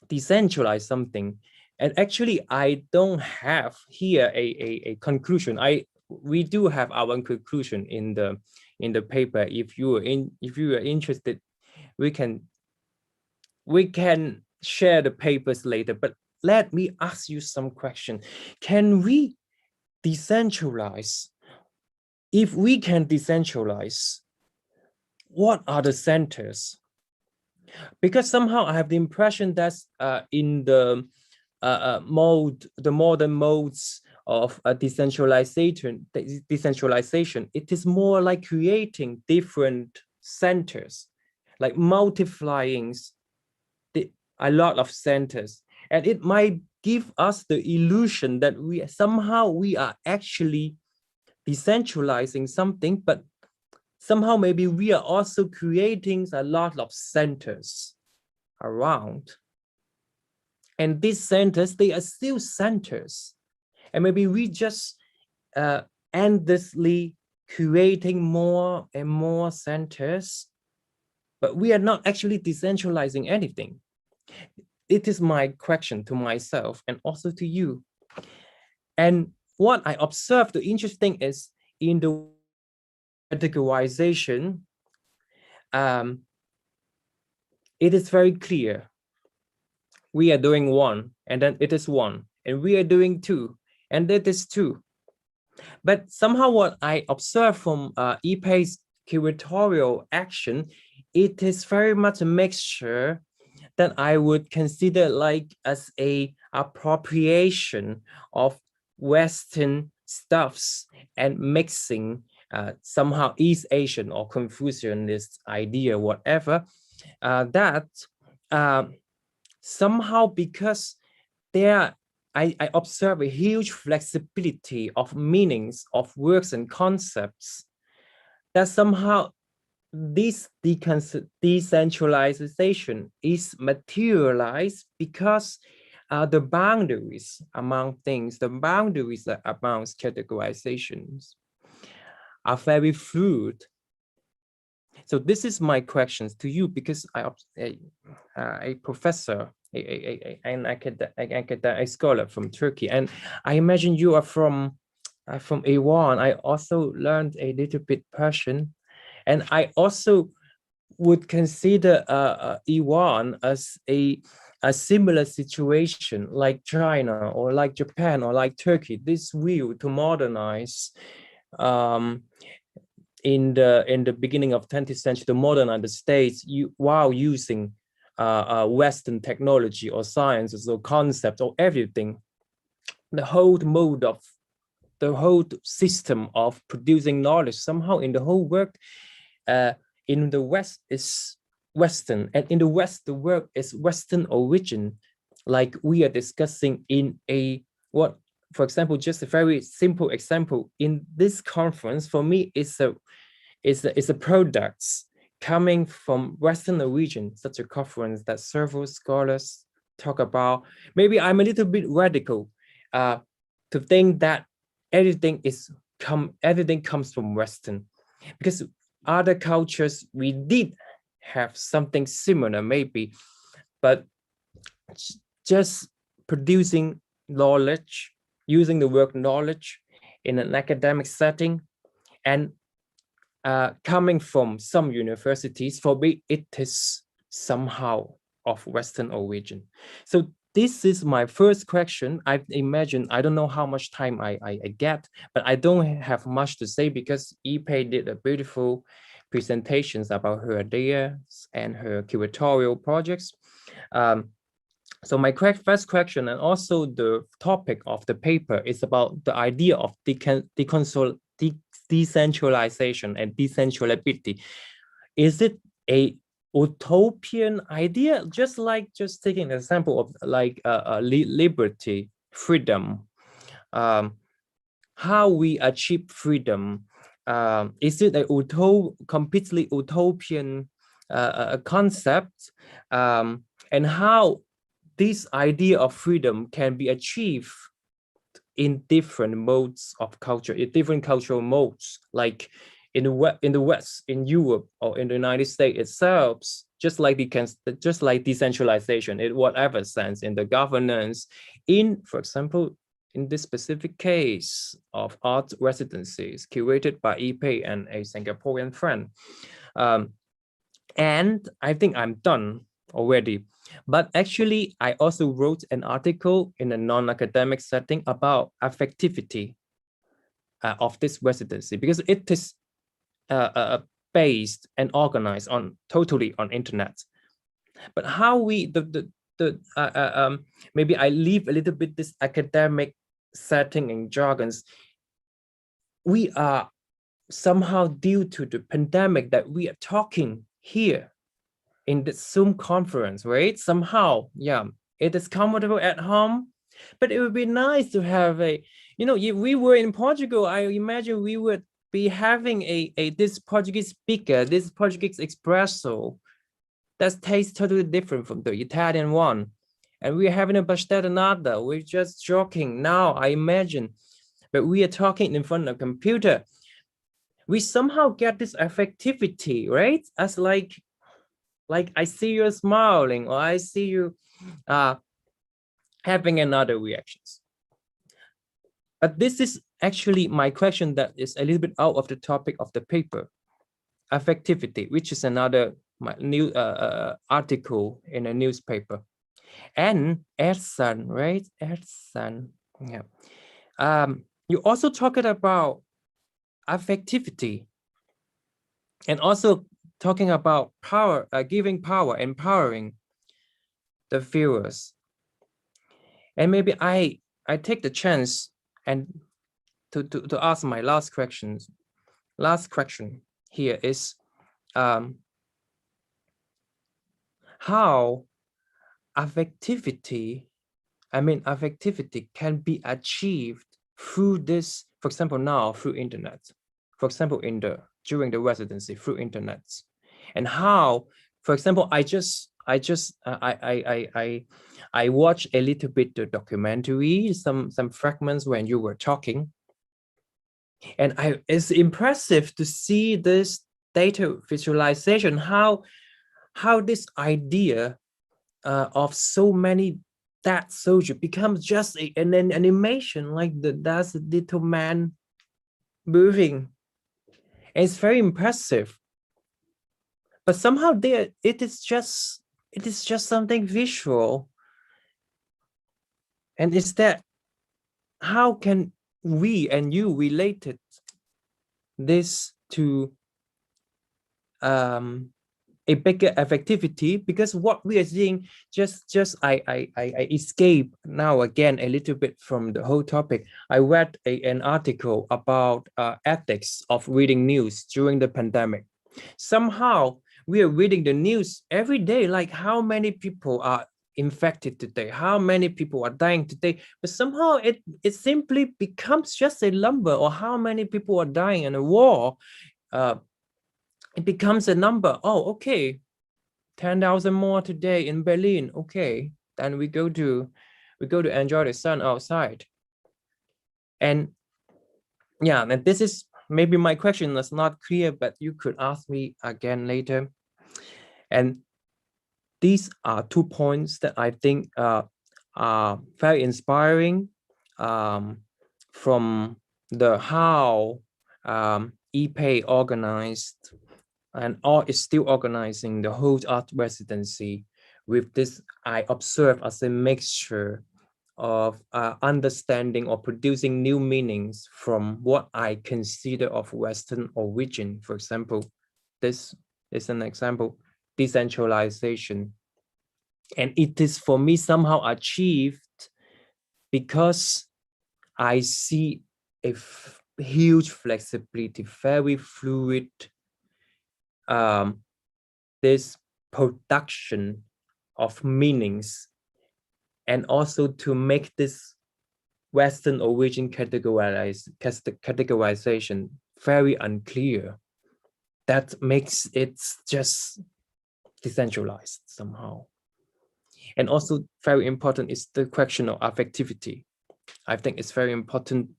decentralize something? And actually, I don't have here a conclusion. We do have our conclusion in the paper. If you are interested, we can share the papers later. But let me ask you some question. Can we decentralize? If we can decentralize, what are the centers? Because somehow I have the impression that in the modern modes of decentralization, it is more like creating different centers, like multiplying a lot of centers, and it might give us the illusion that we are actually decentralizing something, but somehow maybe we are also creating a lot of centers around. And these centers, they are still centers. And maybe we just endlessly creating more and more centers, but we are not actually decentralizing anything. It is my question to myself and also to you. And what I observed, the interesting is in the categorization, it is very clear. We are doing one, and then it is one, and we are doing two, and that is two. But somehow what I observe from Ipe's curatorial action, it is very much a mixture that I would consider like as a appropriation of Western stuffs and mixing somehow East Asian or Confucianist idea, whatever, that somehow because there I observe a huge flexibility of meanings of works and concepts that somehow this decentralization is materialized because the boundaries among things, the boundaries among categorizations are very fluid. So this is my questions to you, because a professor, an academic scholar from Turkey, and I imagine you are from Iran. I also learned a little bit Persian, and I also would consider Iran as a similar situation like China or like Japan or like Turkey. This will to modernize in the beginning of 20th century, to modernize the states while using Western technology or sciences or concepts or everything. The whole mode of the whole system of producing knowledge somehow in the whole work in the West is Western, and in the West the work is Western origin, like we are discussing in a for example, just a very simple example in this conference for me is a products coming from Western origin, such a conference that several scholars talk about. Maybe I'm a little bit radical to think that everything comes from Western, because other cultures we did have something similar maybe, but just producing knowledge, using the word knowledge in an academic setting, and coming from some universities, for me it is somehow of Western origin. So this is my first question. I imagine, I don't know how much time I get, but I don't have much to say because Ipe did a beautiful presentations about her ideas and her curatorial projects. So my first question, and also the topic of the paper, is about the idea of decentralization and decentrability. Is it a utopian idea, just taking an example of like liberty, freedom, how we achieve freedom? Is it a completely utopian concept, and how this idea of freedom can be achieved in different modes of culture, in different cultural modes, like in the West, in Europe, or in the United States itself, just like decentralization in whatever sense, in the governance, for example, in this specific case of art residencies curated by Ipe and a Singaporean friend. And I think I'm done already. But actually, I also wrote an article in a non-academic setting about affectivity of this residency, because it is based and organized totally on internet. But how we maybe I leave a little bit this academic setting and jargons. We are somehow, due to the pandemic, that we are talking here in the Zoom conference, right? Somehow, yeah, it is comfortable at home, but it would be nice to have if we were in Portugal, I imagine we would be having this Portuguese speaker, this Portuguese espresso that tastes totally different from the Italian one. And we're having a bastanada, we're just joking now, I imagine, but we are talking in front of a computer. We somehow get this affectivity, right? As like I see you smiling, or I see you having another reactions. But this is actually my question that is a little bit out of the topic of the paper, affectivity, which is another new article in a newspaper. And Ersan, right? Ersan, yeah. You also talked about affectivity and also talking about power, giving power, empowering the viewers. And maybe I take the chance and to ask my last question. Last question here is how affectivity can be achieved through this, for example, now through internet, for example, during the residency through internet, and how, for example, I watched a little bit the documentary, some fragments when you were talking, and it's impressive to see this data visualization, how this idea of so many that soldier becomes just an animation, like that's a little man moving. And it's very impressive, but somehow it is just something visual. And is that how can we and you related this to a bigger effectivity? Because what we are seeing, I escape now again a little bit from the whole topic. I read an article about ethics of reading news during the pandemic. Somehow we are reading the news every day, like how many people are infected today, how many people are dying today, but somehow it simply becomes just a number, or how many people are dying in a war. It becomes a number. Oh, okay, 10,000 more today in Berlin. Okay, then we go to enjoy the sun outside. And yeah, and this is maybe my question is not clear, but you could ask me again later. And these are 2 points that I think are very inspiring from the how ePay organized and is still organizing the whole art residency with this, I observe as a mixture of understanding or producing new meanings from what I consider of Western origin. For example, this is an example, decentralization. And it is for me somehow achieved because I see a huge flexibility, very fluid, this production of meanings, and also to make this Western origin categorization very unclear. That makes it just decentralized somehow. And also very important is the question of affectivity. I think it's very important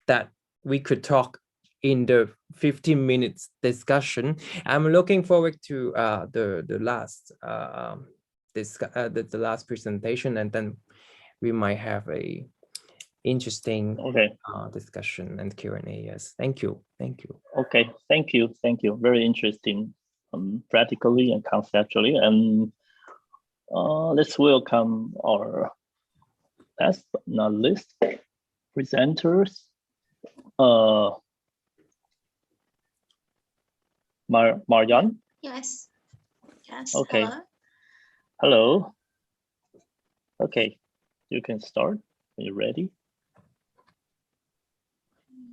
that we could talk in the 15 minutes discussion. I'm looking forward to the last the last presentation, and then we might have a interesting discussion and Q&A. Yes, thank you. Okay, thank you. Very interesting, practically and conceptually. And let's welcome our last but not least presenters. Marian? Yes. Okay. Hello. Okay, you can start. Are you ready?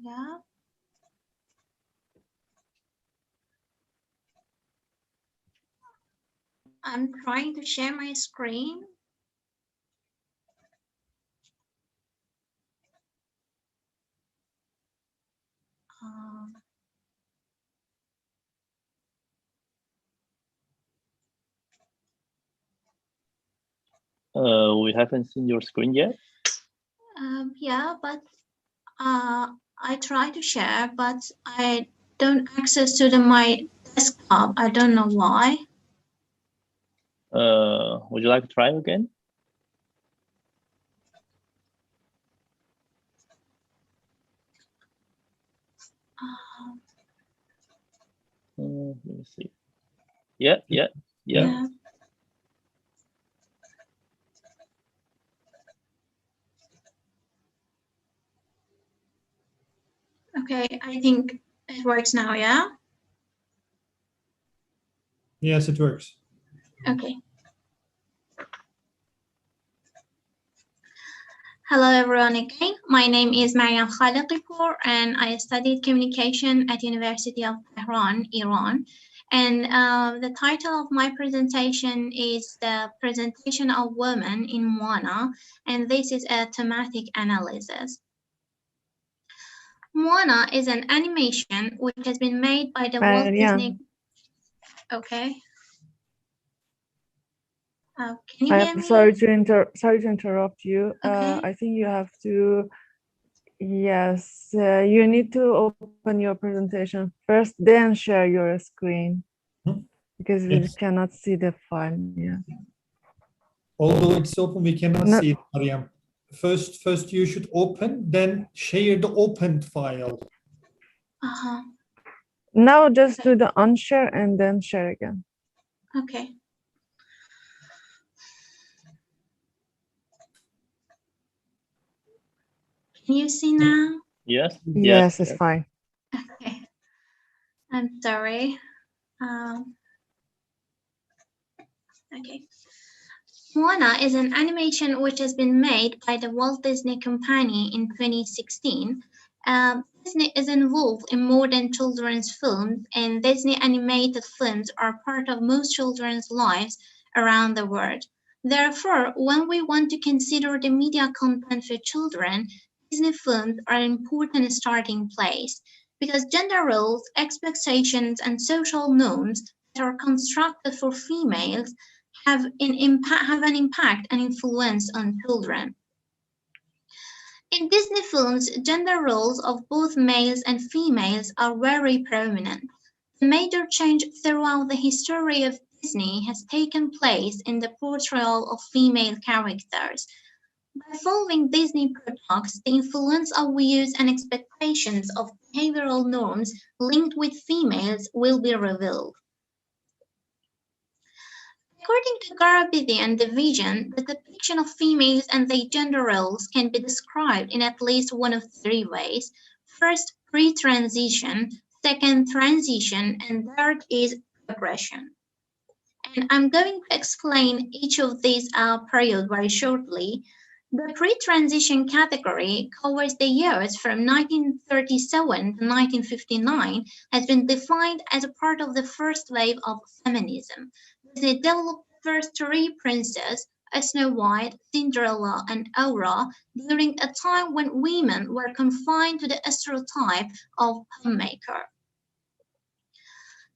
Yeah. I'm trying to share my screen. We haven't seen your screen yet. Yeah, but I try to share, but I don't access to my desktop. I don't know why. Would you like to try again? Let me see. Yeah. Okay, I think it works now, yeah? Yes, it works. Okay. Hello everyone again. My name is Mariam Khaliqipour and I studied communication at University of Tehran, Iran. And the title of my presentation is the presentation of women in Moana, and this is a thematic analysis. Moana is an animation which has been made by the Walt Disney. Okay. Can you hear me? Sorry to interrupt you. Okay. I think you have to. Yes, you need to open your presentation first, then share your screen because we cannot see the file. Yeah. Although it's open, we cannot see it, Mariam. First you should open, then share the opened file. Now just do the unshare and then share again. Okay. Can you see now? Yes. Yes, it's fine. Okay. I'm sorry. Okay. Moana is an animation which has been made by the Walt Disney Company in 2016. Disney is involved in more than children's films, and Disney animated films are part of most children's lives around the world. Therefore, when we want to consider the media content for children, Disney films are an important starting place because gender roles, expectations, and social norms that are constructed for females have an impact and influence on children. In Disney films, gender roles of both males and females are very prominent. The major change throughout the history of Disney has taken place in the portrayal of female characters. By following Disney products, the influence of views and expectations of behavioral norms linked with females will be revealed. According to Garabedian division, the depiction of females and their gender roles can be described in at least one of three ways. First, pre-transition, second, transition, and third is progression. And I'm going to explain each of these periods very shortly. The pre-transition category covers the years from 1937 to 1959, has been defined as a part of the first wave of feminism. They developed first three princesses, Snow White, Cinderella, and Aurora, during a time when women were confined to the stereotype of homemaker.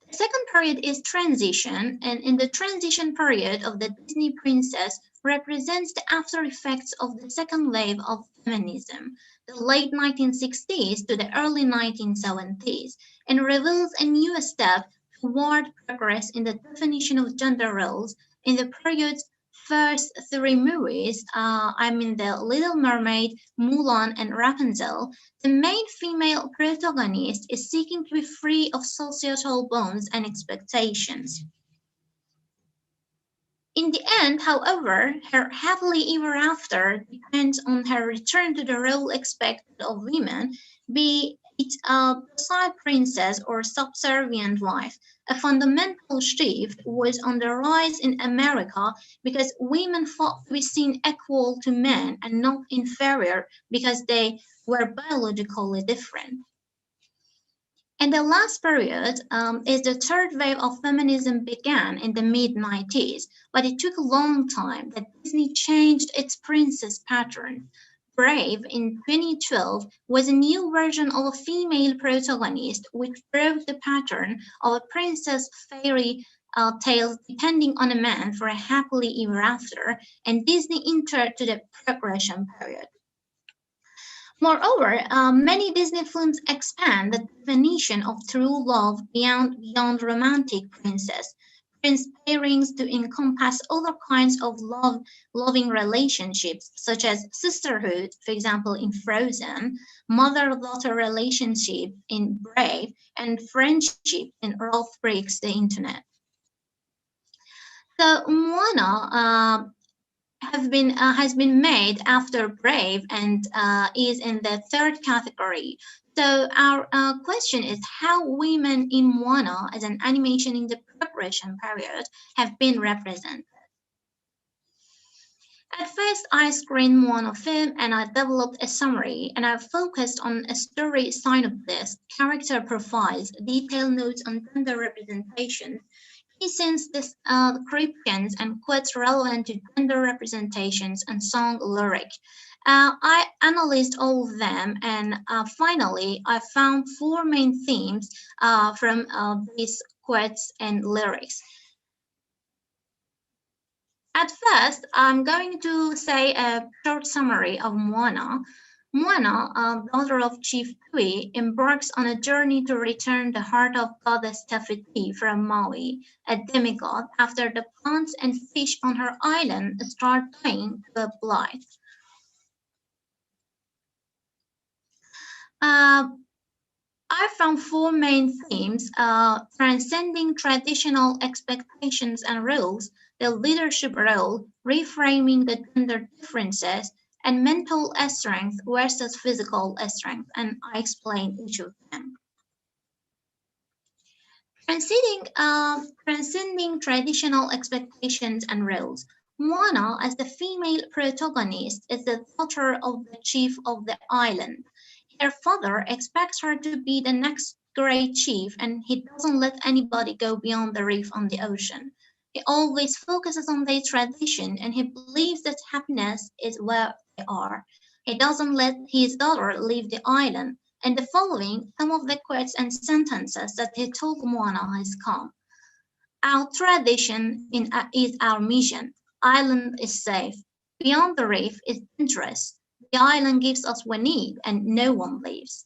The second period is transition, and in the transition period of the Disney princess represents the after effects of the second wave of feminism, the late 1960s to the early 1970s, and reveals a new step toward progress in the definition of gender roles in the period's first three movies, The Little Mermaid, Mulan, and Rapunzel. The main female protagonist is seeking to be free of societal bonds and expectations. In the end, however, her happily ever after depends on her return to the role expected of women, be it a docile princess or subservient wife. A fundamental shift was on the rise in America because women fought to be seen equal to men and not inferior because they were biologically different. And the last period is the third wave of feminism began in the mid-90s, but it took a long time that Disney changed its princess pattern. Brave in 2012 was a new version of a female protagonist which broke the pattern of a princess fairy tale depending on a man for a happily ever after, and Disney entered to the progression period. Moreover, many Disney films expand the definition of true love beyond romantic princess. Prince pairings to encompass other kinds of loving relationships, such as sisterhood, for example, in Frozen, mother-daughter relationship in Brave, and friendship in Ralph Breaks the Internet. So Moana has been made after Brave and is in the third category. So our question is how women in Moana as an animation in the preparation period have been represented. At first, I screened Moana film and I developed a summary and I focused on a story synopsis, character profiles, detailed notes on gender representation, key scenes descriptions, and quotes relevant to gender representations and song lyric. I analyzed all of them and finally I found 4 main themes from these quotes and lyrics. At first, I'm going to say a short summary of Moana. Moana, daughter of Chief Tui, embarks on a journey to return the heart of goddess Tefiti from Maui, a demigod, after the plants and fish on her island start dying to a blight. I found 4 main themes, transcending traditional expectations and rules, the leadership role, reframing the gender differences, and mental strength versus physical strength, and I explain each of them. Transcending traditional expectations and roles. Moana, as the female protagonist, is the daughter of the chief of the island. Her father expects her to be the next great chief, and he doesn't let anybody go beyond the reef on the ocean. He always focuses on their tradition, and he believes that happiness is where they are. He doesn't let his daughter leave the island. And the following, some of the quotes and sentences that he told Moana has come. Our tradition is our mission. Island is safe. Beyond the reef is dangerous. The island gives us what we need, and no one leaves.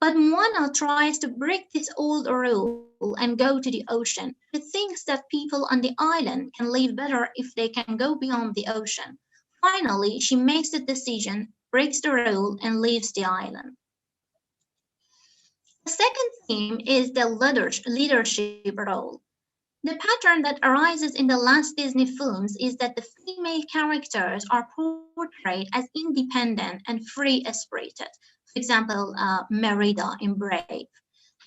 But Moana tries to break this old rule and go to the ocean. She thinks that people on the island can live better if they can go beyond the ocean. Finally, she makes the decision, breaks the rule, and leaves the island. The second theme is the leadership role. The pattern that arises in the last Disney films is that the female characters are portrayed as independent and free-spirited. For example, Merida in Brave.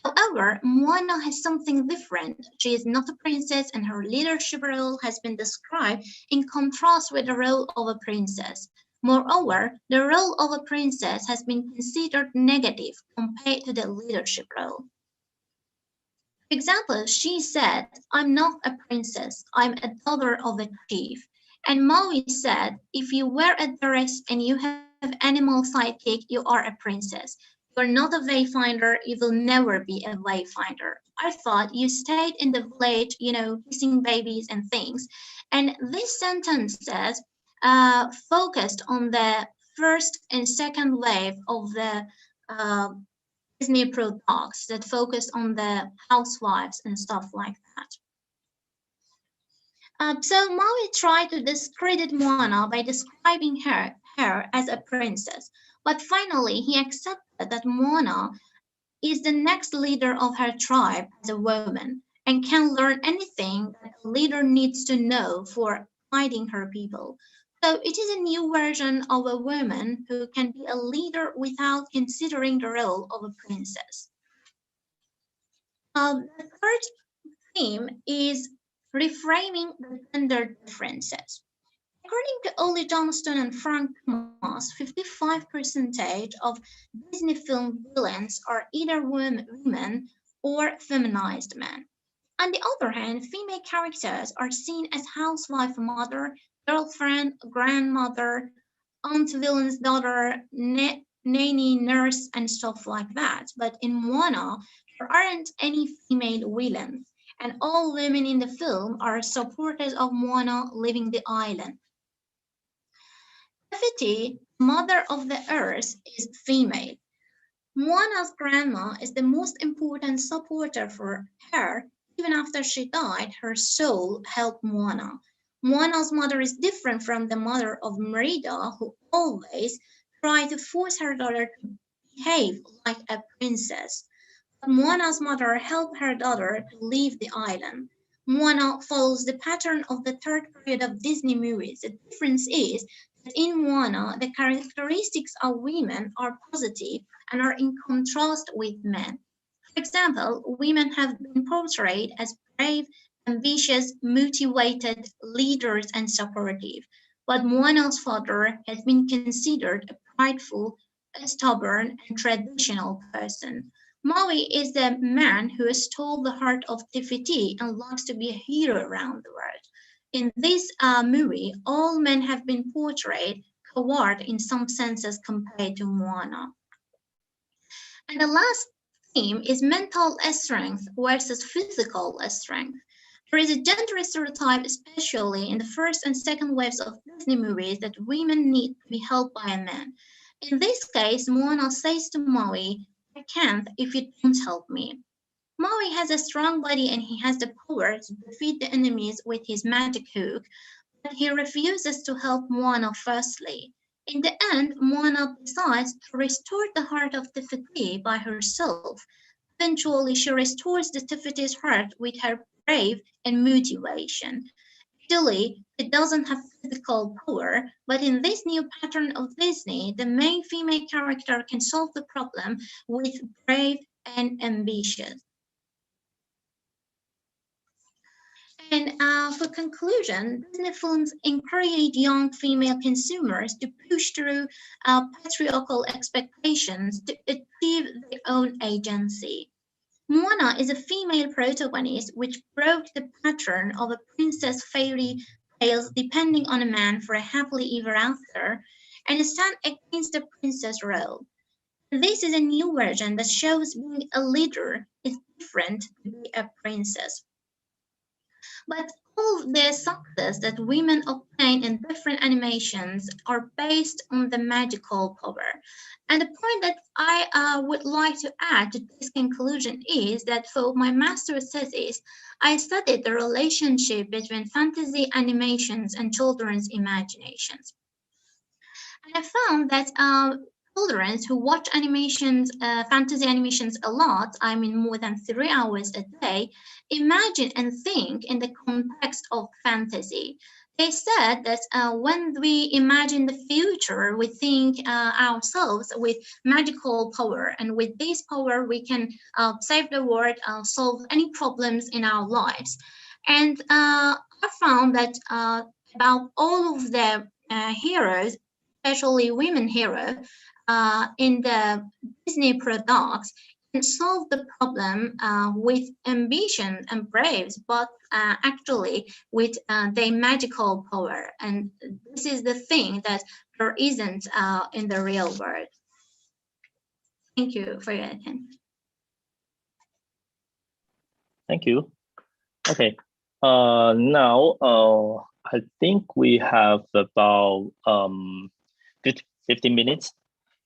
However, Moana has something different. She is not a princess, and her leadership role has been described in contrast with the role of a princess. Moreover, the role of a princess has been considered negative compared to the leadership role. For example, she said, "I'm not a princess, I'm a daughter of a chief." And Maui said, "If you wear a dress and you have animal sidekick, you are a princess. You're not a wayfinder, you will never be a wayfinder. I thought you stayed in the village, kissing babies and things." And this sentence says, focused on the first and second wave of the Disney products that focused on the housewives and stuff like that. So Maui tried to discredit Moana by describing her as a princess, but finally he accepted that Moana is the next leader of her tribe as a woman and can learn anything that a leader needs to know for guiding her people. So it is a new version of a woman who can be a leader without considering the role of a princess. The third theme is reframing the gender differences. According to Ollie Johnston and Frank Thomas, 55% of Disney film villains are either women or feminized men. On the other hand, female characters are seen as housewife, mother, girlfriend, grandmother, aunt villain's daughter, nanny, nurse, and stuff like that. But in Moana, there aren't any female villains, and all women in the film are supporters of Moana leaving the island. Tefiti, mother of the earth, is female. Moana's grandma is the most important supporter for her, even after she died, her soul helped Moana. Moana's mother is different from the mother of Merida, who always tried to force her daughter to behave like a princess. But Moana's mother helped her daughter to leave the island. Moana follows the pattern of the third period of Disney movies. The difference is that in Moana, the characteristics of women are positive and are in contrast with men. For example, women have been portrayed as brave, ambitious, motivated, leaders, and supportive. But Moana's father has been considered a prideful, stubborn, and traditional person. Maui is the man who stole the heart of Tifiti and likes to be a hero around the world. In this movie, all men have been portrayed coward in some senses compared to Moana. And the last theme is mental strength versus physical strength. There is a gender stereotype, especially in the first and second waves of Disney movies, that women need to be held by a man. In this case, Moana says to Maui, "I can't if you don't help me." Maui has a strong body and he has the power to defeat the enemies with his magic hook, but he refuses to help Moana firstly. In the end, Moana decides to restore the heart of Tifiti by herself. Eventually, she restores the Tifiti's heart with her brave and motivation. Actually, it doesn't have physical power, but in this new pattern of Disney, the main female character can solve the problem with brave and ambitious. And for conclusion, Disney films encourage young female consumers to push through patriarchal expectations to achieve their own agency. Moana is a female protagonist which broke the pattern of a princess fairy tales depending on a man for a happily ever after, and stand against the princess role. This is a new version that shows being a leader is different to be a princess. But all the success that women obtain in different animations are based on the magical power. And the point that I would like to add to this conclusion is that for my master's thesis, I studied the relationship between fantasy animations and children's imaginations. And I found that children who watch animations, fantasy animations a lot, I mean more than 3 hours a day, imagine and think in the context of fantasy. They said that when we imagine the future, we think ourselves with magical power, and with this power, we can save the world, solve any problems in our lives. And I found that about all of the heroes, especially women heroes, in the Disney products, can solve the problem with ambition and braves, but actually with their magical power. And this is the thing that there isn't in the real world. Thank you for your attention. Thank you. Okay. Now, I think we have about 15 minutes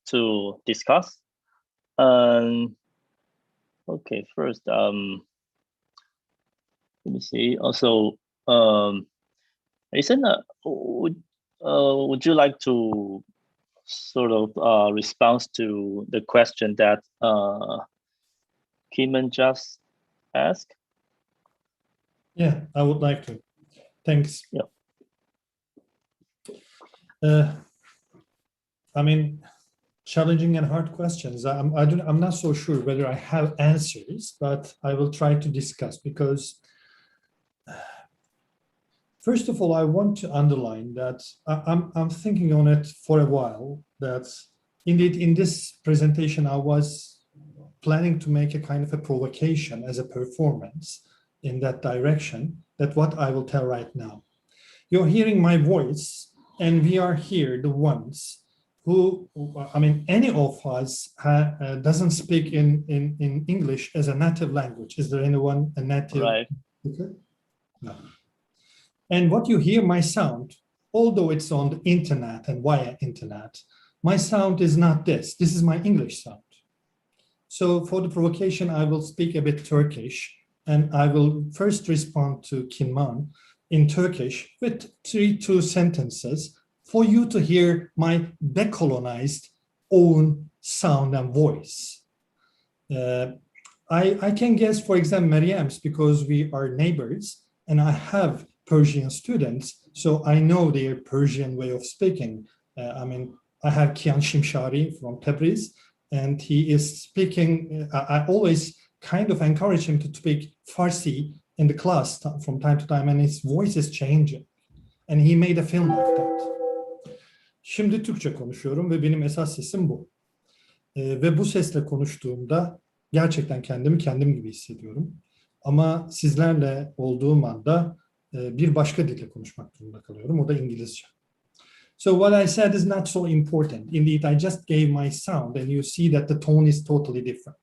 to discuss. Okay, first, let me see. Also, Jason, would you like to sort of respond to the question that Kiman just asked? Yeah, I would like to. Thanks. Yeah. I mean, challenging and hard questions. I'm not so sure whether I have answers, but I will try to discuss, because first of all, I want to underline that I'm thinking on it for a while, that indeed in this presentation, I was planning to make a kind of a provocation as a performance in that direction, that what I will tell right now. You're hearing my voice, and we are here, the ones who, I mean, any of us doesn't speak in English as a native language. Is there anyone a native? Right. Okay? No. And what you hear, my sound, although it's on the internet and via internet, my sound is not this. This is my English sound. So for the provocation, I will speak a bit Turkish, And I will first respond to Kinman in Turkish with two sentences for you to hear my decolonized own sound and voice. I can guess, for example, Meryem's, because we are neighbors and I have Persian students, so I know their Persian way of speaking. I have Kian Shimshari from Tabriz, and he is speaking, I always kind of encourage him to speak Farsi in the class from time to time, and his voice is changing. And he made a film like that. Şimdi Türkçe konuşuyorum ve benim esas sesim bu. Ve bu sesle konuştuğumda gerçekten kendimi kendim gibi hissediyorum. Ama sizlerle olduğum anda bir başka dille konuşmak durumunda kalıyorum. O da İngilizce. So what I said is not so important. Indeed, I just gave my sound and you see that the tone is totally different.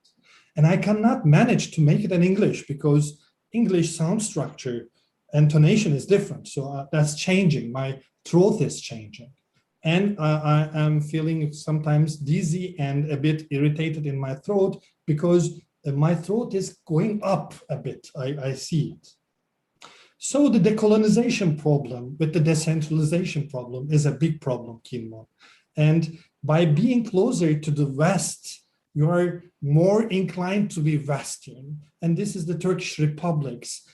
And I cannot manage to make it in English because English sound structure and tonation is different. So that's changing. My throat is changing. And I am feeling sometimes dizzy and a bit irritated in my throat because my throat is going up a bit. I see it. So the decolonization problem with the decentralization problem is a big problem, Kinmo. And by being closer to the West, you are more inclined to be Western. And this is the Turkish Republic's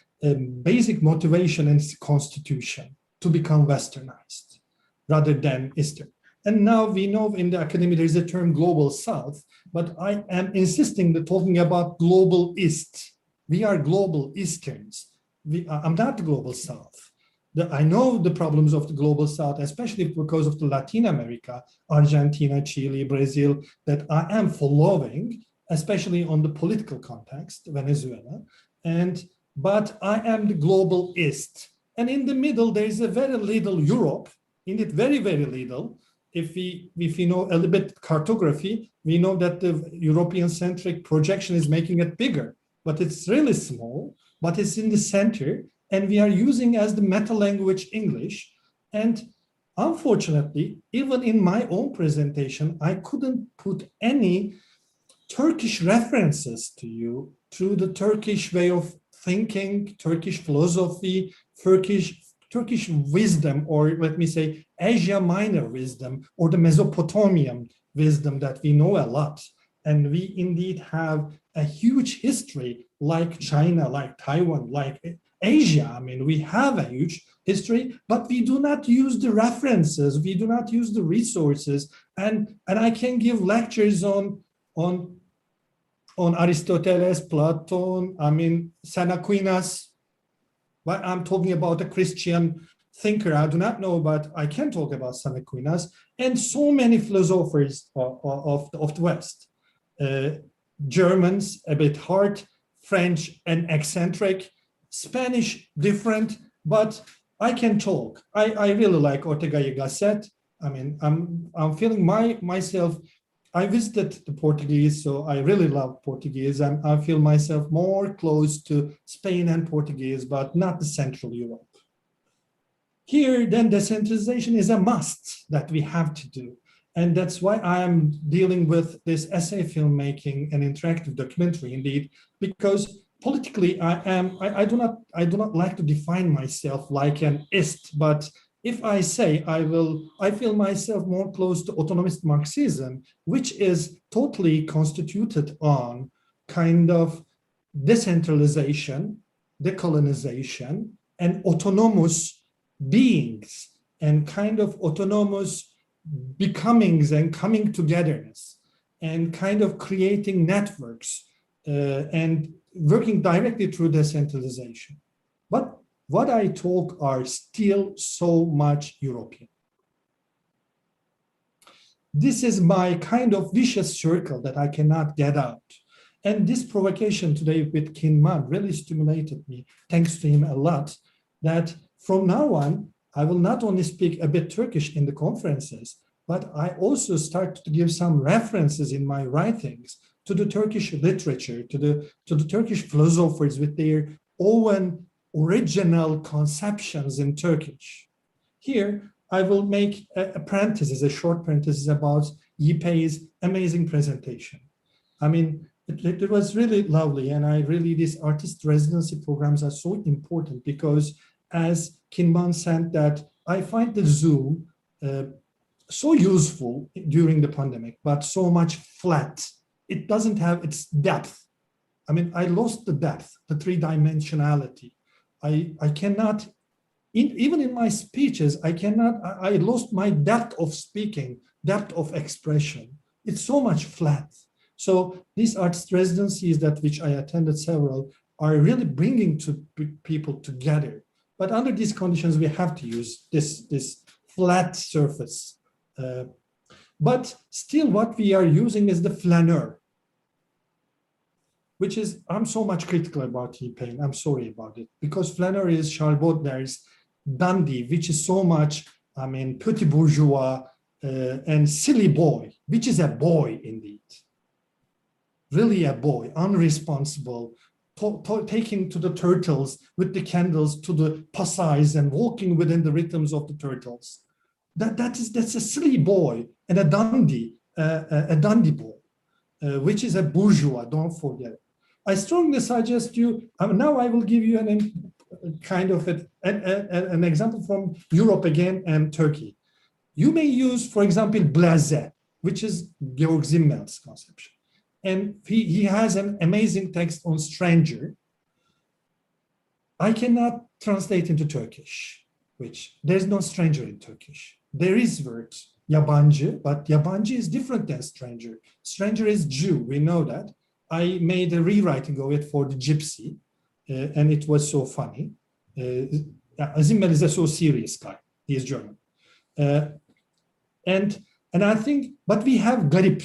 basic motivation in its constitution, to become Westernized rather than Eastern. And now we know in the academy there is a term global South, but I am insisting that talking about global East. We are global Easterns. I'm not the global South. I know the problems of the global South, especially because of the Latin America, Argentina, Chile, Brazil, that I am following, especially on the political context, Venezuela. But I am the global East. And in the middle, there is a very little Europe, indeed very, very little. If we know a little bit cartography, we know that the European-centric projection is making it bigger, but it's really small, but it's in the center, and we are using as the meta language English. And unfortunately, even in my own presentation, I couldn't put any Turkish references to you through the Turkish way of thinking, Turkish philosophy, Turkish wisdom, or let me say Asia Minor wisdom, or the Mesopotamian wisdom that we know a lot. And we indeed have a huge history like China, like Taiwan, like Asia. I mean, we have a huge history, but we do not use the references. We do not use the resources. And I can give lectures on Aristoteles, Plato, St. Aquinas. But I'm talking about a Christian thinker. I do not know, but I can talk about St. Aquinas and so many philosophers of the West. Germans, a bit hard, French and eccentric, Spanish different, but I can talk. I really like Ortega y Gasset. I'm feeling myself. I visited the Portuguese, so I really love Portuguese. I feel myself more close to Spain and Portuguese, but not the Central Europe. Here, then, decentralization is a must that we have to do. And that's why I am dealing with this essay filmmaking and interactive documentary, indeed, because politically I do not like to define myself like an ist, but if I say I feel myself more close to autonomist Marxism, which is totally constituted on kind of decentralization, decolonization, and autonomous beings, and kind of autonomous becomings and coming togetherness, and kind of creating networks and working directly through decentralization. But what I talk are still so much European. This is my kind of vicious circle that I cannot get out. And this provocation today with Kinman really stimulated me, thanks to him a lot, that from now on, I will not only speak a bit Turkish in the conferences, but I also start to give some references in my writings to the Turkish literature, to the Turkish philosophers with their own original conceptions in Turkish. Here, I will make a parenthesis, a short parenthesis about Yipei's amazing presentation. It was really lovely, and these artist residency programs are so important because, as Kinman said, that I find the Zoom so useful during the pandemic, but so much flat. It doesn't have its depth. I mean, I lost the depth, the three-dimensionality. I cannot, even in my speeches, I lost my depth of speaking, depth of expression. It's so much flat. So these artist residencies which I attended several are really bringing people together. But under these conditions, we have to use this flat surface. But still what we are using is the flaneur, which is, I'm so much critical about T-Pain. I'm sorry about it, because flaneur is Charles Baudelaire's dandy, which is so much, I mean, petit bourgeois and silly boy, which is a boy indeed. Really a boy, unresponsible, taking to the turtles with the candles to the passage and walking within the rhythms of the turtles. That's a silly boy and a dandy boy, which is a bourgeois. Don't forget it. I strongly suggest you. Now I will give you an kind of an example from Europe again and Turkey. You may use, for example, Blaze, which is Georg Zimmel's conception. And he has an amazing text on stranger. I cannot translate into Turkish, which there's no stranger in Turkish. There is words, yabancı, but yabancı is different than stranger. Stranger is Jew, we know that. I made a rewriting of it for the Gypsy, and it was so funny. Zimmel is a so serious guy. He is German. And I think, but we have garip.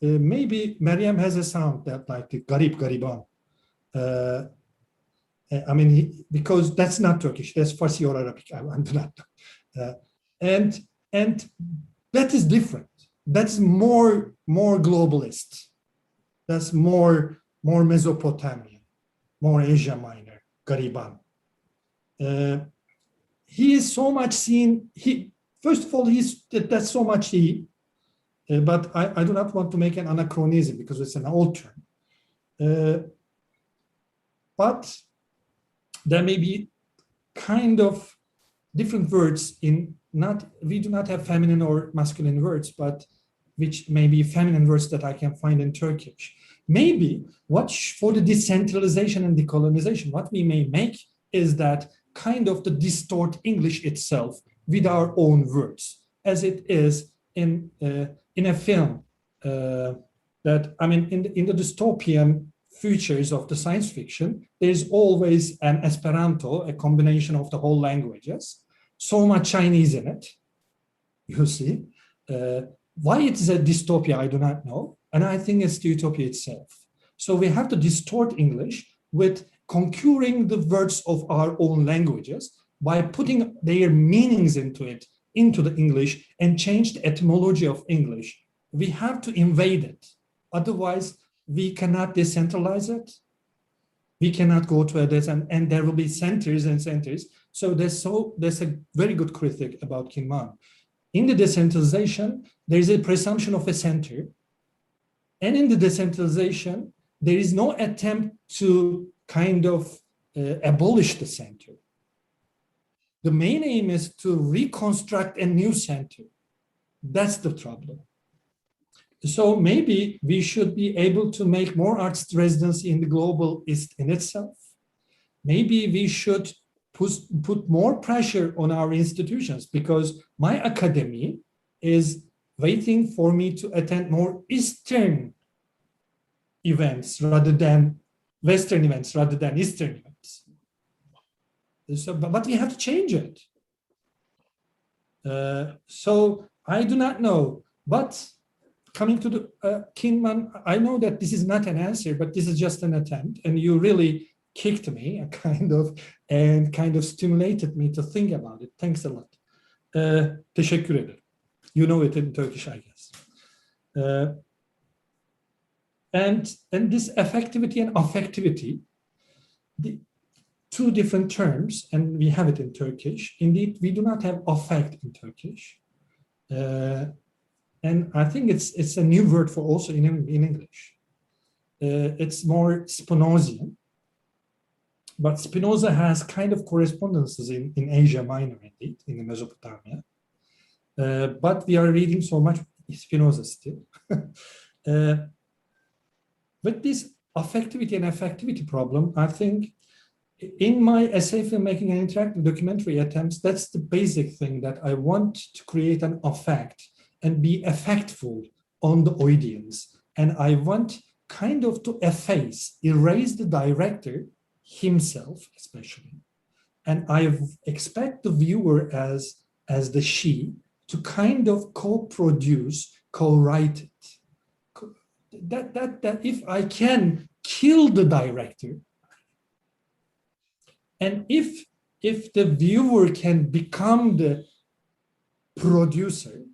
Maybe Meryem has a sound that like the garip, gariban. I mean, because that's not Turkish, that's Farsi or Arabic. I do not know. And that is different. That's more globalist. That's more Mesopotamian, more Asia Minor, Gariban. He is so much seen. First of all, that's so much he. But I do not want to make an anachronism because it's an old term. But there may be kind of different words we do not have feminine or masculine words, but which may be feminine words that I can find in Turkish. Maybe for the decentralization and decolonization, what we may make is that kind of the distort English itself with our own words, as it is in a film that, I mean, in the dystopian futures of the science fiction, there's always an Esperanto, a combination of the whole languages, so much Chinese in it, you see. Why it is a dystopia, I do not know. And I think it's the utopia itself. So we have to distort English with conquering the words of our own languages by putting their meanings into the English and change the etymology of English. We have to invade it. Otherwise, we cannot decentralize it. We cannot go to it, and there will be centers and centers. So there's a very good critique about Kinman. In the decentralization, there is a presumption of a center. And in the decentralization, there is no attempt to kind of abolish the center. The main aim is to reconstruct a new center. That's the trouble. So maybe we should be able to make more arts residency in the global East in itself. Maybe we should put more pressure on our institutions, because my academy is waiting for me to attend more Eastern events rather than Western events rather than Eastern events. So, but we have to change it. So I do not know, but coming to the Kinman, I know that this is not an answer, but this is just an attempt, and you really kicked me and kind of stimulated me to think about it. Thanks a lot. Teşekkür ederim. You know it in Turkish, I guess. And this affectivity and affectivity, the two different terms, and we have it in Turkish. Indeed, we do not have affect in Turkish. And I think it's a new word for also in English. it's more Spinozian. But Spinoza has kind of correspondences in Asia Minor, indeed, in Mesopotamia. But we are reading so much Spinoza still. With this affectivity and affectivity problem, I think in my essay filmmaking and interactive documentary attempts, that's the basic thing, that I want to create an affect and be effectful on the audience. And I want kind of to erase the director himself, especially. And I expect the viewer as the she to kind of co-produce, co-write it. That if I can kill the director, and if the viewer can become the producer,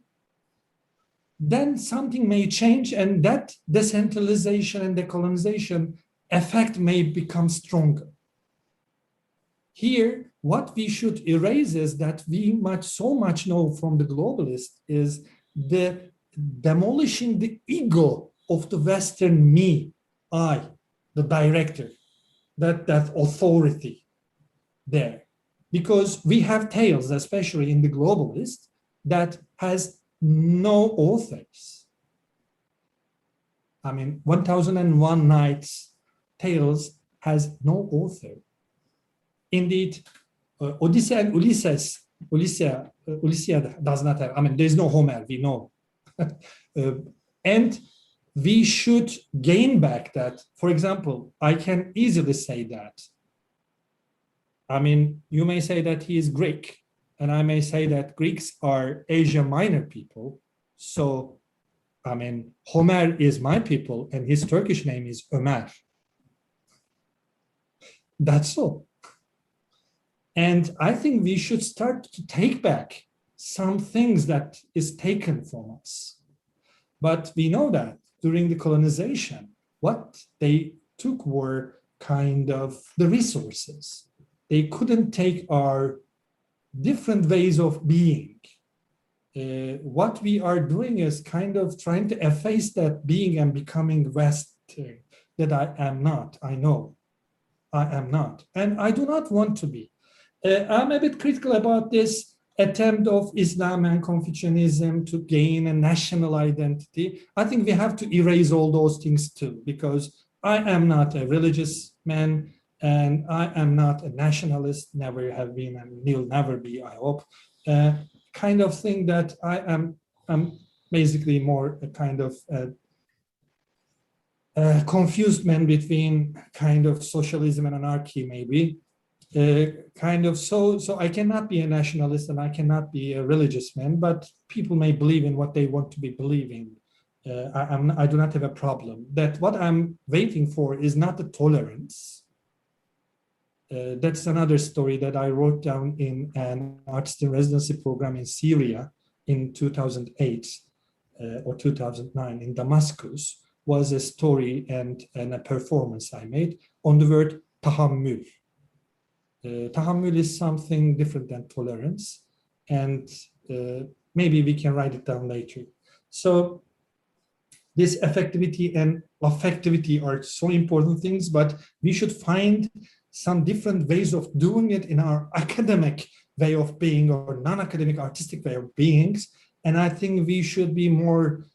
then something may change, and that decentralization and decolonization effect may become stronger. Here, what we should erase is that we so much know from the globalists is the demolishing the ego of the Western me, I, the director, that authority there. Because we have tales, especially in the globalist, that has no authors. I mean, 1001 Nights Tales has no author. Indeed, Odyssey and Ulysses does not have, I mean, there's no Homer, we know. And we should gain back that. For example, I can easily say that. I mean, you may say that he is Greek, and I may say that Greeks are Asia Minor people. So, I mean, Homer is my people, and his Turkish name is Ömer. That's all. And I think we should start to take back some things that is taken from us. But we know that during the colonization, what they took were kind of the resources. They couldn't take our different ways of being. What we are doing is kind of trying to efface that being and becoming Western, that I am not, I know. I am not, and I do not want to be. I'm a bit critical about this attempt of Islam and Confucianism to gain a national identity. I think we have to erase all those things too, because I am not a religious man, and I am not a nationalist, never have been, and will never be, I hope. Kind of thing that I'm basically more a kind of confused man between kind of socialism and anarchy, maybe. So I cannot be a nationalist and I cannot be a religious man, but people may believe in what they want to be believing. I do not have a problem. That what I'm waiting for is not the tolerance. That's another story that I wrote down in an artist in residency program in Syria in 2008 or 2009 in Damascus, was a story and a performance I made on the word tahammül. Tahammül is something different than tolerance, and maybe we can write it down later. So this affectivity and affectivity are so important things, but we should find some different ways of doing it in our academic way of being or non-academic artistic way of beings. And I think we should be more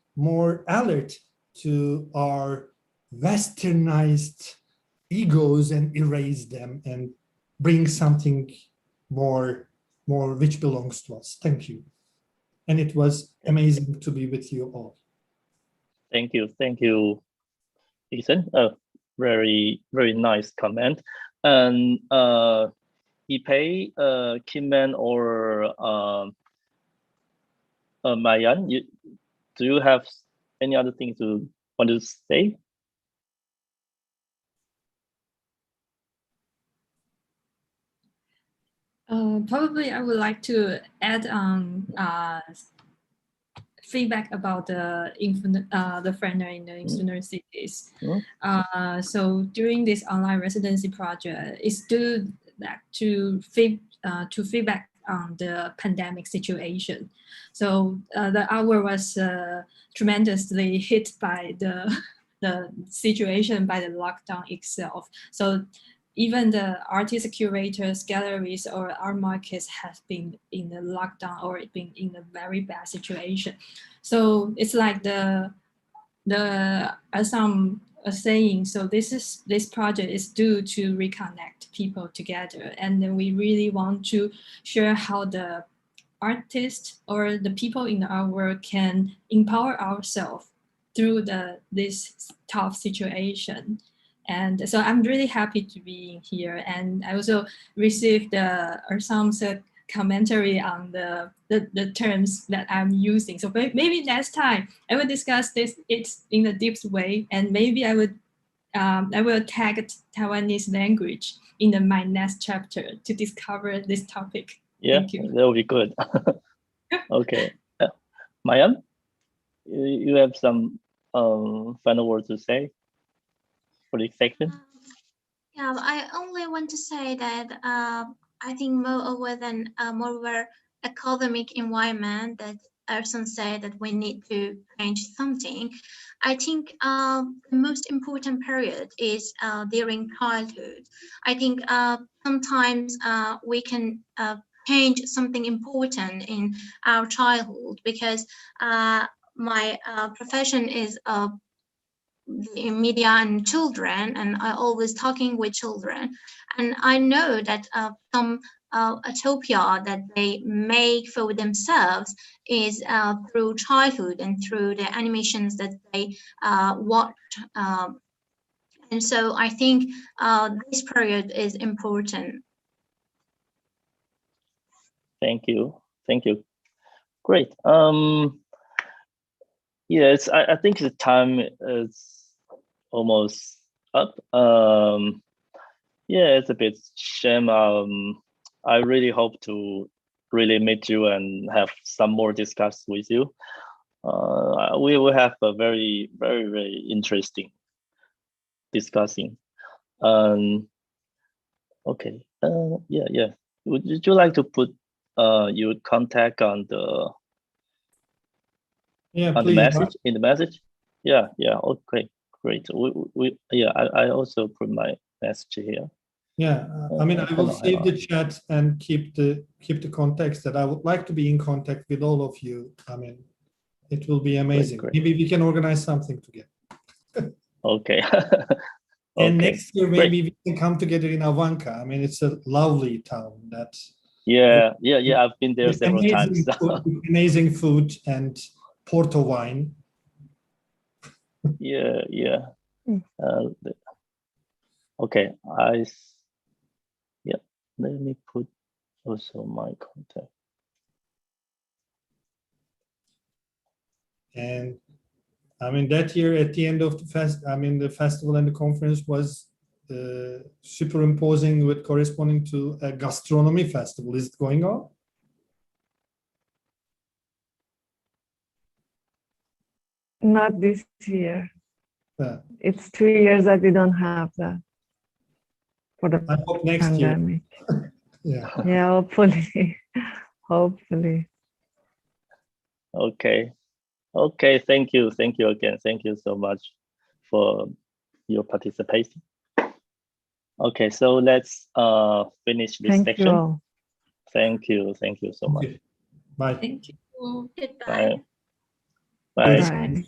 alert to our westernized egos and erase them and bring something more which belongs to us. Thank you. And it was amazing to be with you all. Thank you, Ethan. Very nice comment. And Ipei, Kimman, or Mayan, do you have any other things to want to say? Probably I would like to add feedback about the Fresno in the insular cities. So during this online residency project, it's to feedback on the pandemic situation. So the hour was tremendously hit by the the situation by the lockdown itself. So even the artists, curators, galleries, or art markets have been in the lockdown or been in a very bad situation. So it's like as I'm saying, so this project is due to reconnect people together, and then we really want to share how the artists or the people in our work can empower ourselves through this tough situation. And so I'm really happy to be here. And I also received some commentary on the terms that I'm using. So maybe next time I will discuss this in a deep way, and maybe I will tag Taiwanese language in my next chapter to discover this topic. Yeah, Thank you. that will be good. Okay. Mayam, you have some final words to say for this section? Yeah, I only want to say that I think moreover academic environment that Erson said that we need to change something. I think the most important period is during childhood. I think sometimes we can change something important in our childhood, because my profession is the media and children, and I always talking with children, and I know that some utopia that they make for themselves is through childhood and through the animations that they watch, and so I think this period is important. Thank you. Great. Yes, I think the time is almost up. Yeah, it's a bit shame. I really hope to really meet you and have some more discuss with you. We will have a very, very, very interesting discussing. Okay. Yeah. Would you like to put your contact on the message in the message? Yeah. Okay, great. I also put my message here. Yeah, I mean, I will save the chat and keep the context that I would like to be in contact with all of you. I mean, it will be amazing. Great. Maybe we can organize something together. Okay. And next year, maybe we can come together in Avanca. I mean, it's a lovely town. Yeah. I've been there several times. Amazing food and Porto wine. Yeah. Okay. Let me put also my contact. And I mean, that year at the end of the festival and the conference was superimposing with corresponding to a gastronomy festival. Is it going on? Not this year. Yeah. It's 2 years that we don't have that for the I hope next pandemic. Year. Yeah, hopefully. Hopefully. Okay. Thank you again. Thank you so much for your participation. Okay, so let's finish this Thank section. you all. Thank you so much. Bye. Thank you. Goodbye. Bye. Bye. Thank you.